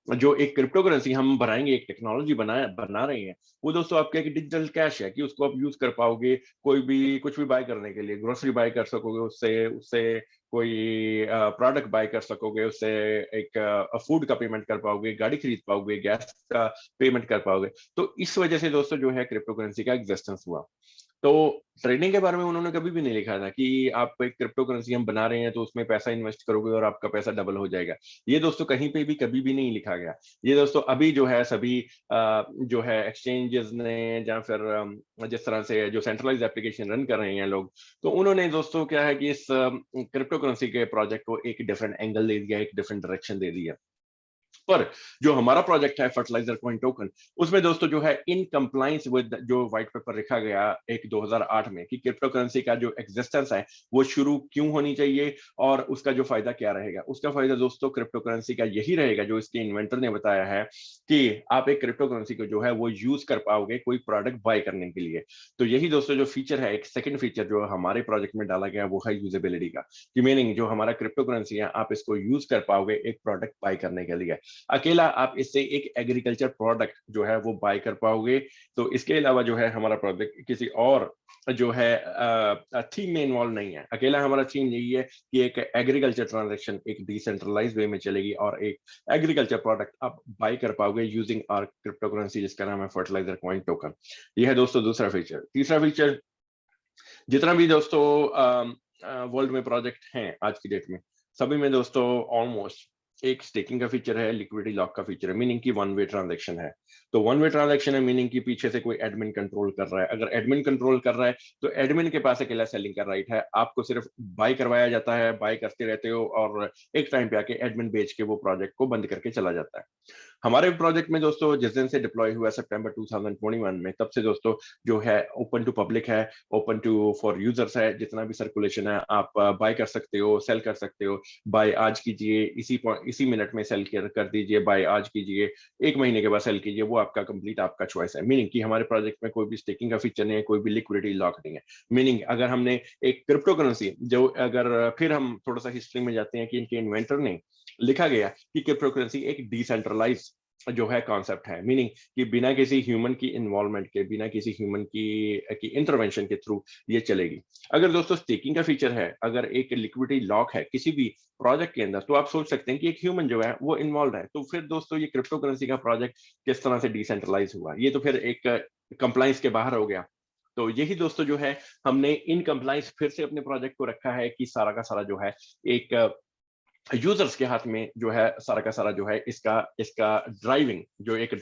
जो एक क्रिप्टो करेंसी हम बनाएंगे, एक टेक्नोलॉजी बना रहे हैं, वो दोस्तों आपका एक डिजिटल कैश है, कि उसको आप यूज कर पाओगे कोई भी कुछ भी बाय करने के लिए। ग्रोसरी बाय कर सकोगे उससे, उससे कोई प्रोडक्ट बाय कर सकोगे उससे, एक फूड का पेमेंट कर पाओगे, गाड़ी खरीद पाओगे, गैस का पेमेंट कर पाओगे। तो इस वजह से दोस्तों जो है क्रिप्टो करेंसी का एग्जिस्टेंस हुआ। तो ट्रेडिंग के बारे में उन्होंने कभी भी नहीं लिखा था कि आप एक क्रिप्टो करेंसी हम बना रहे हैं तो उसमें पैसा इन्वेस्ट करोगे और आपका पैसा डबल हो जाएगा। ये दोस्तों कहीं पे भी कभी भी नहीं लिखा गया। ये दोस्तों अभी जो है सभी जो है एक्सचेंजेस ने, या फिर जिस तरह से जो सेंट्रलाइज एप्लीकेशन रन कर रहे हैं लोग, तो उन्होंने दोस्तों क्या है कि इस क्रिप्टो करेंसी के प्रोजेक्ट को एक डिफरेंट एंगल दे दिया, एक डिफरेंट डायरेक्शन दे दिया। पर जो हमारा प्रोजेक्ट है फर्टिलाइजर कॉइन टोकन, उसमें दोस्तों जो है इन कंप्लायंस विद जो व्हाइट पेपर लिखा गया एक 2008 में, कि क्रिप्टो करेंसी का जो एग्जिस्टेंस है वो शुरू क्यों होनी चाहिए और उसका जो फायदा क्या रहेगा। उसका फायदा दोस्तों क्रिप्टो करेंसी का यही रहेगा जो इसके इन्वेंटर ने बताया है, कि आप एक क्रिप्टो करेंसी को जो है वो यूज कर पाओगे कोई प्रोडक्ट बाय करने के लिए। तो यही दोस्तों जो फीचर है, एक सेकंड फीचर जो हमारे प्रोजेक्ट में डाला गया वो है यूजेबिलिटी का, कि मीनिंग जो हमारा क्रिप्टो करेंसी है आप इसको यूज कर पाओगे एक प्रोडक्ट बाय करने के लिए। अकेला आप इससे एक एग्रीकल्चर प्रोडक्ट जो है वो बाय कर पाओगे। तो इसके अलावा जो है हमारा प्रोडक्ट किसी और जो है थीम में इन्वॉल्व नहीं है। अकेला हमारा थीम यही है कि एक एग्रीकल्चर ट्रांजैक्शन एक डिसेंट्रलाइज वे में चलेगी और एक एग्रीकल्चर प्रोडक्ट आप बाय कर पाओगे यूजिंग आवर क्रिप्टो करेंसी जिसका नाम है फर्टिलाइजर कॉइन टोकन। यह है दोस्तों दूसरा फीचर। तीसरा फीचर, जितना भी दोस्तों वर्ल्ड में प्रोजेक्ट हैं आज की डेट में, सभी में दोस्तों ऑलमोस्ट एक स्टेकिंग का फीचर है, लिक्विडिटी लॉक का फीचर है, मीनिंग की वन वे ट्रांजैक्शन है। तो वन वे ट्रांजैक्शन है मीनिंग की पीछे से कोई एडमिन कंट्रोल कर रहा है। अगर एडमिन कंट्रोल कर रहा है तो एडमिन के पास अकेला सेलिंग का राइट है, आपको सिर्फ बाय करवाया जाता है, बाय करते रहते हो और एक टाइम पे आके एडमिन बेच के वो प्रोजेक्ट को बंद करके चला जाता है। हमारे प्रोजेक्ट में दोस्तों जिस दिन से डिप्लॉय हुआ सितंबर 2021 में, तब से दोस्तों जो है ओपन टू पब्लिक है, ओपन टू फॉर यूजर्स है। जितना भी सर्कुलेशन है आप बाय कर सकते हो, सेल कर सकते हो। बाय आज कीजिए, इसी मिनट में सेल कर दीजिए, बाय आज कीजिए, 1 महीने के बाद सेल कीजिए, वो आपका कंप्लीट आपका चॉइस है। मीनिंग कि हमारे प्रोजेक्ट में कोई भी स्टेकिंग का फीचर नहीं है, कोई भी लिक्विडिटी लॉक नहीं है। मीनिंग अगर हमने एक क्रिप्टो करेंसी जो अगर फिर हम थोड़ा सा हिस्ट्री में जाते हैं कि इनके इन्वेंटर ने लिखा गया कि क्रिप्टो करेंसी एक डिसेंट्रलाइज जो है कॉन्सेप्ट है। मीनिंग कि बिना किसी ह्यूमन की इन्वॉल्वमेंट के, बिना किसी ह्यूमन की इंटरवेंशन के थ्रू ये चलेगी। अगर दोस्तों स्टेकिंग का फीचर है, अगर एक लिक्विडिटी लॉक है किसी भी प्रोजेक्ट के अंदर, तो आप सोच सकते हैं कि एक ह्यूमन जो है वो इन्वॉल्व है। तो फिर दोस्तों ये क्रिप्टो करेंसी का प्रोजेक्ट किस तरह से डिसेंट्रलाइज हुआ, ये तो फिर एक कंप्लाइंस के बाहर हो गया। तो यही दोस्तों जो है हमने इन कंप्लाइंस फिर से अपने प्रोजेक्ट को रखा है कि सारा का सारा जो है एक यूजर्स के हाथ में जो है सारा का सारा जो है इसका इसका ड्राइविंग जो एक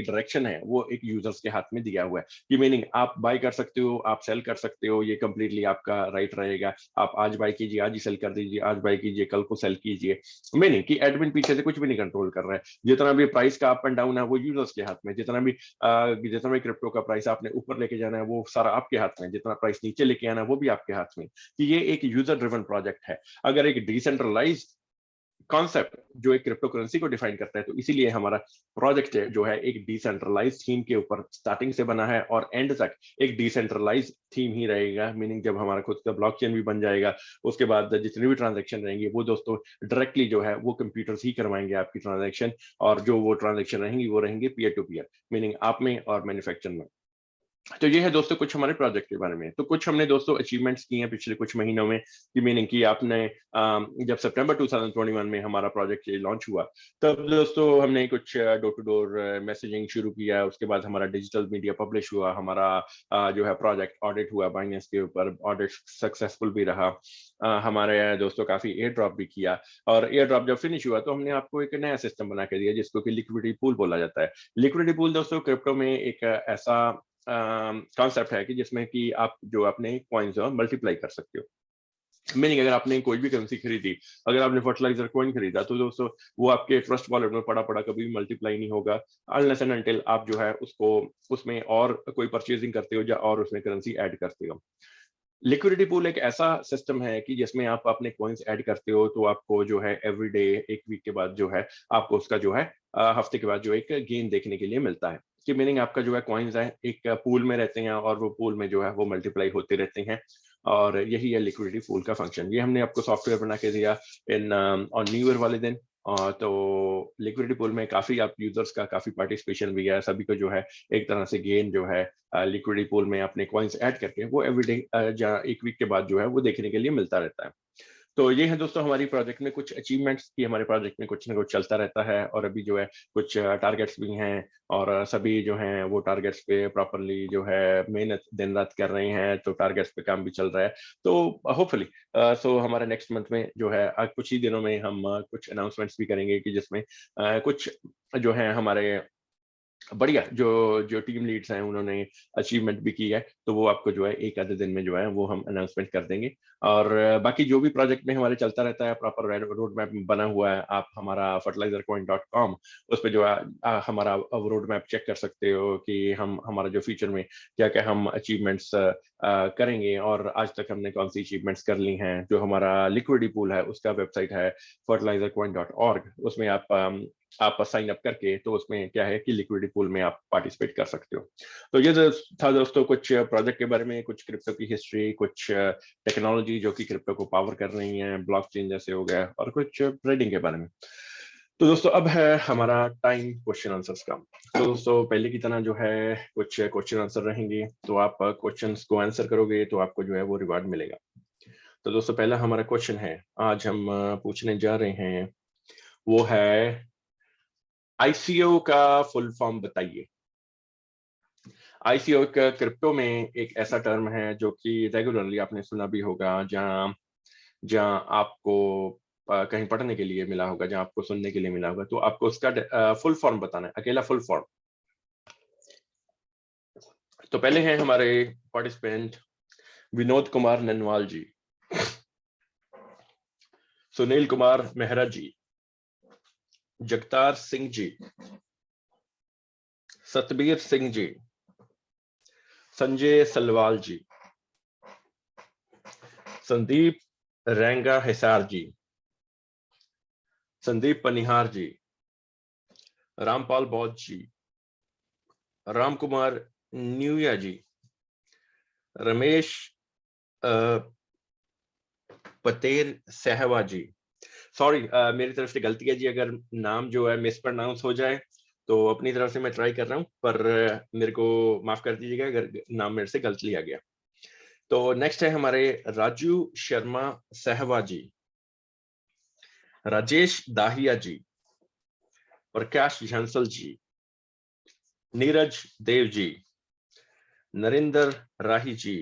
डायरेक्शन है वो एक यूजर्स के हाथ में दिया हुआ है। कि मीनिंग आप बाय कर सकते हो, आप सेल कर सकते हो, ये कंप्लीटली आपका राइट रहेगा। आप आज बाय कीजिए, आज ही सेल कर दीजिए, आज बाय कीजिए, कल को सेल कीजिए। मीनिंग कि एडमिन पीछे से कुछ भी नहीं कंट्रोल कर रहा है। जितना भी प्राइस का अप एंड डाउन है वो यूजर्स के हाथ में। जितना भी क्रिप्टो का प्राइस आपने ऊपर लेके जाना है वो सारा आपके हाथ में, जितना प्राइस नीचे लेके आना है वो भी आपके हाथ में। कि ये एक यूजर ड्रिवन प्रोजेक्ट है। अगर एक डिसेंट्रलाइज कॉन्सेप्ट जो एक क्रिप्टो करेंसी को डिफाइन करता है, तो इसीलिए हमारा प्रोजेक्ट है जो है एक डिसेंट्रलाइज थीम के ऊपर स्टार्टिंग से बना है और एंड तक एक डिसेंट्रलाइज थीम ही रहेगा। मीनिंग जब हमारा खुद का ब्लॉकचेन भी बन जाएगा, उसके बाद जितनी भी ट्रांजेक्शन रहेंगी वो दोस्तों डायरेक्टली जो है वो कंप्यूटर्स ही करवाएंगे आपकी ट्रांजेक्शन। और जो वो ट्रांजेक्शन रहेंगी वो रहेंगे पीयर टू पीयर, मीनिंग आप में और मैन्युफैक्चर में। तो ये है दोस्तों कुछ हमारे प्रोजेक्ट के बारे में। तो कुछ हमने दोस्तों अचीवमेंट्स किए हैं पिछले कुछ महीनों में। की मीनिंग की आपने जब सितंबर 2021 में हमारा प्रोजेक्ट लॉन्च हुआ, तब दोस्तों हमने कुछ डोर टू डोर मैसेजिंग शुरू किया। उसके बाद हमारा डिजिटल मीडिया पब्लिश हुआ, हमारा जो है प्रोजेक्ट ऑडिट हुआ बाइनेंस के ऊपर, ऑडिट सक्सेसफुल भी रहा। हमारे दोस्तों काफी एयर ड्रॉप भी किया। और एयर ड्रॉप जब फिनिश हुआ तो हमने आपको एक नया सिस्टम बना के दिया जिसको कि लिक्विडिटी पूल बोला जाता है। लिक्विडिटी पूल दोस्तों क्रिप्टो में एक ऐसा कॉन्सेप्ट है कि जिसमें कि आप जो अपने कॉइन्स मल्टीप्लाई कर सकते हो। मीनिंग अगर आपने कोई भी करेंसी खरीदी, अगर आपने फर्टिलाइजर कॉइन खरीदा, तो दोस्तों वो आपके ट्रस्ट वॉलेट में पड़ा पड़ा कभी भी मल्टीप्लाई नहीं होगा अनलेस एंड अनटिल आप जो है उसको उसमें और कोई परचेजिंग करते हो या और उसमें करेंसी ऐड करते हो। लिक्विडिटी पूल एक ऐसा सिस्टम है कि जिसमें आप अपने कॉइन्स ऐड करते हो, तो आपको जो है एवरी डे, एक वीक के बाद जो है आपको उसका जो है हफ्ते के बाद जो एक गेन देखने के लिए मिलता है। कि मीनिंग आपका जो है कॉइन्स है एक पूल में रहते हैं और वो पूल में जो है वो मल्टीप्लाई होते रहते हैं। और यही है लिक्विडिटी पूल का फंक्शन। ये हमने आपको सॉफ्टवेयर बना के दिया इन ऑन न्यू ईयर वाले दिन। तो लिक्विडिटी पूल में काफी आप यूजर्स का काफी पार्टिसिपेशन भी है। सभी को जो है एक तरह से गेन जो है लिक्विडिटी पूल में अपने कॉइन्स ऐड करके वो एवरीडे एक वीक के बाद जो है वो देखने के लिए मिलता रहता है। तो ये है दोस्तों हमारी प्रोजेक्ट में कुछ अचीवमेंट्स की। हमारे प्रोजेक्ट में कुछ ना कुछ चलता रहता है और अभी जो है कुछ टारगेट्स भी हैं। और सभी जो हैं वो टारगेट्स पे प्रॉपरली जो है मेहनत दिन रात कर रहे हैं। तो टारगेट्स पे काम भी चल रहा है। तो होपफुली सो हमारे नेक्स्ट मंथ में जो है कुछ ही दिनों में हम कुछ अनाउंसमेंट्स भी करेंगे कि जिसमें कुछ जो है हमारे बढ़िया जो जो टीम लीड्स हैं उन्होंने अचीवमेंट भी की है, तो वो आपको जो है एक आधे दिन में जो है वो हम अनाउंसमेंट कर देंगे। और बाकी जो भी प्रोजेक्ट में हमारे चलता रहता है प्रॉपर रोड मैप बना हुआ है। आप हमारा fertilizercoin.com उस पे जो है हमारा रोड मैप चेक कर सकते हो कि हम हमारा जो फ्यूचर में क्या क्या हम अचीवमेंट्स करेंगे और आज तक हमने कौन सी अचीवमेंट्स कर ली हैं। जो हमारा लिक्विडिटी पूल है उसका वेबसाइट है fertilizercoin.org। उसमें आप साइन अप करके तो उसमें क्या है कि लिक्विडिटी पूल में आप पार्टिसिपेट कर सकते हो। तो ये था दोस्तों कुछ प्रोजेक्ट के बारे में, कुछ क्रिप्टो की हिस्ट्री, कुछ टेक्नोलॉजी जो कि क्रिप्टो को पावर कर रही है, ब्लॉकचेन जैसे हो गया, और कुछ ट्रेडिंग के बारे में। तो दोस्तों अब है हमारा टाइम क्वेश्चन आंसर्स का। तो दोस्तों पहले की तरह जो है कुछ क्वेश्चन आंसर रहेंगे। तो आप क्वेश्चंस को आंसर करोगे तो आपको जो है वो रिवार्ड मिलेगा। तो दोस्तों पहला हमारा क्वेश्चन है आज हम पूछने जा रहे हैं, वो है आईसीओ का फुल फॉर्म बताइए। आईसीओ का क्रिप्टो में एक ऐसा टर्म है जो कि रेगुलरली आपने सुना भी होगा, जहां जहां आपको कहीं पढ़ने के लिए मिला होगा, जहां आपको सुनने के लिए मिला होगा। तो आपको उसका फुल फॉर्म बताना है, अकेला फुल फॉर्म। तो पहले हैं हमारे पार्टिसिपेंट विनोद कुमार ननवाल जी, सुनील कुमार मेहरा जी, जगतार सिंह जी, सतबीर सिंह जी, संजय सलवाल जी, संदीप रेंगा हिसार जी, संदीप पनिहार जी, रामपाल बौद्ध जी, राम कुमार न्यूया जी, रमेश पटेल सहवा जी। सॉरी, मेरी तरफ से गलती है जी, अगर नाम जो है मिस प्रोनाउंस हो जाए तो अपनी तरफ से मैं ट्राई कर रहा हूं, पर मेरे को माफ कर दीजिएगा अगर नाम मेरे से गलत लिया गया। तो नेक्स्ट है हमारे Raju Sharma Sahwa ji, Rajesh Dahiya ji, Prakash Jhansal ji, Neeraj Dev ji, Narendra Rahi ji,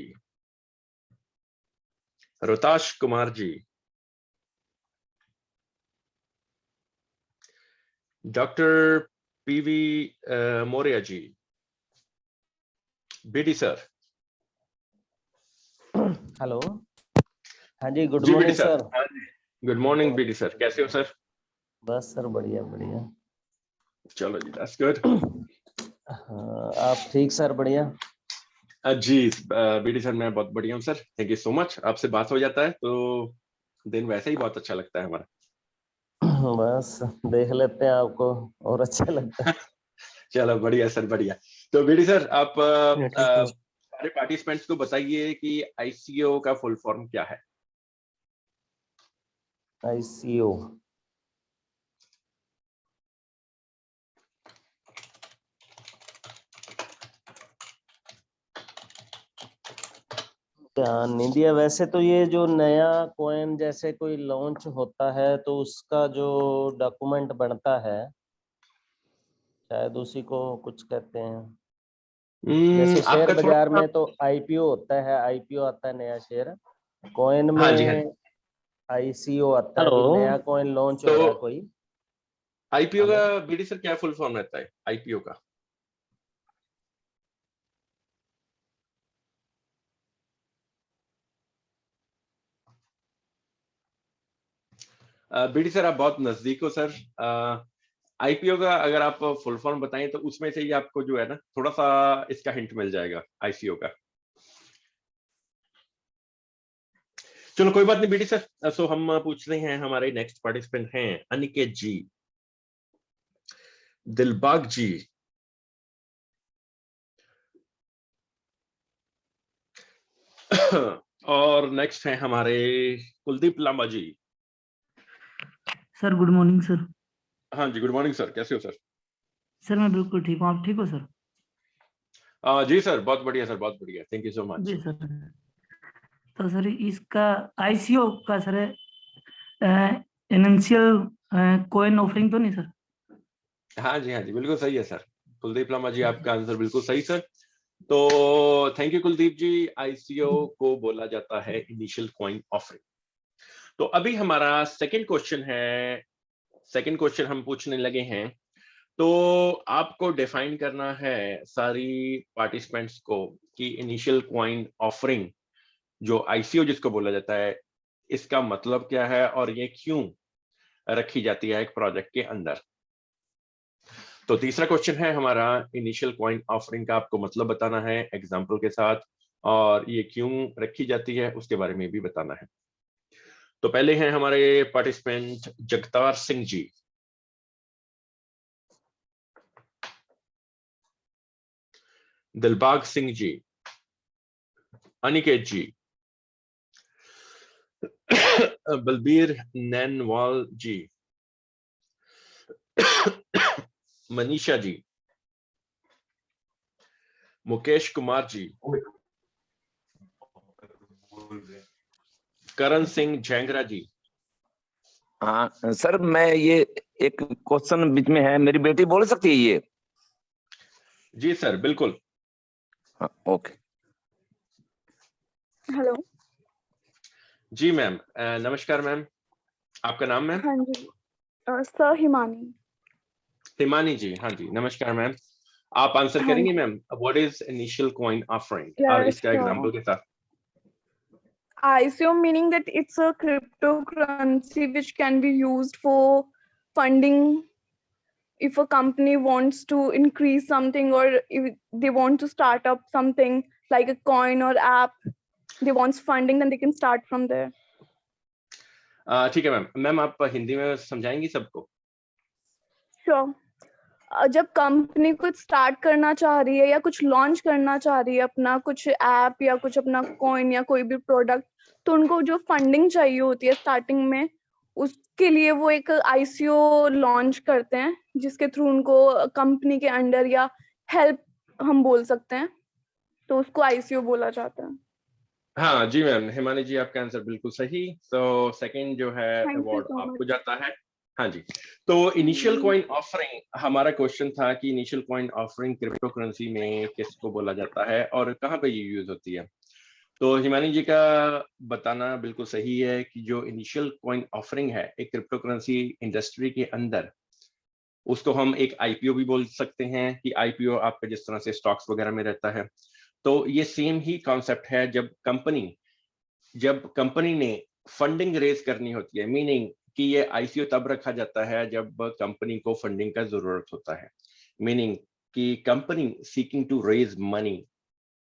Rotash Kumar ji, doctor PV Maurya ji, BD sir. Hello, हाँ जी, गुड जी BD morning sir. Sir. Good morning BD sir, कैसे हो सर? बस सर, बढ़िया बढ़िया। चलो जी, दैट्स गुड। हाँ, आप ठीक सर? बढ़िया जी बीडी सर, मैं बहुत बढ़िया हूँ sir, thank you so much. आपसे बात हो जाता है तो दिन वैसे ही बहुत अच्छा लगता है हमारा। बस देख लेते हैं आपको और अच्छा लगता है। चलो बढ़िया सर, बढ़िया। तो बीडी सर, आप ठीक है। सारे पार्टिसिपेंट्स को बताइए कि आईसीओ का फुल फॉर्म क्या है। आईसीओ ध्यान नहीं दिया। वैसे तो ये जो नया कॉइन जैसे कोई लॉन्च होता है तो उसका जो डॉक्यूमेंट बनता है शायद उसी को कुछ कहते हैं। जैसे शेयर आपका बाजार थोड़ा, में तो आईपीओ होता है, आईपीओ आता है नया शेयर। कॉइन हाँ जी हाँ जी। में आईसीओ आता है, हेलो। अभी नया कॉइन लॉन्च हो तो रहा है कोई। आईपीओ हेलो, का बीडी सर क्या फुल फॉर्म रहता है आईपीओ का? बीडी सर, आप बहुत नजदीक हो सर। आईपीओ का अगर आप फुल फॉर्म बताएं तो उसमें से ही आपको जो है ना थोड़ा सा इसका हिंट मिल जाएगा आईसीओ का। चलो कोई बात नहीं बीडी सर। सो हम पूछ रहे हैं, हमारे नेक्स्ट पार्टिसिपेंट हैं अनिकेत जी, दिलबाग जी, और नेक्स्ट है हमारे Kuldeep Lamba ji. Sir good morning sir. हाँ जी, गुड मॉर्निंग सर, कैसे हो सर? सर मैं बिल्कुल ठीक हूँ, आप ठीक हो सर? जी सर, बहुत बढ़िया सर, बहुत बढ़िया, थैंक यू सो मच। जी सर। तो सर इसका आईसीओ का सर इनिशियल कॉइन ऑफरिंग तो नहीं सर? हाँ जी, बिल्कुल सही है सर। कुलदीप लांबा जी, आपका आंसर बिल्कुल सही सर। तो thank you Kuldeep ji. ICO को बोला जाता है इनिशियल कॉइन ऑफरिंग। तो अभी हमारा सेकंड क्वेश्चन है, सेकंड क्वेश्चन हम पूछने लगे हैं। तो आपको डिफाइन करना है सारी पार्टिसिपेंट्स को कि इनिशियल कॉइन ऑफरिंग जो आईसीओ जिसको बोला जाता है, इसका मतलब क्या है और ये क्यों रखी जाती है एक प्रोजेक्ट के अंदर। तो तीसरा क्वेश्चन है हमारा, इनिशियल कॉइन ऑफरिंग का आपको मतलब बताना है एग्जांपल के साथ, और ये क्यों रखी जाती है उसके बारे में भी बताना है। तो पहले हैं हमारे पार्टिसिपेंट जगतार सिंह जी। दिलबाग सिंह जी, अनिकेत जी, बलबीर नैनवाल जी, मनीषा जी, मुकेश कुमार जी, करण सिंह झेंगरा जी। हाँ सर, मैं ये एक क्वेश्चन बीच में है, मेरी बेटी बोल सकती है ये? जी सर, बिल्कुल। हाँ, ओके। हेलो। जी मैम, नमस्कार मैम, आपका नाम मैम? हाँ जी, सर हिमानी। हिमानी जी, हाँ जी, नमस्कार मैम। आप आंसर हाँ करेंगे जी, ma'am, what is initial coin offering, और यस इसका एग्जांपल सर। के साथ। ICO meaning that it's a cryptocurrency which can be used for funding if a company wants to increase something, or if they want to start up something like a coin or app, they wants funding, then they can start from there. ठीक है ma'am. Ma'am आप हिंदी में समझाएंगी सबको? Sure. जब company कुछ start करना चाह रही है या कुछ लॉन्च करना चाह रही है, अपना कुछ ऐप या कुछ अपना कॉइन या कोई भी प्रोडक्ट, तो उनको जो फंडिंग चाहिए होती है स्टार्टिंग में, उसके लिए वो एक आईसीओ लॉन्च करते हैं, जिसके थ्रू उनको कंपनी के अंडर या हेल्प हम बोल सकते हैं, तो उसको आईसीओ बोला जाता है। हाँ जी मैम, हिमानी जी आपका आंसर बिल्कुल सही। तो सेकंड जो है Thank you अवार्ड so आपको much. जाता है। हाँ जी, तो इनिशियल कॉइन ऑफरिंग, हमारा क्वेश्चन था कि initial coin offering crypto currency में किसको बोला जाता है और कहाँ पे ये यूज होती है। तो हिमानी जी का बताना बिल्कुल सही है कि जो इनिशियल कॉइन ऑफरिंग है एक क्रिप्टो करेंसी इंडस्ट्री के अंदर, उसको हम एक आईपीओ भी बोल सकते हैं कि आईपीओ आपका जिस तरह से स्टॉक्स वगैरह में रहता है, तो ये सेम ही कॉन्सेप्ट है। जब कंपनी ने फंडिंग रेज करनी होती है, मीनिंग कि ये आईसीओ तब रखा जाता है जब कंपनी को फंडिंग का जरूरत होता है, मीनिंग कि company seeking to raise money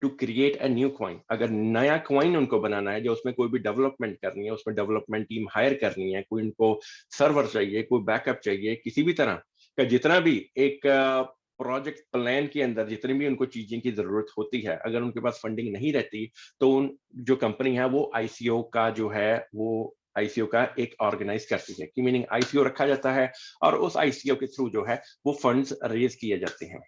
to create a new coin. अगर नया कॉइन उनको बनाना है, जो उसमें कोई भी डेवलपमेंट करनी है, उसमें डेवलपमेंट टीम हायर करनी है, कोई उनको सर्वर चाहिए, कोई बैकअप चाहिए, किसी भी तरह का जितना भी एक प्रोजेक्ट प्लान के अंदर जितनी भी उनको चीजें की जरूरत होती है, अगर उनके पास फंडिंग नहीं रहती तो उन जो कंपनी है वो आईसीओ का जो है वो आईसीओ का एक ऑर्गेनाइज करती है, कि मीनिंग आईसीओ रखा जाता है और उस आईसीओ के थ्रू जो है वो फंड्स रेज किए जाते हैं।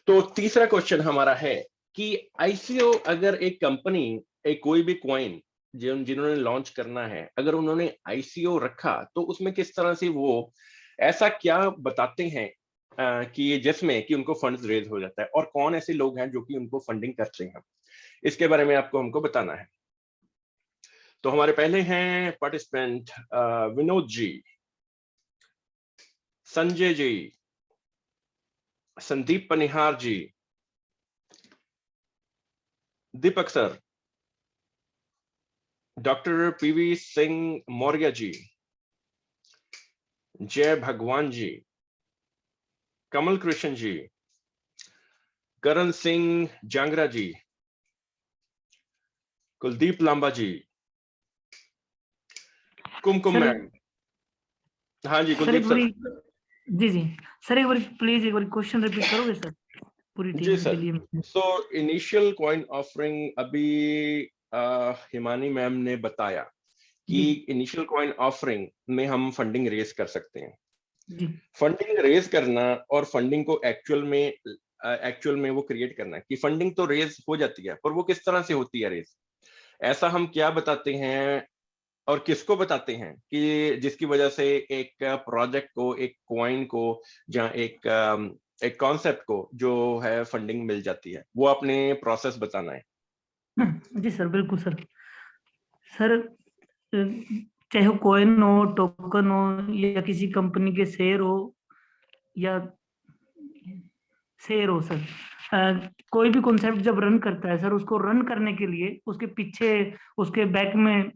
तो तीसरा क्वेश्चन हमारा है कि आईसीओ, अगर एक कंपनी एक कोई भी कॉइन जिन्होंने लॉन्च करना है, अगर उन्होंने आईसीओ रखा तो उसमें किस तरह से वो ऐसा क्या बताते हैं कि जिसमें कि उनको फंड्स रेज हो जाता है, और कौन ऐसे लोग हैं जो कि उनको फंडिंग करते हैं, इसके बारे में आपको हमको बताना है। तो हमारे पहले हैं participant Vinod ji, Sanjay ji, Sandeep Panihar ji, Deepak sir, doctor PV Singh Maurya ji, Jai Bhagwan ji, Kamal Krishna ji, Karan Singh Jangra ji, Kuldeep Lamba ji, Kumkum ma'am. हाँ जी कुलदीप सर। जी जी सर, एक बार प्लीज एक बार क्वेश्चन रिपीट करोगे सर पूरी जी टीम सर। के लिए? सो इनिशियल कॉइन ऑफरिंग अभी हिमानी मैम ने बताया कि इनिशियल कॉइन ऑफरिंग में हम फंडिंग रेज कर सकते हैं। जी फंडिंग रेज करना और फंडिंग को एक्चुअल में वो क्रिएट करना, कि फंडिंग तो रेज हो जाती है पर वो किस तरह से होती है रेज, ऐसा हम क्या बताते हैं और किसको बताते हैं कि जिसकी वजह से एक प्रोजेक्ट को, एक कॉइन को, जहाँ एक कॉन्सेप्ट को जो है फंडिंग मिल जाती है, वो आपने प्रोसेस बताना है। जी सर, बिल्कुल सर। सर चाहे वो कॉइन हो, टोकन हो, या किसी कंपनी के शेयर हो, या शेयर हो सर, कोई भी कॉन्सेप्ट जब रन करता है सर, उसको रन करने के लिए उसके पीछे, उसके बैक में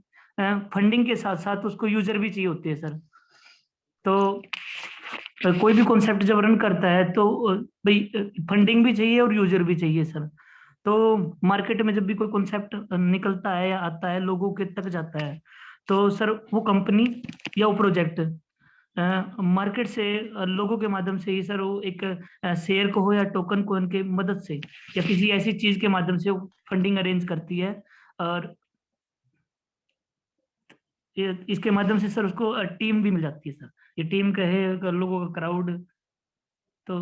फंडिंग के साथ साथ उसको यूजर भी चाहिए होते हैं सर। तो कोई भी कॉन्सेप्ट जब रन करता है तो भाई फंडिंग भी चाहिए और यूजर भी चाहिए सर। तो मार्केट में जब भी कोई कॉन्सेप्ट निकलता है या आता है, लोगों के तक जाता है, तो सर वो कंपनी या वो प्रोजेक्ट मार्केट से लोगों के माध्यम से ही सर, वो एक शेयर को हो या टोकन को उनके मदद से या किसी ऐसी चीज के माध्यम से वो फंडिंग अरेंज करती है, और इसके माध्यम से सर उसको टीम भी मिल जाती है सर। ये टीम कहे लोगों का क्राउड। तो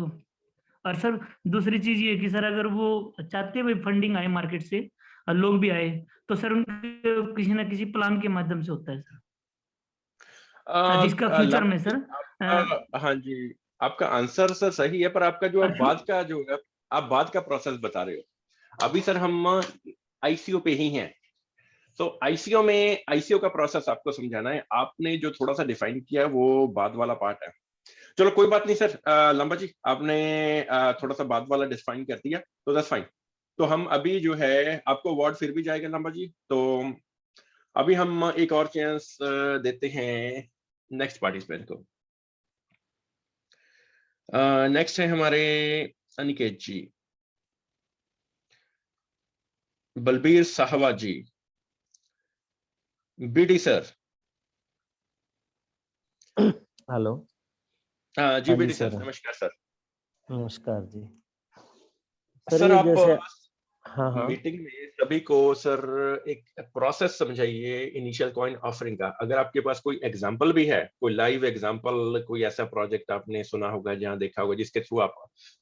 और सर दूसरी चीज ये कि सर अगर वो चाहते हैं फंडिंग आए मार्केट से और लोग भी आए, तो सर उनके किसी ना किसी प्लान के माध्यम से होता है सर, जिसका फ्यूचर में सर हाँ जी, आपका आंसर सर सही है, पर आपका जो आप बाद का जो है, आप बाद का प्रोसेस बता रहे हो। अभी सर हम आईसीओ पे ही हैं, तो आईसीओ का प्रोसेस आपको समझाना है। आपने जो थोड़ा सा डिफाइन किया है वो बाद वाला पार्ट है। चलो कोई बात नहीं सर, लंबा जी आपने थोड़ा सा बाद वाला डिफाइन कर दिया तो दैट्स फाइन। तो हम अभी जो है आपको अवार्ड फिर भी जाएगा लंबा जी। तो अभी हम एक और चांस देते हैं नेक्स्ट पार्टिसिपेंट को। नेक्स्ट है हमारे अनिकेत जी, बलबीर साहवा जी, बीडी सर। हेलो। जी हाँ जी बीडी सर, सर। नमस्कार सर। नमस्कार जी। सर सर ये आप जैसे, हाँ हाँ, मीटिंग में सभी को सर एक प्रोसेस समझाइए इनिशियल कॉइन ऑफरिंग का। अगर आपके पास कोई एग्जांपल भी है, कोई लाइव एग्जांपल, कोई ऐसा प्रोजेक्ट आपने सुना होगा, जहां देखा होगा, जिसके थ्रू आप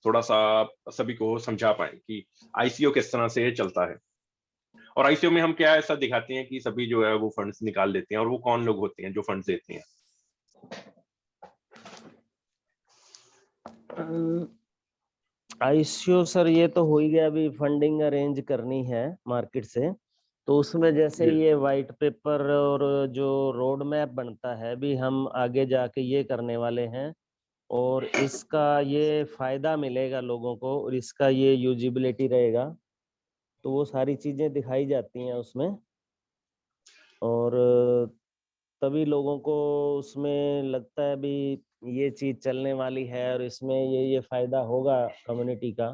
थोड़ा सा सभी को समझा पाए कि आईसीओ किस तरह से चलता है। और आईसीओ में हम क्या ऐसा दिखाते हैं कि सभी जो है वो फंड्स निकाल देते हैं, और वो कौन लोग होते हैं जो फंड्स देते हैं? आईसीओ सर ये तो हो ही गया, अभी फंडिंग अरेंज करनी है मार्केट से, तो उसमें जैसे जी ये वाइट पेपर और जो रोड मैप बनता है, भी हम आगे जाके ये करने वाले हैं, और इसका ये फायदा मिलेगा लोगों को, और इसका ये यूजिबिलिटी रहेगा, तो वो सारी चीजें दिखाई जाती हैं उसमें, और तभी लोगों को उसमें लगता है भी ये चीज चलने वाली है, और इसमें ये फायदा होगा कम्युनिटी का।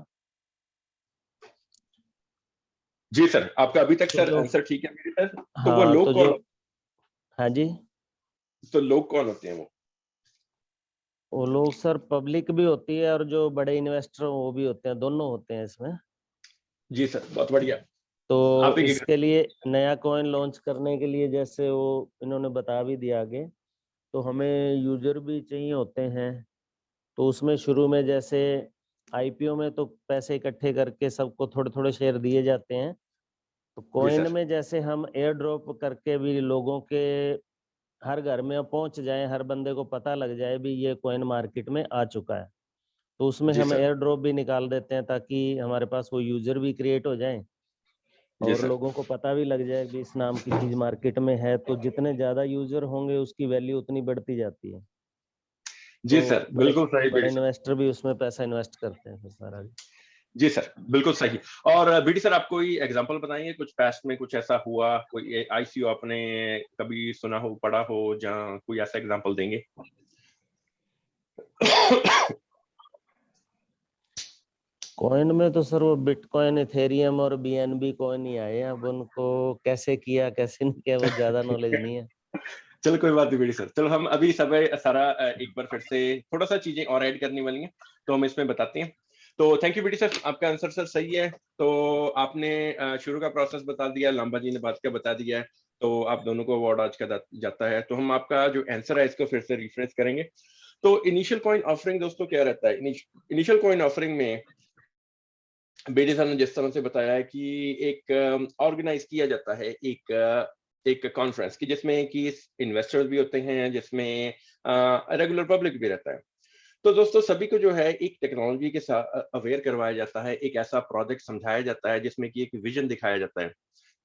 जी सर, आपका अभी तक तो सर जो, आंसर ठीक है मेरे सर। तो वो हाँ तो लोग जो, कौन, हाँ जी, तो लोग कौन होते हैं वो? वो लोग सर पब्लिक भी होती है, और जो बड़े इन्वेस्टर वो भी होते हैं, दोनों होते हैं इसमें। जी सर, बहुत बढ़िया। तो आप एक इसके लिए नया कॉइन लॉन्च करने के लिए, जैसे वो इन्होंने बता भी दिया आगे, तो हमें यूजर भी चाहिए होते हैं। तो उसमें शुरू में जैसे आईपीओ में तो पैसे इकट्ठे करके सबको थोड़े थोड़े शेयर दिए जाते हैं, तो जी कॉइन सर। में जैसे हम एयर ड्रॉप करके भी लोगों के हर घर में पहुंच जाए, हर बंदे को पता लग जाए भी ये कॉइन मार्केट में आ चुका है, तो उसमें जी हम सर। एयर ड्रॉप भी निकाल देते हैं, ताकि हमारे पास वो यूजर भी क्रिएट हो जाए, जी और सर। लोगों को पता भी लग जाए भी इस नाम की चीज मार्केट में है, तो जितने ज्यादा यूजर होंगे उसकी वैल्यू उतनी बढ़ती जाती है। जी तो सर, बड़े बिल्कुल सही बड़े बीडी सर। इन्वेस्टर भी उसमें पैसा इन्वेस्ट करते हैं फिर सारा। जी सर, बिल्कुल सही। और बीडी सर, आप कोई एग्जांपल बताएंगे, कुछ पास्ट में कुछ ऐसा हुआ, कोई आईसीयू आपने कभी सुना हो, पढ़ा हो, जहां कोई ऐसा एग्जांपल देंगे? कॉइन में तो सर वो बिटकॉइन, इथेरियम और बीएनबी कॉइन ही आए हैं, अब उनको कैसे किया कैसे नहीं किया वो ज्यादा नॉलेज नहीं है। चलो कोई बात नहीं बीडी सर, चलो हम अभी सब सारा एक बार फिर से थोड़ा सा चीजें और ऐड करने वाली हैं, तो हम इसमें बताते हैं। तो थैंक यू बीडी सर, आपका आंसर सर सही है। तो आपने शुरू का प्रोसेस बता दिया, लांबा जी ने बात का बता दिया है, तो आप दोनों को अवार्ड आज का जाता है। तो हम आपका जो आंसर है इसको फिर से रिफ्रेश करेंगे। तो इनिशियल कॉइन ऑफरिंग दोस्तों क्या रहता है? इनिशियल कॉइन ऑफरिंग में बेडी सर ने जिस तरह से बताया है कि एक ऑर्गेनाइज किया जाता है एक कॉन्फ्रेंस की, जिसमें कि इन्वेस्टर्स भी होते हैं, जिसमें रेगुलर पब्लिक भी रहता है। तो दोस्तों सभी को जो है एक टेक्नोलॉजी के साथ अवेयर करवाया जाता है, एक ऐसा प्रोजेक्ट समझाया जाता है जिसमें कि एक विजन दिखाया जाता है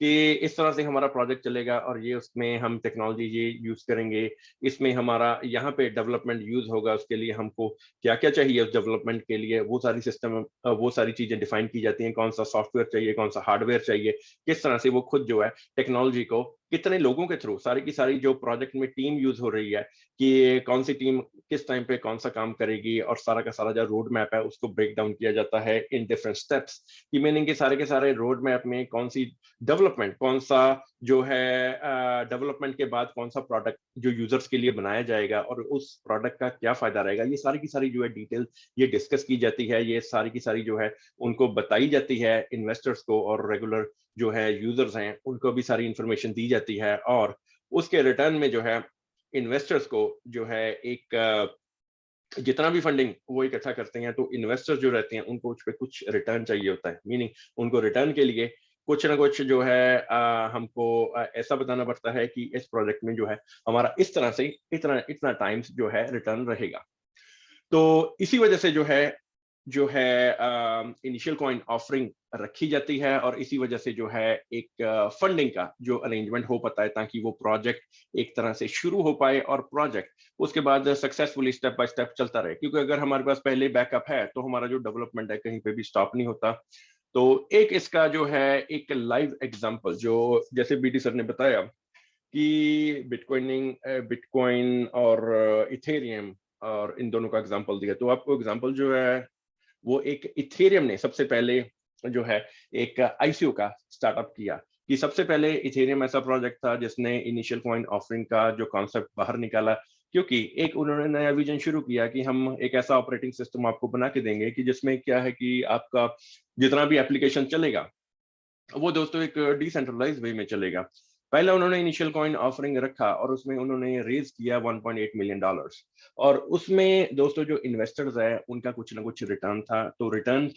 कि इस तरह से हमारा प्रोजेक्ट चलेगा, और ये उसमें हम टेक्नोलॉजी ये यूज करेंगे, इसमें हमारा यहाँ पे डेवलपमेंट यूज होगा, उसके लिए हमको क्या क्या चाहिए उस डेवलपमेंट के लिए, वो सारी सिस्टम, वो सारी चीजें डिफाइन की जाती हैं, कौन सा सॉफ्टवेयर चाहिए, कौन सा हार्डवेयर चाहिए, किस तरह से वो खुद जो है टेक्नोलॉजी को कितने लोगों के थ्रू, सारी की सारी जो प्रोजेक्ट में टीम यूज हो रही है कि कौन सी टीम किस टाइम पे कौन सा काम करेगी, और सारा का सारा जो रोड मैप है उसको ब्रेक डाउन किया जाता है इन डिफरेंट स्टेप्स की, मीनिंग के सारे रोड मैप में कौन सी डेवलपमेंट, कौन सा जो है डेवलपमेंट के बाद कौन सा प्रोडक्ट जो यूजर्स के लिए बनाया जाएगा, और उस प्रोडक्ट का क्या फायदा रहेगा, ये सारी की सारी जो है डिटेल ये डिस्कस की जाती है, ये सारी की सारी जो है उनको बताई जाती है इन्वेस्टर्स को, और रेगुलर जो है यूजर्स हैं उनको भी सारी इंफॉर्मेशन दी जाती है। और उसके रिटर्न में जो है इन्वेस्टर्स को जो है एक जितना भी फंडिंग वो इकट्ठा करते हैं, तो इन्वेस्टर्स जो रहते हैं उनको उस पर कुछ रिटर्न चाहिए होता है, मीनिंग उनको रिटर्न के लिए कुछ ना कुछ जो है हमको ऐसा बताना पड़ता है कि इस प्रोजेक्ट में जो है हमारा इस तरह से इतना इतना टाइम्स जो है रिटर्न रहेगा। तो इसी वजह से जो है इनिशियल कॉइन ऑफरिंग रखी जाती है, और इसी वजह से जो है एक फंडिंग का जो अरेंजमेंट हो पाता है, ताकि वो प्रोजेक्ट एक तरह से शुरू हो पाए, और प्रोजेक्ट उसके बाद सक्सेसफुली स्टेप बाय स्टेप चलता रहे, क्योंकि अगर हमारे पास पहले बैकअप है तो हमारा जो डेवलपमेंट है कहीं पे भी स्टॉप नहीं होता। तो एक इसका जो है एक लाइव एग्जांपल, जो जैसे बीटी सर ने बताया कि बिटकॉइन और इथेरियम और इन दोनों का एग्जांपल दिया। तो आपको एग्जांपल जो है वो एक इथेरियम ने सबसे पहले जो है एक आईसीओ का स्टार्टअप किया, कि सबसे पहले इथेरियम ऐसा प्रोजेक्ट था जिसने इनिशियल कॉइन ऑफरिंग का जो कॉन्सेप्ट बाहर निकाला, क्योंकि एक उन्होंने नया विजन शुरू किया कि हम एक ऐसा ऑपरेटिंग सिस्टम आपको बना के देंगे कि जिसमें क्या है कि आपका जितना भी एप्लीकेशन चलेगा वो दोस्तों एक डिसेंट्रलाइज्ड वे में चलेगा। पहले उन्होंने इनिशियल कॉइन ऑफरिंग रखा और उसमें उन्होंने रेज किया $1.8 मिलियन, और उसमें दोस्तों जो इन्वेस्टर्स है उनका कुछ ना कुछ रिटर्न था। तो रिटर्न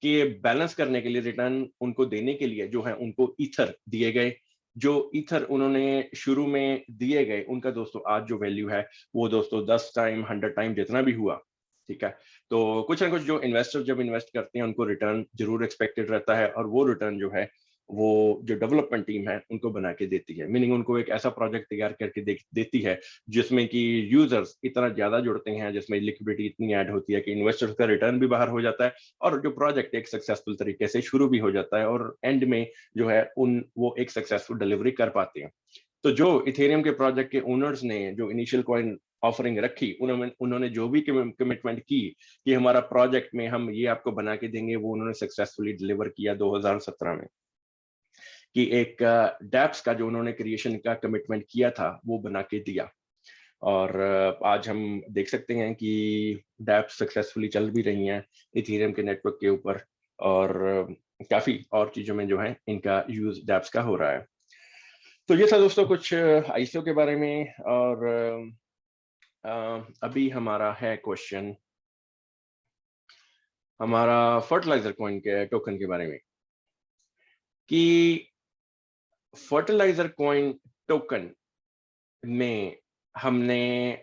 के बैलेंस करने के लिए, रिटर्न उनको देने के लिए जो है उनको ईथर दिए गए। जो ईथर उन्होंने शुरू में दिए गए उनका दोस्तों आज जो वैल्यू है वो दोस्तों 10 टाइम 100 टाइम जितना भी हुआ, ठीक है। तो कुछ ना कुछ जो इन्वेस्टर जब इन्वेस्ट करते हैं उनको रिटर्न जरूर एक्सपेक्टेड रहता है, और वो रिटर्न जो है वो जो डेवलपमेंट टीम है उनको बना के देती है, मीनिंग उनको एक ऐसा प्रोजेक्ट तैयार करके देती है जिसमें कि यूजर्स इतना ज्यादा जुड़ते हैं, जिसमें लिक्विडिटी इतनी ऐड होती है कि इन्वेस्टर्स का रिटर्न भी बाहर हो जाता है और जो प्रोजेक्ट एक सक्सेसफुल तरीके से शुरू भी हो जाता है, और एंड में जो है वो एक सक्सेसफुल डिलीवरी कर पाते हैं। तो जो इथेरियम के प्रोजेक्ट के ओनर्स ने जो इनिशियल कॉइन ऑफरिंग रखी, उन्होंने जो भी कमिटमेंट की कि हमारा प्रोजेक्ट में हम ये आपको बना के देंगे, वो उन्होंने सक्सेसफुली डिलीवर किया 2017 में, कि एक डैप्स का जो उन्होंने क्रिएशन का कमिटमेंट किया था वो बना के दिया। और आज हम देख सकते हैं कि डैप्स सक्सेसफुली चल भी रही हैं इथेरियम के नेटवर्क के ऊपर, और काफी और चीजों में जो है इनका यूज डैप्स का हो रहा है। तो ये था दोस्तों कुछ आईसीओ के बारे में। और अभी हमारा है क्वेश्चन हमारा फर्टिलाइजर कॉइन के टोकन के बारे में, कि फर्टिलाइजर कॉइन टोकन में हमने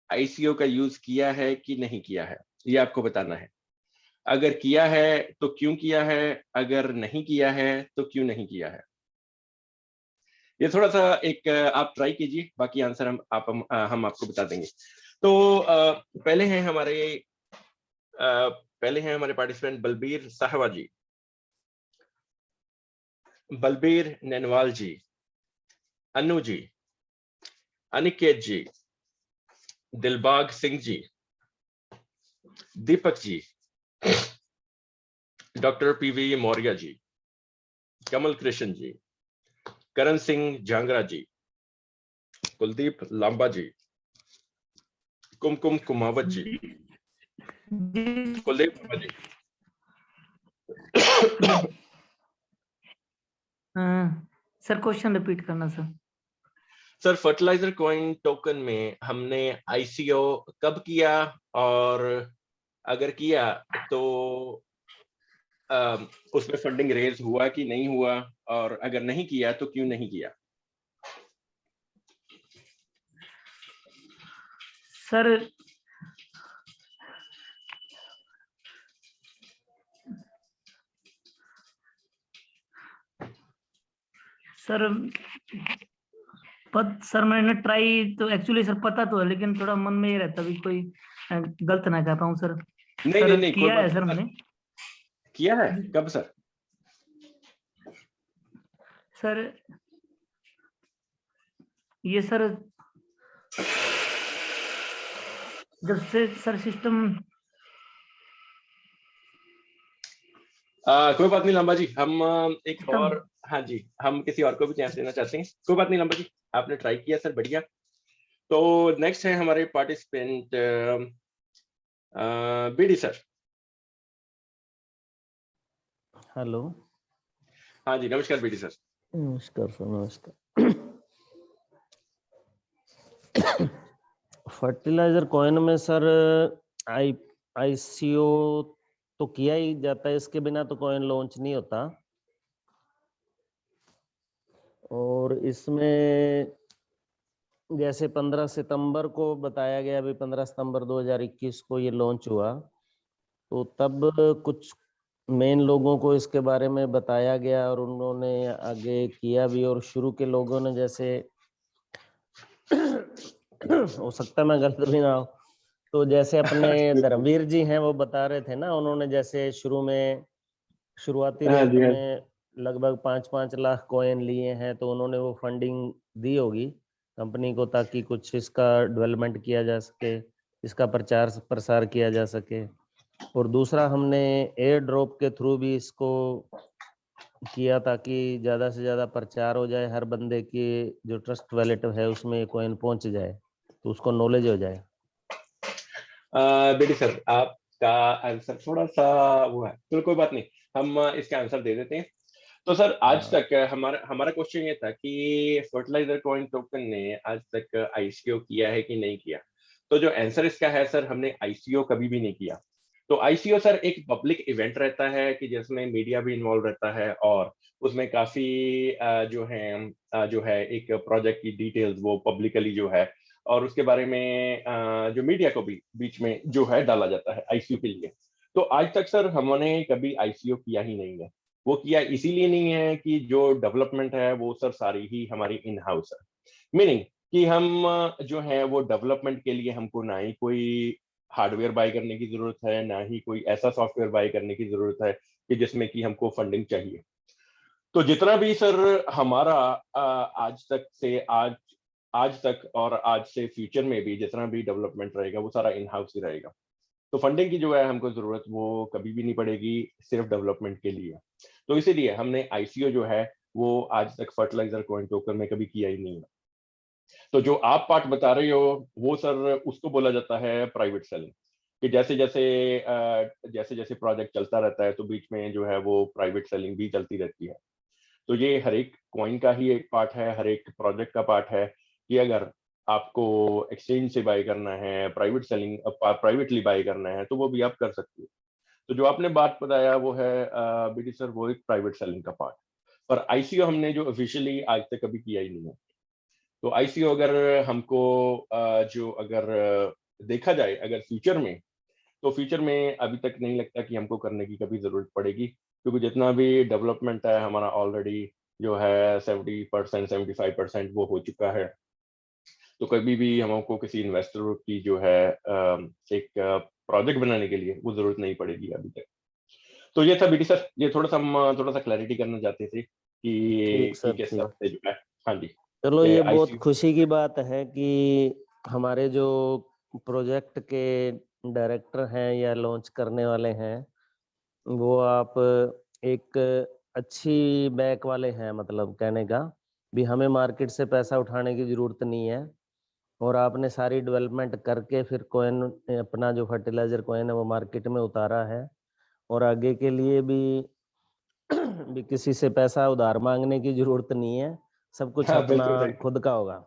आईसीओ का यूज किया है कि नहीं किया है, ये आपको बताना है। अगर किया है तो क्यों किया है, अगर नहीं किया है तो क्यों नहीं किया है। ये थोड़ा सा एक आप ट्राई कीजिए, बाकी आंसर हम आपको बता देंगे। तो पहले हैं हमारे participant Balbir Sahwa ji, Balbir Nainwal ji, Anu ji, Aniket ji, Dilbag Singh ji, Deepak ji, doctor PV Maurya ji, Kamal Krishna ji, Karan Singh Jangra ji, Kuldeep Lamba ji, Kumkum Kumawat ji, Kuldeep Lamba ji. Sir question repeat करना सर। सर फर्टिलाइजर कॉइन टोकन में हमने आईसीओ कब किया, और अगर किया तो उसमें फंडिंग रेज हुआ कि नहीं हुआ, और अगर नहीं किया तो क्यों नहीं किया। सर सर मैंने ट्राई तो एक्चुअली सर पता तो है, लेकिन थोड़ा मन में ये रहता भी कोई गलत ना कह पाऊं सर। नहीं किया है सर मैंने। किया है कब सर? सर ये सर जब से सर सिस्टम कोई बात नहीं लांबा जी, हम एक और, हाँ जी, हम किसी और को भी चांस देना चाहते हैं। कोई बात नहीं लांबा जी, आपने ट्राई किया सर, बढ़िया। तो नेक्स्ट है हमारे पार्टिसिपेंट बीडी सर। हेलो, हाँ जी, नमस्कार बीडी सर। नमस्कार सर, नमस्कार। फर्टिलाइजर कॉइन में सर आईसीओ तो किया ही जाता है, इसके बिना तो कॉइन लॉन्च नहीं होता। और इसमें जैसे 15 सितंबर को बताया गया, अभी 15 सितंबर 2021 को ये लॉन्च हुआ, तो तब कुछ मेन लोगों को इसके बारे में बताया गया और उन्होंने आगे किया भी। और शुरू के लोगों ने, जैसे हो सकता है मैं गलत भी ना हो, तो जैसे अपने धर्मवीर जी हैं वो बता रहे थे ना, उन्होंने जैसे शुरुआती रेट में लगभग 5-5 लाख कॉइन लिए हैं, तो उन्होंने वो फंडिंग दी होगी। कंपनी को, ताकि कुछ इसका डेवलपमेंट किया जा सके, इसका प्रचार प्रसार किया जा सके। और दूसरा हमने एयर ड्रॉप के थ्रू भी इसको किया ताकि ज़्यादा से ज़्यादा प्रचार हो जाए, हर बंदे की जो ट्रस्ट वैलेट है उसमें कॉइन पहुंच जाए तो उसको नॉलेज हो जाए। बेटी सर, आपका आंसर थोड़ा सा वो है, तो कोई बात नहीं, हम इसका आंसर दे देते हैं। तो सर आज तक हमारा हमारा क्वेश्चन ये था कि फर्टिलाइजर कॉइन टोकन ने आज तक आईसीओ किया है कि नहीं किया। तो जो आंसर इसका है सर, हमने आईसीओ कभी भी नहीं किया। तो आईसीओ सर एक पब्लिक इवेंट रहता है कि जिसमें मीडिया भी इन्वॉल्व रहता है और उसमें काफी जो है एक प्रोजेक्ट की डिटेल्स वो पब्लिकली जो है और उसके बारे में जो मीडिया को भी बीच में जो है डाला जाता है आईसीओ के लिए। तो आज तक सर हमने कभी आईसीओ किया ही नहीं है। वो किया इसीलिए नहीं है कि जो डेवलपमेंट है वो सर सारी ही हमारी इन हाउस है, मीनिंग कि हम जो है वो डेवलपमेंट के लिए हमको ना ही कोई हार्डवेयर बाय करने की जरूरत है, ना ही कोई ऐसा सॉफ्टवेयर बाय करने की जरूरत है कि जिसमें कि हमको फंडिंग चाहिए। तो जितना भी सर हमारा आज तक से आज तक और आज से फ्यूचर में भी जितना भी डेवलपमेंट रहेगा वो सारा इन हाउस ही रहेगा। तो फंडिंग की जो है हमको जरूरत वो कभी भी नहीं पड़ेगी सिर्फ डेवलपमेंट के लिए। तो इसीलिए हमने आईसीओ जो है वो आज तक फर्टिलाइजर कॉइन टोकन में कभी किया ही नहीं है। तो जो आप पार्ट बता रहे हो वो सर उसको बोला जाता है प्राइवेट सेलिंग, कि जैसे जैसे प्रोजेक्ट चलता रहता है तो बीच में जो है वो प्राइवेट सेलिंग भी चलती रहती है। तो ये हर एक कॉइन का ही एक पार्ट है, हर एक प्रोजेक्ट का पार्ट है कि अगर आपको एक्सचेंज से बाय करना है, प्राइवेटली बाय करना है तो वो भी आप कर सकते हो। तो जो आपने बात बताया वो है बीडी सर वो एक प्राइवेट सेलिंग का पार्ट। पर आईसीओ हमने जो ऑफिशियली आज तक कभी किया ही नहीं है। तो आईसीओ अगर हमको जो अगर देखा जाए अगर फ्यूचर में, तो फ्यूचर में अभी तक नहीं लगता कि हमको करने की कभी जरूरत पड़ेगी, क्योंकि जितना भी डेवलपमेंट है हमारा ऑलरेडी जो है 70% 75% वो हो चुका है। तो कभी भी हमको किसी इन्वेस्टर की जो है एक प्रोजेक्ट बनाने के लिए वो जरूरत नहीं पड़ेगी अभी तक। तो ये था बीडी सर, ये हम थोड़ा सा क्लैरिटी करना चाहते थे कि सर, किस हिसाब से जो है। हाँ जी, चलो ये बहुत ICO खुशी की बात है कि हमारे जो प्रोजेक्ट के डायरेक्टर हैं या लॉन्च करने वाले हैं वो आप एक अच्छी बैक वाले हैं, मतलब कहने का भी हमें मार्केट से पैसा उठाने की जरूरत नहीं है और आपने सारी डेवलपमेंट करके फिर कॉइन अपना जो फर्टिलाइजर कॉइन है वो मार्केट में उतारा है और आगे के लिए भी किसी से पैसा उधार मांगने की जरूरत नहीं है, सब कुछ हाँ अपना बिल्कुल सही खुद का होगा।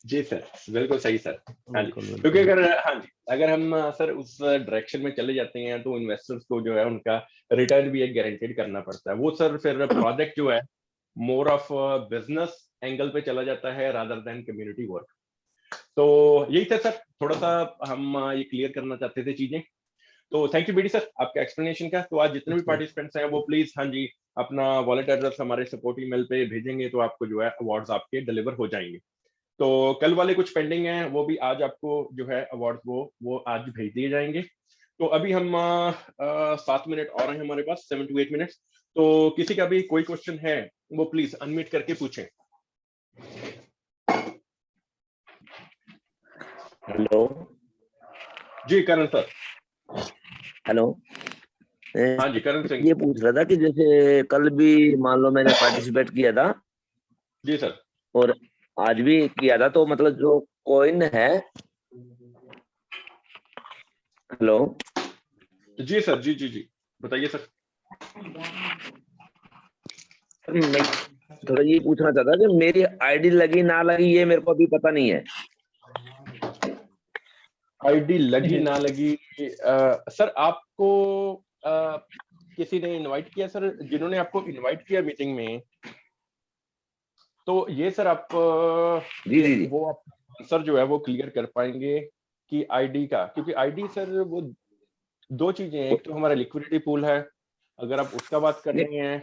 जी सर, बिल्कुल सही सर। हाँ जी, बिल्कुल क्योंकि बिल्कुल। हाँ जी, अगर हम सर उस डायरेक्शन में चले जाते हैं तो इन्वेस्टर्स को जो है उनका रिटर्न भी एक गारंटेड करना पड़ता है। वो सर फिर प्रोजेक्ट जो है मोर ऑफ बिजनेस एंगल पे चला जाता है रादर देन कम्युनिटी वर्क। तो यही था सर, थोड़ा सा हम ये क्लियर करना चाहते थे चीजें। तो थैंक यू बीडी सर आपके एक्सप्लेनेशन का। तो आज जितने भी पार्टिसिपेंट्स हैं वो प्लीज हाँ जी अपना वॉलेट एड्रेस हमारे सपोर्ट ईमेल पे भेजेंगे तो आपको जो है अवार्ड्स आपके डिलीवर हो जाएंगे। तो कल वाले कुछ पेंडिंग हैं वो भी आज आपको जो है अवार्ड वो आज भेज दिए जाएंगे। तो अभी हम 7 मिनट और हैं हमारे पास, 7 to 8 मिनट्स। तो किसी का भी कोई क्वेश्चन है वो प्लीज अनम्यूट करके पूछें। हेलो जी करण सर। हेलो हाँ जी करण सिंह। ये पूछ रहा था कि जैसे कल भी मान लो मैंने पार्टिसिपेट किया था जी सर। और आज भी किया था, तो मतलब जो कॉइन है। हेलो जी सर, जी जी जी बताइए सर। मैं थोड़ा ये पूछना चाहता कि मेरी आईडी लगी ना लगी ये मेरे को अभी पता नहीं है। आईडी लगी ना लगी सर आपको किसी ने इनवाइट किया सर? जिन्होंने आपको इनवाइट किया मीटिंग में तो ये सर आप जी जी जी वो आप सर जो है वो क्लियर कर पाएंगे कि आईडी का, क्योंकि आईडी सर वो दो चीजें हैं। एक तो हमारा लिक्विडिटी पूल है, अगर आप उसका बात कर रहे हैं।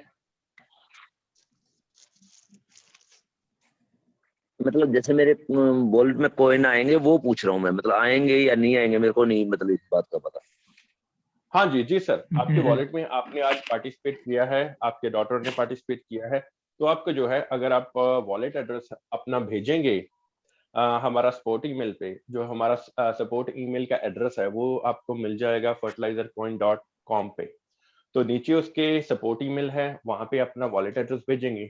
मतलब जैसे मेरे वॉलेट में कॉइन आएंगे वो पूछ रहा हूँ मैं, मतलब आएंगे या नहीं आएंगे मेरे को नहीं मतलब इस बात का पता। हाँ जी जी सर, आपके वॉलेट में आपने आज पार्टिसिपेट किया है, आपके डॉटर ने पार्टिसिपेट किया है, तो आपका जो है अगर आप वॉलेट एड्रेस अपना भेजेंगे हमारा सपोर्ट ईमेल पे जो हमारा सपोर्ट ईमेल का एड्रेस है वो आपको मिल जाएगा fertilizercoin.com पे। तो नीचे उसके सपोर्ट ईमेल है, वहां पे अपना वॉलेट एड्रेस भेजेंगे।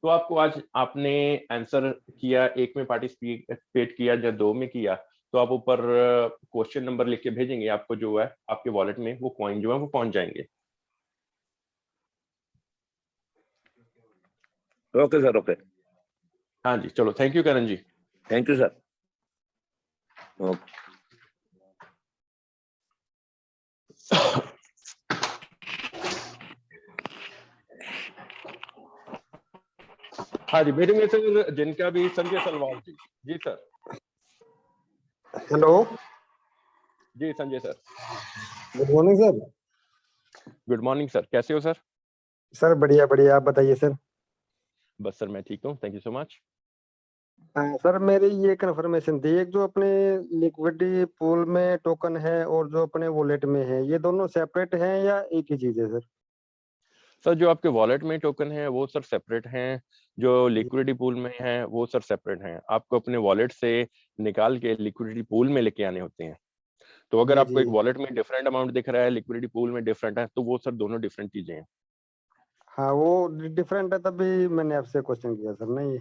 तो आपको आज आपने आंसर किया, 1 में पार्टिसिपेट किया या 2 में किया, तो आप ऊपर क्वेश्चन नंबर लिख के भेजेंगे, आपको जो है आपके वॉलेट में वो कॉइन जो है वो पहुंच जाएंगे। Okay sir, okay. हाँ जी, चलो, thank you Karan ji. Thank you sir. Okay. हाँ जी, मीटिंग में सर जिनका भी संजय सलवाल जी। जी सर। हेलो जी Sanjay sir. Good morning sir. Good morning sir, कैसे हो सर? सर बढ़िया बढ़िया, आप बताइए सर। बस सर मैं ठीक हूँ, thank you so much. Sir मेरी ये कंफर्मेशन थी, एक जो अपने लिक्विडिटी पूल में टोकन है और जो अपने वॉलेट में है, ये दोनों सेपरेट हैं या एक ही चीज है सर? सर जो आपके वॉलेट में टोकन है वो सर सेपरेट हैं, जो लिक्विडिटी पूल में है वो सर सेपरेट हैं। आपको अपने वॉलेट से निकाल के लिक्विडिटी पूल में लेके आने होते हैं। तो अगर जी आपको जी। एक वॉलेट में डिफरेंट अमाउंट दिख रहा है, लिक्विडिटी पूल में डिफरेंट है, तो वो सर दोनों डिफरेंट चीजें हैं। हाँ वो डिफरेंट है, तभी मैंने आपसे क्वेश्चन किया सर। नहीं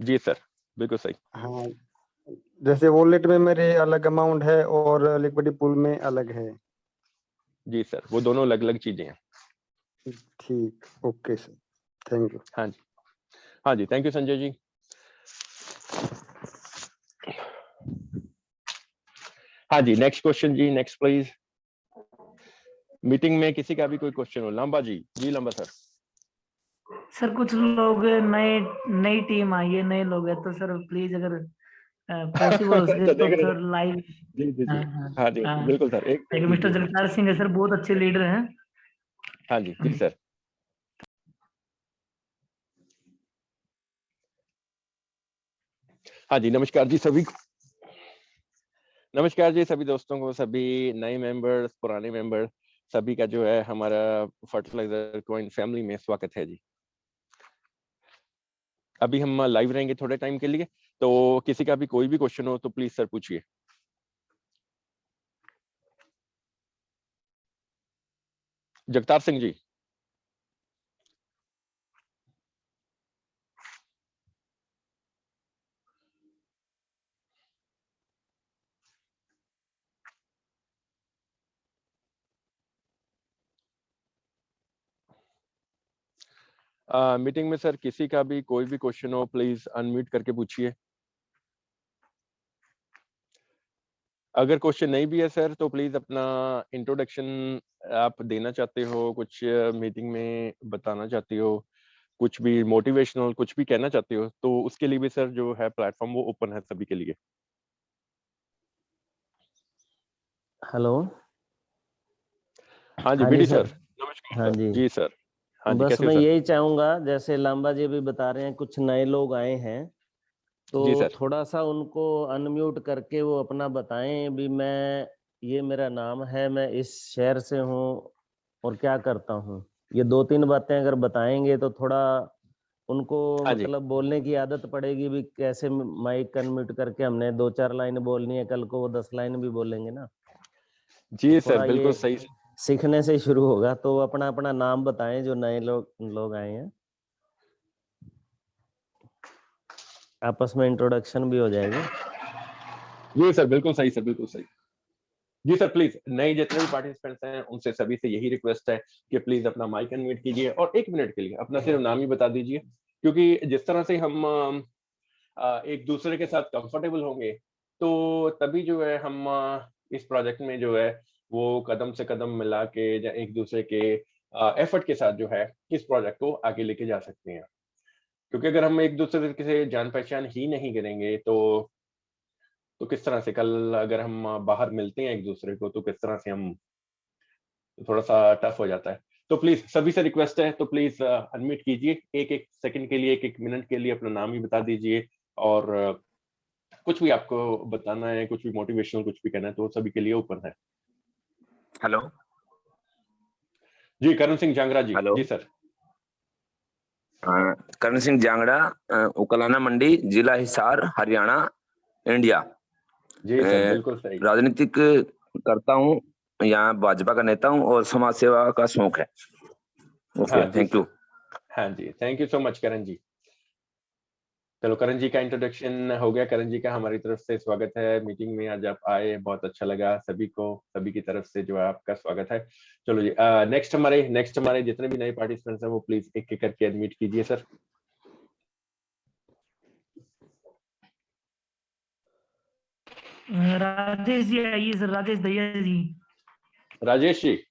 जी सर, बिल्कुल सही। हाँ, जैसे वॉलेट में मेरे अलग अमाउंट है और लिक्विडिटी पूल में अलग है। जी सर, वो दोनों अलग अलग चीजें हैं। ठीक, ओके सर, थैंक यू। हाँ जी, हाँ जी, थैंक यू संजय जी। हाँ जी, नेक्स्ट क्वेश्चन जी, नेक्स्ट प्लीज। मीटिंग में किसी का भी कोई क्वेश्चन हो। लांबा जी। जी लांबा सर। सर कुछ लोग नई टीम आई है, नए लोग हैं, तो सर प्लीज अगर पॉसिबल हो सके अच्छा, तो देख रहे सर हैं। लाइव। जी जी जी। हाँ हाँ हाँ जी हाँ। बिल्कुल सर, एक एक मिनट मिस्टर दीजिए। जगतार सिंह है सर, बहुत अच्छे लीडर हैं। हाँ जी जी सर। हाँ जी, नमस्कार जी सभी को। नमस्कार जी सभी दोस्तों को, सभी नए मेंबर्स, पुराने मेंबर, सभी का जो है हमारा फर्टिलाइजर कॉइन फैमिली में स्वागत है जी। अभी हम लाइव रहेंगे थोड़े टाइम के लिए, तो किसी का भी कोई भी क्वेश्चन हो तो प्लीज सर पूछिए। जगतार सिंह जी। मीटिंग में सर किसी का भी कोई भी क्वेश्चन हो प्लीज अनम्यूट करके पूछिए। अगर क्वेश्चन नहीं भी है सर तो प्लीज अपना इंट्रोडक्शन आप देना चाहते हो, कुछ मीटिंग में बताना चाहते हो, कुछ भी मोटिवेशनल कुछ भी कहना चाहते हो, तो उसके लिए भी सर जो है प्लेटफॉर्म वो ओपन है सभी के लिए। हेलो। हाँ जी हाँ जी बीडी सर। सर, नमस्कार हाँ सर। जी। जी सर। हाँ जी, बस कैसे हो मैं सर? यही चाहूंगा, जैसे लांबा जी भी बता रहे हैं कुछ नए लोग आए हैं, तो जी सर। थोड़ा सा उनको अनम्यूट करके वो अपना बताएं भी, मैं ये मेरा नाम है, मैं इस शहर से हूँ और क्या करता हूँ। ये 2-3 बातें अगर बताएंगे तो थोड़ा उनको हाँ जी मतलब बोलने की आदत पड़ेगी भी, कैसे माइक अनम्यूट करके हमने 2-4 लाइन बोलनी है, कल को वो 10 लाइन भी बोलेंगे ना, तो जी सर, थोड़ा बिल्कुल ये सही। सीखने से ही शुरू होगा। तो अपना अपना नाम बताएं जो नए लोग आए हैं, आपस में इंट्रोडक्शन भी हो जाएगी। जी सर, बिल्कुल सही सर, बिल्कुल सही। जी सर, प्लीज नए जितने भी पार्टिसिपेंट्स हैं उनसे सभी से यही रिक्वेस्ट है कि प्लीज अपना माइक अनम्यूट कीजिए और 1 मिनट के लिए अपना सिर्फ नाम ही बता दीजिए, क्योंकि जिस तरह से हम एक दूसरे के साथ कंफर्टेबल होंगे तो तभी जो है हम इस प्रोजेक्ट में जो है वो कदम से कदम मिला के या एक दूसरे के एफर्ट के साथ जो है इस प्रोजेक्ट को आगे लेके जा सकते हैं। क्योंकि अगर हम एक दूसरे से जान पहचान ही नहीं करेंगे तो किस तरह से कल अगर हम बाहर मिलते हैं एक दूसरे को तो किस तरह से हम, थोड़ा सा टफ हो जाता है। तो प्लीज सभी से रिक्वेस्ट है, तो प्लीज अनम्यूट कीजिए, 1-1 सेकंड के लिए, 1-1 मिनट के लिए अपना नाम ही बता दीजिए और कुछ भी आपको बताना है, कुछ भी मोटिवेशनल कुछ भी कहना है तो सभी के लिए ओपन है। हेलो। जी करण सिंह जांगरा जी। हेलो। जी सर। करण सिंह जांगड़ा, उकलाना मंडी, जिला हिसार, हरियाणा, इंडिया। जी सर, बिल्कुल सही। राजनीतिक करता हूँ, यहाँ भाजपा का नेता हूँ और समाज सेवा का शौक है। Okay, thank you. हाँ जी, थैंक यू सो मच करण जी। चलो, करण जी का इंट्रोडक्शन हो गया। करण जी का हमारी तरफ से स्वागत है मीटिंग में। आज आप आए, बहुत अच्छा लगा सभी को, सभी की तरफ से जो है आपका स्वागत है। चलो जी, नेक्स्ट हमारे जितने भी नए पार्टिसिपेंट्स हैं वो प्लीज एक एक करके एडमिट कीजिए सर। राजेश जी आइए सर, राजेश दहिया जी। राजेश जी,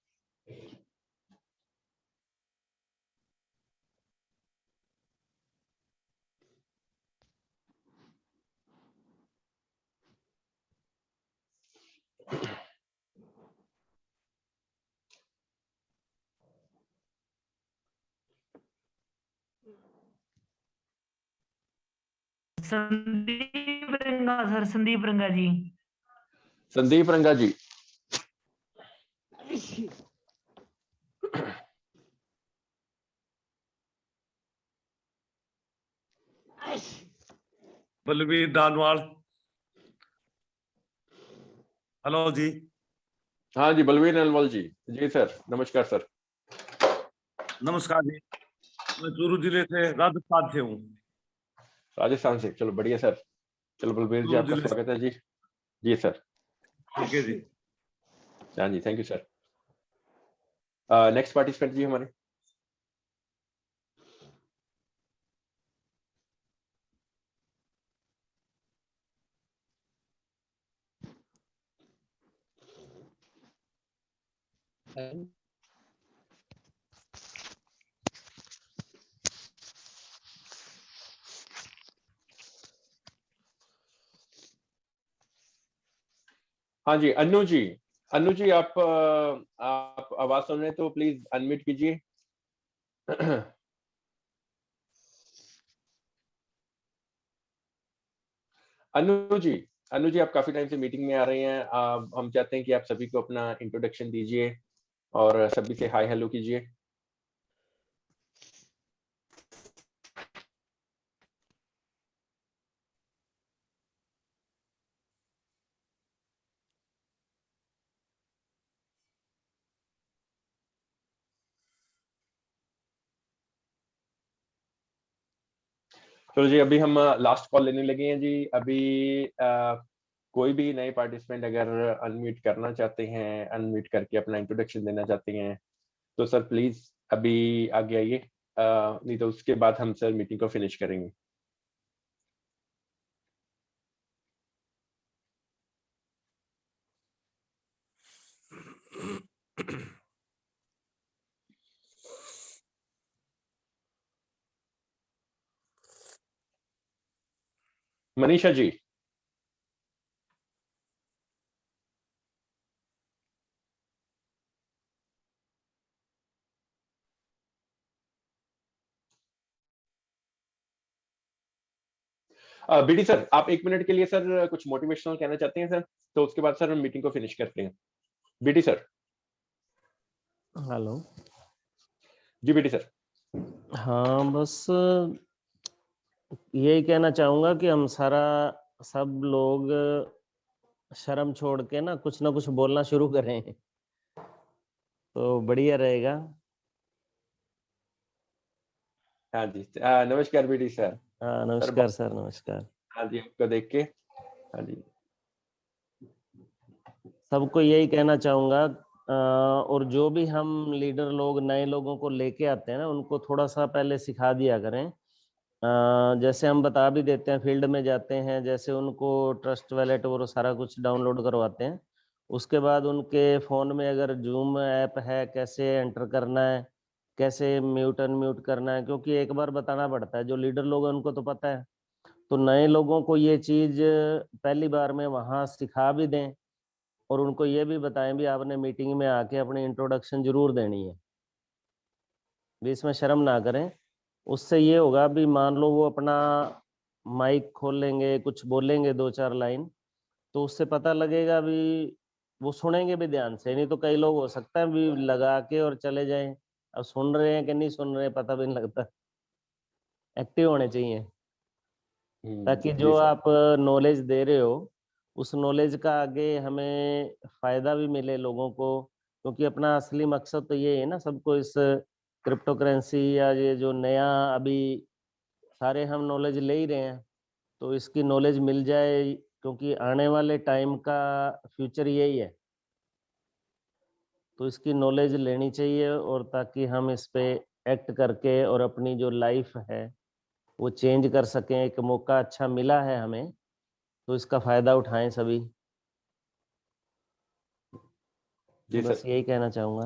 संदीप रंगा सर, संदीप रंगा जी। संदीप रंगा जी, बलवीर दानवाल। हेलो जी। हाँ जी, बलवीर नलवाल जी। जी सर, नमस्कार सर। नमस्कार जी, मैं चूरू जिले से, राजस्थान से हूँ। राजस्थान से, चलो बढ़िया सर। चलो बलवीर जी, चूरू आपका जिले से। स्वागत है जी। जी सर। ठीक है जी। हाँ जी, thank you sir. Next participant जी हमारे। हाँ जी, अन्नू जी। अन्नू जी, आप आवाज सुन रहे हैं तो प्लीज अनम्यूट कीजिए। अन्नू जी, अन्नू जी, आप काफी टाइम से मीटिंग में आ रहे हैं। हम चाहते हैं कि आप सभी को अपना इंट्रोडक्शन दीजिए और सभी से हाय हेलो कीजिए। चलो जी, अभी हम लास्ट कॉल लेने लगे हैं जी। अभी कोई भी नए पार्टिसिपेंट अगर अनम्यूट करना चाहते हैं, अनम्यूट करके अपना इंट्रोडक्शन देना चाहते हैं तो सर प्लीज अभी आगे आइए। नहीं तो उसके बाद हम सर मीटिंग को फिनिश करेंगे। मनीषा जी, बीडी सर, आप 1 मिनट के लिए सर कुछ मोटिवेशनल कहना चाहते हैं सर, तो उसके बाद सर हम मीटिंग को फिनिश करते हैं। BD sir. हेलो। जी बीडी सर। हाँ, बस यही कहना चाहूंगा कि हम सब लोग शर्म छोड़ के ना कुछ बोलना शुरू करें तो बढ़िया रहेगा। हाँ जी, नमस्कार बीडी सर। हाँ, सर नमस्कार सर, नमस्कार। हाँ जी, आपको देख के। हाँ जी। सबको यही कहना चाहूंगा, और जो भी हम लीडर लोग नए लोगों को लेके आते हैं ना, उनको थोड़ा सा पहले सिखा दिया करें। जैसे हम बता भी देते हैं, फील्ड में जाते हैं, जैसे उनको ट्रस्ट वैलेट और सारा कुछ डाउनलोड करवाते हैं। उसके बाद उनके फ़ोन में अगर जूम ऐप है, कैसे एंटर करना है, कैसे म्यूट अनम्यूट करना है, क्योंकि एक बार बताना पड़ता है। जो लीडर लोग हैं उनको तो पता है, तो नए लोगों को ये चीज़ पहली बार में वहाँ सिखा भी दें, और उनको ये भी बताएं भी आपने मीटिंग में आके अपनी इंट्रोडक्शन जरूर देनी है, भी इसमें शर्म ना करें। उससे ये होगा भी, मान लो वो अपना माइक खोल लेंगे, कुछ बोलेंगे 2-4 लाइन, तो उससे पता लगेगा भी, वो सुनेंगे भी ध्यान से। नहीं तो कई लोग हो सकता है भी लगा के और चले जाएं, अब सुन रहे हैं कि नहीं सुन रहे हैं पता भी नहीं लगता। एक्टिव होने चाहिए, ताकि जी जो सर। आप नॉलेज दे रहे हो उस नॉलेज का आगे हमें फायदा भी मिले लोगों को, क्योंकि अपना असली मकसद तो ये है ना, सबको इस क्रिप्टो करेंसी या ये जो नया अभी सारे हम नॉलेज ले ही रहे हैं, तो इसकी नॉलेज मिल जाए, क्योंकि आने वाले टाइम का फ्यूचर यही है। तो इसकी नॉलेज लेनी चाहिए, और ताकि हम इस पे एक्ट करके और अपनी जो लाइफ है वो चेंज कर सकें। एक मौका अच्छा मिला है हमें, तो इसका फायदा उठाएं सभी। जी बस सर। यही कहना चाहूंगा।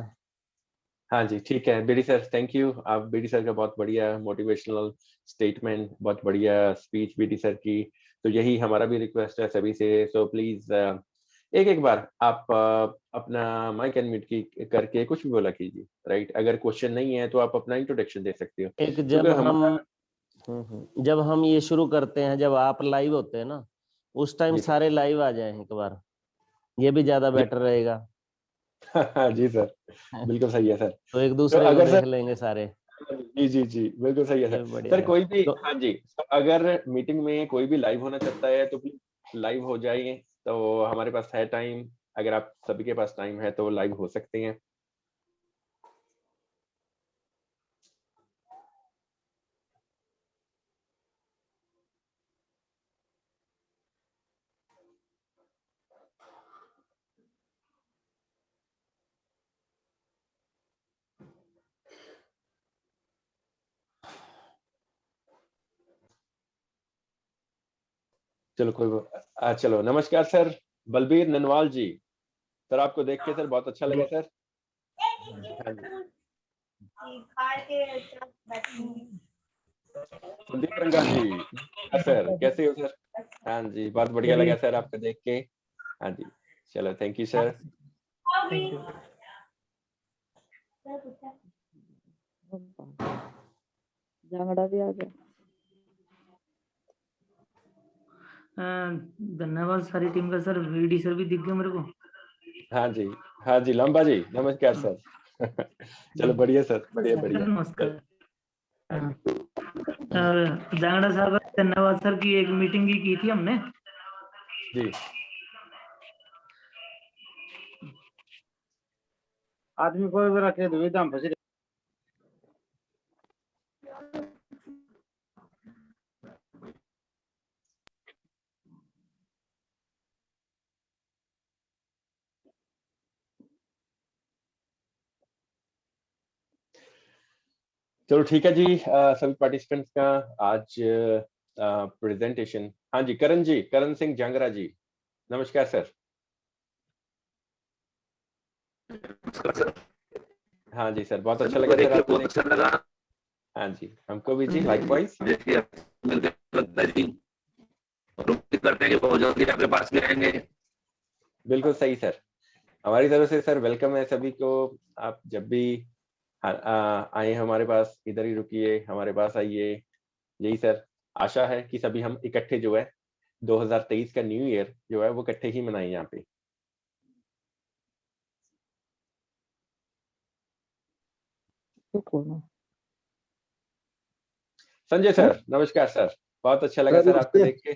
हाँ जी, ठीक है बीडी सर, थैंक यू। आप बीडी सर का बहुत बढ़िया मोटिवेशनल स्टेटमेंट, बहुत बढ़िया स्पीच बीडी सर की। तो यही हमारा भी रिक्वेस्ट है सभी से, सो प्लीज एक एक बार आप अपना माइक अनम्यूट की करके कुछ भी बोला कीजिए, राइट। अगर क्वेश्चन नहीं है तो आप अपना इंट्रोडक्शन दे सकते हो, एक क्योंकि हमारा जब हम ये शुरू करते हैं, जब आप लाइव होते हैं ना, उस टाइम जी सर। सारे लाइव आ जाएं एक बार, ये भी ज्यादा जी बेटर रहेगा। जी सर, बिल्कुल सही है सर। तो एक तो दूसरे को अगर देख सर, लेंगे सारे, जी जी जी, बिल्कुल सही है ये सर। भी बढ़िया सर है। कोई भी, तो हाँ जी, तो अगर मीटिंग में कोई भी लाइव होना चाहता है तो प्लीज लाइव हो जाइए। तो हमारे पास है टाइम, अगर आप सभी के पास टाइम है तो लाइव हो सकते हैं। चलो चलो, नमस्कार सर, बलबीर ननवाल जी। सर आपको देख के सर बहुत अच्छा लगा सर। हाँ जी। संदीप रंगा जी, नमस्कार सर, कैसे हो सर? हाँ जी, बहुत बढ़िया लगा सर आपको देख के। हाँ जी, चलो thank you sir. Thank you. Jangra भी आ गया। धन्यवाद सारी टीम का सर, वीडी सर भी दिख गए मेरे को। हाँ जी, हाँ जी, लंबा जी नमस्कार सर। चलो बढ़िया सर, बढ़िया सर बढ़िया। नमस्कार। हाँ हाँ, जी। जांगड़ा साहब धन्यवाद सर की एक मीटिंग भी की थी हमने। जी आदमी कोई भी रखे दुविधा में फंसी। चलो ठीक है जी, सभी पार्टिसिपेंट्स का आज प्रेजेंटेशन। हाँ जी, करण जी, करण सिंह जांगरा जी, नमस्कार सर। हाँ जी सर, बहुत अच्छा लगा सर आपको देख के। अच्छा लगा। हाँ जी, हमको भी जी, लाइकवाइज। देखिए लगता है जी, और उम्मीद करते हैं कि बहुत जल्दी आपके पास भी आएंगे। बिल्कुल सही सर, हमारी तरफ से सर वेलकम है सभी को। आप जब भी आए हमारे पास, इधर ही रुकिए, हमारे पास आइए। यही सर, आशा है कि सभी हम इकट्ठे जो है 2023 का न्यू ईयर जो है वो इकट्ठे ही मनाएं यहाँ पे। संजय सर, नमस्कार सर, बहुत अच्छा लगा सर सर आपको नमस्ते। देख के।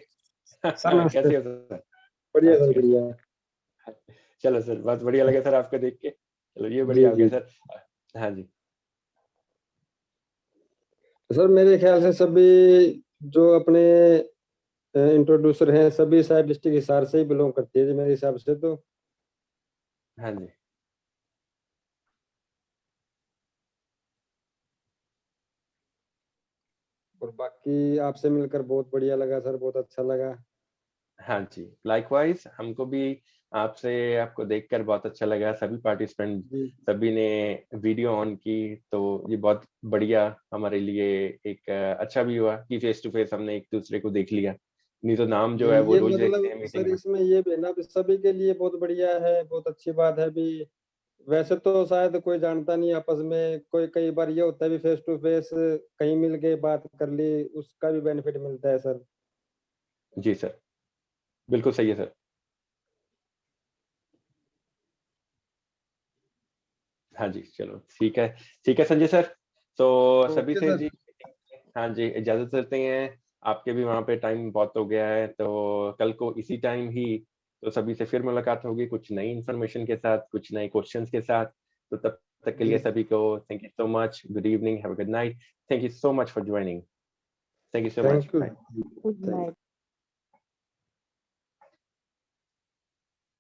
सर नमस्ते। कैसे हो सर? बढ़िया सर, अच्छा, बढ़िया। चलो सर, बहुत बढ़िया लगा सर आपको देख के। चलो ये जी बढ़िया हो गया जी। सर। हाँ जी। सर मेरे ख्याल से सभी जो अपने इंट्रोड्यूसर हैं सभी शायद डिस्ट्रिक्ट हिसार से ही बिलोंग करते हैं जी, मेरे हिसाब से तो। हाँ जी। और बाकी आपसे मिलकर बहुत बढ़िया लगा सर, बहुत अच्छा लगा। हाँ जी, लाइकवाइज हमको भी आपको देखकर बहुत अच्छा लगा। सभी पार्टिसिपेंट, जी सभी ने वीडियो ऑन की, तो ये बहुत बढ़िया हमारे लिए एक अच्छा भी हुआ कि फेस टू फेस हमने एक दूसरे को देख लिया। नहीं तो नाम जी, जो है वो ये रोज देखते हैं मतलब मीटिंग सर में। इसमें ये भी है ना, भी सभी के लिए बहुत बढ़िया है, बहुत अच्छी बात है भी। वैसे तो शायद कोई जानता नहीं आपस में, कोई कई बार ये होता है भी फेस टू फेस कहीं मिल के बात कर ली, उसका भी बेनिफिट मिलता है सर। जी सर, बिल्कुल सही है सर। हाँ जी, चलो ठीक है, ठीक है संजय सर। तो सभी ओके से सर। जी हाँ जी, इजाजत करते हैं। आपके भी वहाँ पे टाइम बहुत हो गया है, तो कल को इसी टाइम ही तो सभी से फिर मुलाकात होगी कुछ नई इन्फॉर्मेशन के साथ, कुछ नए क्वेश्चंस के साथ। तो तब तक के लिए जी सभी को thank you so much, good evening, have a good night, thank you so much for joining, thank you so much, thank you bye. Good night.